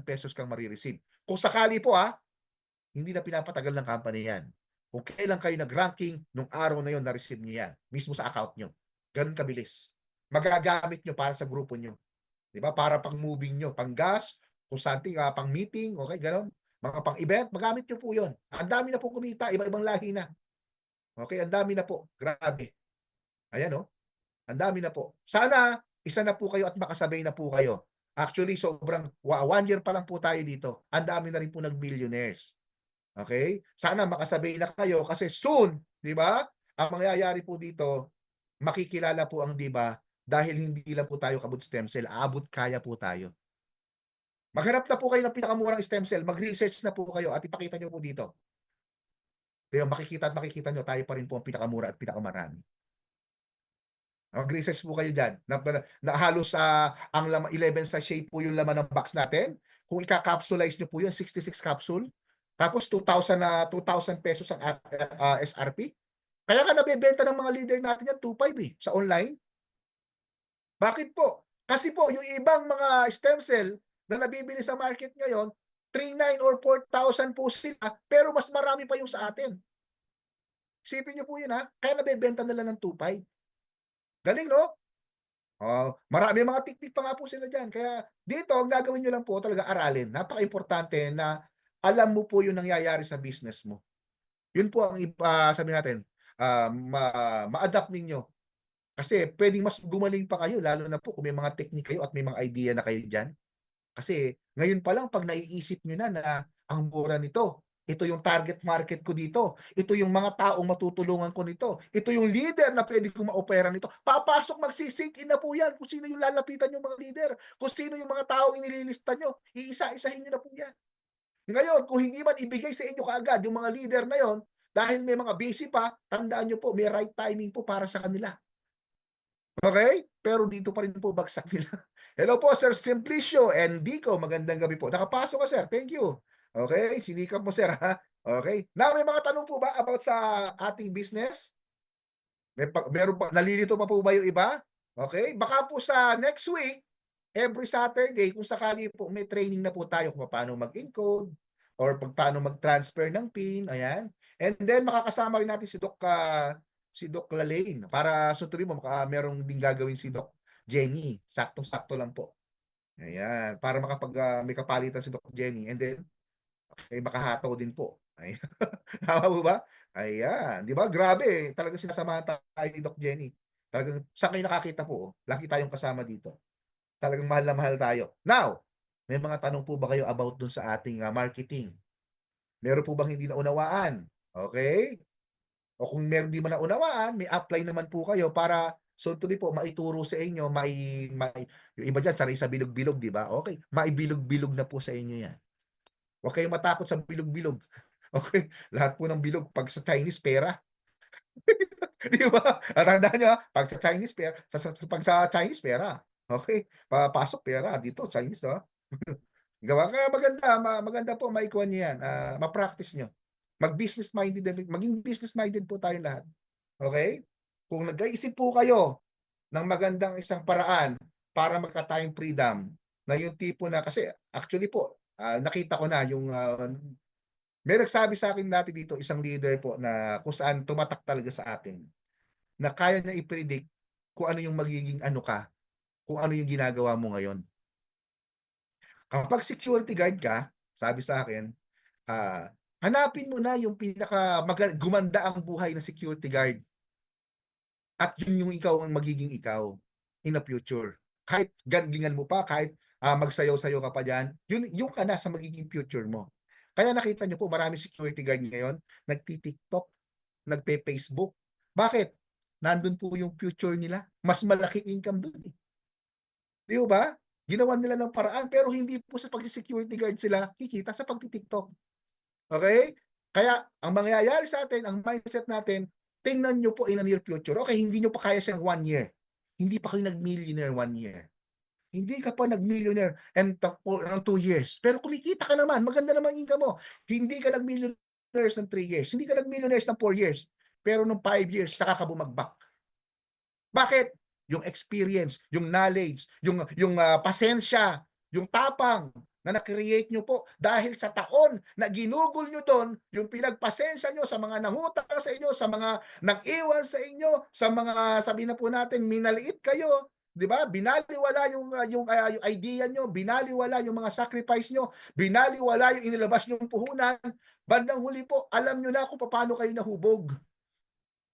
pesos kang marireceive. Kung sakali po hindi na pinapatagal ng company yan. Kung kailan kayo nag-ranking, nung araw na yon na-receive nyo yan, mismo sa account nyo. Ganun kabilis. Magagamit nyo para sa grupo nyo. Diba? Para pang moving nyo, pang gas, kung something, pang meeting, okay, ganun. Mga pang event, magamit nyo po yun. Ang dami na po kumita, iba-ibang lahi na. Okay, ang dami na po. Grabe. Ayan ang dami na po. Sana, isa na po kayo at makasabay na po kayo. Actually, sobrang 1 year pa lang po tayo dito. Ang dami na rin po nag-billionaires. Okay? Sana makasabay na kayo kasi soon, di ba? Ang mangyayari po dito, makikilala po ang diba dahil hindi lang po tayo kabut stem cell, aabot kaya po tayo. Maghanap na po kayo ng pinakamurang stem cell, mag-research na po kayo at ipakita nyo po dito. Pero makikita nyo, tayo pa rin po ang pinakamura at pinakamarami. Mag-research po kayo dyan. Na halos ang 11 sachet po yung laman ng box natin. Kung ika-capsulize nyo po yun, 66 capsule. Tapos 2,000 pesos ang SRP. Kaya nga nabebenta ng mga leader natin yan, 2,500 sa online. Bakit po? Kasi po, yung ibang mga stem cell na nabibili sa market ngayon, 3,900 or 4,000 po sila, pero mas marami pa yung sa atin. Isipin nyo po yun kaya nabebenta nila ng 2,500. Galing, no? Marami mga tiktik pa nga po sila dyan. Kaya dito, ang gagawin nyo lang po talaga aralin. Napaka-importante na alam mo po yung nangyayari sa business mo. Yun po ang sabi natin, ma-adapt ninyo. Kasi pwedeng mas gumaling pa kayo, lalo na po kung may mga technique kayo at may mga idea na kayo dyan. Kasi ngayon pa lang, pag naiisip nyo na ang mura nito, ito yung target market ko dito. Ito yung mga taong matutulungan ko nito. Ito yung leader na pwede kong ma-opera nito. Papasok, magsisink in na po yan kung sino yung lalapitan yung mga leader. Kung sino yung mga taong inililista nyo. Iisa-isahin nyo na po yan. Ngayon, kung hindi man ibigay sa inyo kaagad yung mga leader na yon, dahil may mga busy pa, tandaan nyo po, may right timing po para sa kanila. Okay? Pero dito pa rin po bagsak nila. Hello po, Sir Simplicio and Dico. Magandang gabi po. Nakapasok ka, sir. Thank you. Okay, sinikap mo, sir, Okay. Now, may mga tanong po ba about sa ating business? Meron pa, nalilito pa po ba yung iba? Okay. Baka po sa next week, every Saturday, kung sakali po may training na po tayo kung paano mag-encode or paano mag-transfer ng PIN. Ayan. And then, makakasama rin natin si Doc Lalaine para suturin mo, merong din gagawin si Doc Jenny. Saktong-sakto lang po. Ayan. Para may kapalitan si Doc Jenny. And then, makahataw din po. Ayan. Tama po ba? Ayan. Di ba? Grabe. Talagang sinasamahan tayo ni Doc Jenny. Talagang saan kayo nakakita po? Laki tayong kasama dito. Talagang mahal na mahal tayo. Now, may mga tanong po ba kayo about dun sa ating marketing? Meron po bang hindi naunawaan? Okay? O kung meron di man naunawaan, may apply naman po kayo para so tuloy po maituro sa inyo, yung iba dyan, sanay sa bilog-bilog, di ba? Okay, maibilog-bilog na po sa inyo yan. Huwag kayong matakot sa bilog-bilog. Okay? Lahat po ng bilog, pag sa Chinese, pera. Di ba? Tandaan nyo, pag sa Chinese, pera. Pag sa Chinese, pera. Okay? Papasok, pera. Dito, Chinese, no? Gawa ka, maganda po, maikuha nyo yan. Ma-practice nyo. Maging business-minded po tayo lahat. Okay? Kung nag-iisip po kayo ng magandang isang paraan para magka-time freedom, na yung tipo na, kasi actually po, nakita ko na yung may nagsabi sa akin dati dito, isang leader po na kung saan tumatak talaga sa atin na kaya niya i-predict kung ano yung magiging kung ano yung ginagawa mo ngayon. Pag security guard ka, sabi sa akin, hanapin mo na yung gumanda ang buhay ng security guard. At yun yung ikaw ang magiging ikaw in the future. Kahit gandingan mo pa, kahit magsayaw-sayaw ka pa dyan, yun ka na sa magiging future mo. Kaya nakita nyo po, marami security guard ngayon, nagti-TikTok, nagpe-Facebook. Bakit? Nandun po yung future nila. Mas malaking income dun. Di ba? Ginawan nila ng paraan, pero hindi po sa pag-security guard sila kikita sa pag-TikTok. Okay? Kaya, ang mangyayari sa atin, ang mindset natin, tingnan nyo po in the near future. Okay, hindi nyo pa kaya siyang 1 year. Hindi pa kayo nag-millionaire 1 year. Hindi ka pa nag-millionaire and 2 years. Pero kumikita ka naman, maganda naman income mo. Hindi ka nag-millionaires ng 3 years. Hindi ka nag-millionaires ng 4 years. Pero nung 5 years, saka ka bumagbak. Bakit? Yung experience, yung knowledge, yung pasensya, yung tapang na na-create nyo po dahil sa taon na ginugol nyo doon, yung pinagpasensya nyo sa mga nangutang sa inyo, sa mga nag-iwan sa inyo, sa mga, sabi na po natin, minaliit kayo, di ba? Binaliwala yung idea nyo, binaliwala yung mga sacrifice nyo, binaliwala yung inilabas nyo puhunan. Bandang huli po, alam nyo na kung paano kayo nahubog.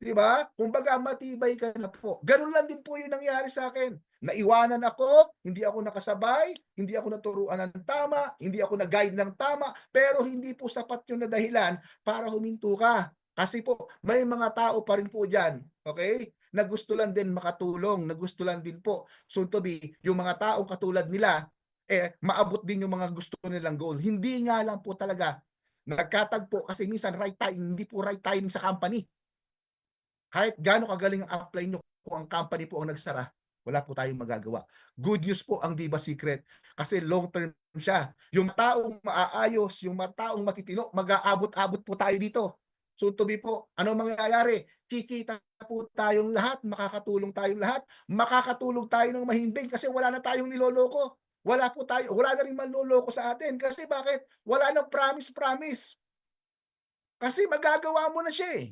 Di ba? Kumbaga, matibay ka na po. Ganun lang din po yung nangyari sa akin. Naiwanan ako, hindi ako nakasabay, hindi ako naturuan ng tama, hindi ako nag-guide ng tama, pero hindi po sapat yung na dahilan para huminto ka. Kasi po, may mga tao pa rin po dyan, okay? Na gusto lang din makatulong, na gusto lang din po, soon to be, yung mga taong katulad nila, maabot din yung mga gusto nilang goal. Hindi nga lang po talaga nagkatagpo kasi minsan right time, hindi po right timing sa company. Kahit gaano kagaling ang apply nyo kung ang company po ang nagsara, wala po tayong magagawa. Good news po ang Diva Secret kasi long term siya. Yung taong maaayos, yung taong matitino, mag-aabot-abot po tayo dito. So to be po, ano mangyayari? Kikita po tayong lahat, makakatulong tayong lahat, makakatulong tayo ng mahimbing kasi wala na tayong niloloko. Wala na rin manloloko sa atin kasi bakit? Wala nang promise. Kasi magagawa mo na siya eh.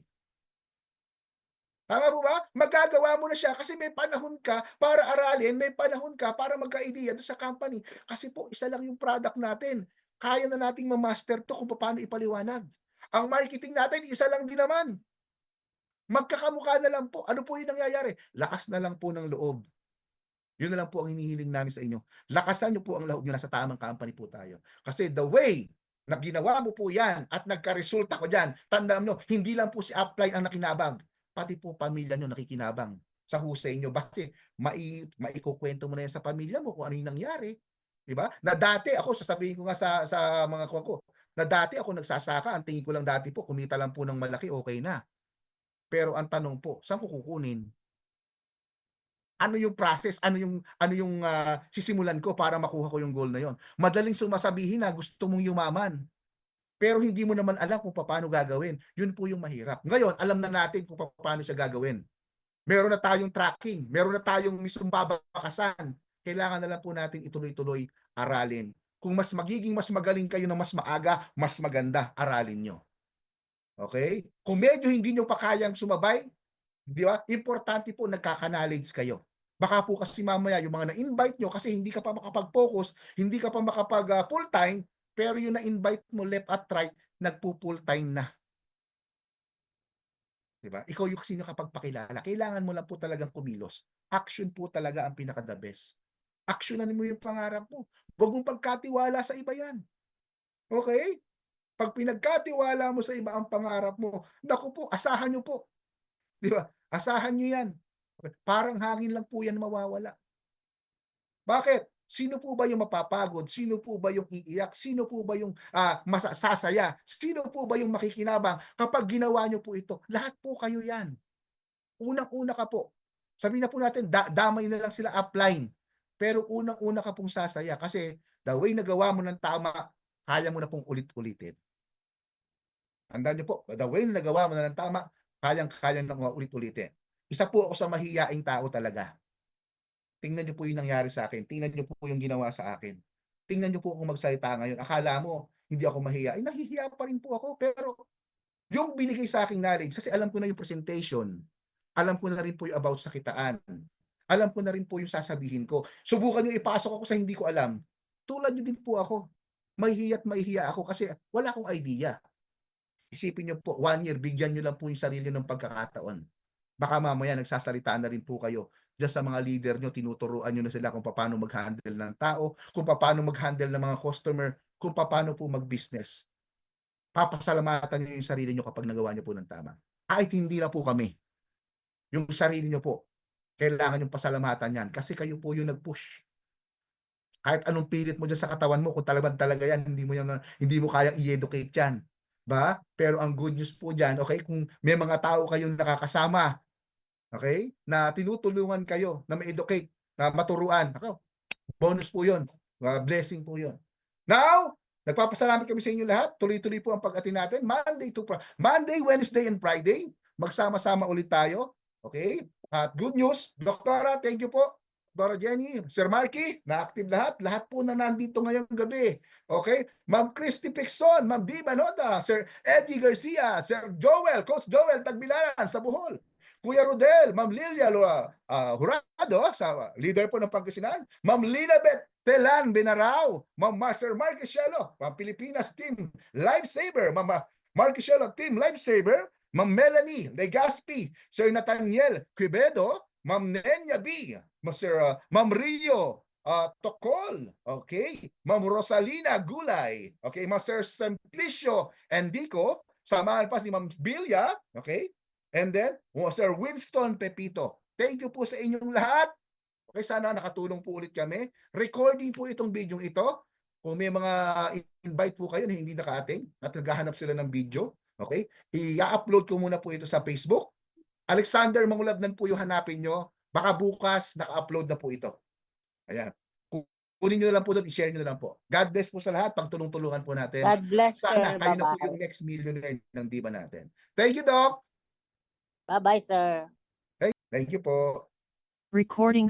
Tama po ba? Magagawa mo na siya kasi may panahon ka para aralin, may panahon ka para magka-idea doon sa company. Kasi po, isa lang yung product natin. Kaya na nating ma-master to kung paano ipaliwanag. Ang marketing natin, isa lang din naman. Magkakamukha na lang po. Ano po yung nangyayari? Lakas na lang po ng loob. Yun na lang po ang hinihiling namin sa inyo. Lakasan nyo po ang loob nyo, nasa tamang company po tayo. Kasi the way na ginawa mo po yan at nagka-resulta ko dyan, tandaan nyo, hindi lang po si upline ang nakinabang. Pati po pamilya nyo nakikinabang sa husay nyo. Kasi maikukwento mo na yan sa pamilya mo kung ano yung nangyari. Diba? Na dati ako, sasabihin ko nga sa mga kuwan ko, na dati ako nagsasaka, ang tingin ko lang dati po, kumita lang po ng malaki, okay na. Pero ang tanong po, saan ko kukunin? Ano yung process? Ano yung sisimulan ko para makuha ko yung goal na yon? Madaling sumasabihin na gusto mong yumaman. Pero hindi mo naman alam kung paano gagawin. Yun po yung mahirap. Ngayon, alam na natin kung paano siya gagawin. Meron na tayong tracking. Meron na tayong mismong babakasan. Kailangan na lang po natin ituloy-tuloy aralin. Kung mas magaling kayo na mas maaga, mas maganda, aralin nyo. Okay? Kung medyo hindi nyo pa kayang sumabay, di ba? Importante po nagkaka-knowledge kayo. Baka po kasi mamaya yung mga na-invite nyo kasi hindi ka pa makapag-focus, hindi ka pa makapag-full-time, pero yung na-invite mo left at right, nagpo-full time na. Diba? Ikaw yung sino kapag pakilala. Kailangan mo lang po talagang kumilos. Action po talaga ang pinaka-the best. Actionan mo yung pangarap mo. Huwag mong pagkatiwala sa iba yan. Okay? Pag pinagkatiwala mo sa iba ang pangarap mo, naku po, asahan nyo po. Diba? Asahan nyo yan. Parang hangin lang po yan mawawala. Bakit? Sino po ba yung mapapagod? Sino po ba yung iiyak? Sino po ba yung masasaya? Sino po ba yung makikinabang kapag ginawa nyo po ito? Lahat po kayo yan. Unang-una ka po. Sabihin na po natin, damay na lang sila upline. Pero unang-una ka pong sasaya kasi the way na gawa mo ng tama, kaya mo na pong ulit-ulitin. Tandaan nyo po, the way na nagawa mo na ng tama, kayang-kayang na ulit-ulitin. Isa po ako sa mahiyaing tao talaga. Tingnan niyo po yung nangyari sa akin. Tingnan niyo po yung ginawa sa akin. Tingnan niyo po kung magsalita ngayon. Akala mo, hindi ako mahiya. Nahihiya pa rin po ako. Pero yung binigay sa aking knowledge, kasi alam ko na yung presentation. Alam ko na rin po yung about sa kitaan. Alam ko na rin po yung sasabihin ko. Subukan niyo ipasok ako sa hindi ko alam. tulad nyo din po ako. Mahihiya't mahihiya ako kasi wala akong idea. Isipin nyo po, 1 year, bigyan nyo lang po yung sarili ng pagkakataon. Baka mamaya nagsasalita na rin po kayo dyan sa mga leader nyo, tinuturuan nyo na sila kung paano mag-handle ng tao, kung paano mag-handle ng mga customer, kung paano po mag-business. Papasalamatan nyo yung sarili nyo kapag nagawa nyo po ng tama. Kahit hindi na po kami. Yung sarili nyo po, kailangan yung pasalamatan yan kasi kayo po yung nag-push. Kahit anong pilit mo dyan sa katawan mo, kung talaga yan, hindi mo kayang i-educate yan. Ba? Pero ang good news po dyan, okay, kung may mga tao kayong nakakasama, okay, na tinutulungan kayo, na ma-educate, na maturuan, ako, bonus po yun. Blessing po yun. Now, nagpapasalamat kami sa inyo lahat. Tuloy-tuloy po ang pag-attend natin. Monday, Wednesday, and Friday. Magsama-sama ulit tayo. Okay? At good news, Doktora, thank you po. Dora Jenny, Sir Marky, na-active lahat. Lahat po na nandito ngayong gabi. Okay? Ma'am Christy Pixon, Ma'am Diva Nota, Sir Eddie Garcia, Sir Joel, Coach Joel Tagbilaran sa Bohol. Kuya Rodel, Ma'am Lilia Jurado, sa leader po ng Pangasinan. Ma'am Linabeth Telan Benarao, Ma'am Sir Marcus Shelo, Ma'am Pilipinas Team Lifesaver, Ma'am Marcus Shelo Team Lifesaver, Ma'am Melanie Legaspi, Sir Nathaniel Quevedo, Ma'am Nenya B, Ma'am Rio Tokol, okay, Ma'am Rosalina Gulay, okay, Ma'am Sir Simplicio Endico, samahan pa si Ma'am Bilya, okay, and then Sir Winston Pepito. Thank you po sa inyong lahat. Okay, sana nakatulong po ulit kami. Recording po itong video ito. Kung may mga invite po kayo na hindi naka-attend at naghahanap sila ng video, okay, i-upload ko muna po ito sa Facebook. Alexander Mangulabnan po yung hanapin nyo. Baka bukas naka-upload na po ito. Ayan. Kunin nyo na lang po doon, i-share nyo na lang po. God bless po sa lahat. Pagtulong-tulungan po natin. God bless, Sana sir. kayo na po Bye-bye. yung next millionaire ng Diva natin. Thank you, Doc. Bye-bye, sir. Thank you po. Recording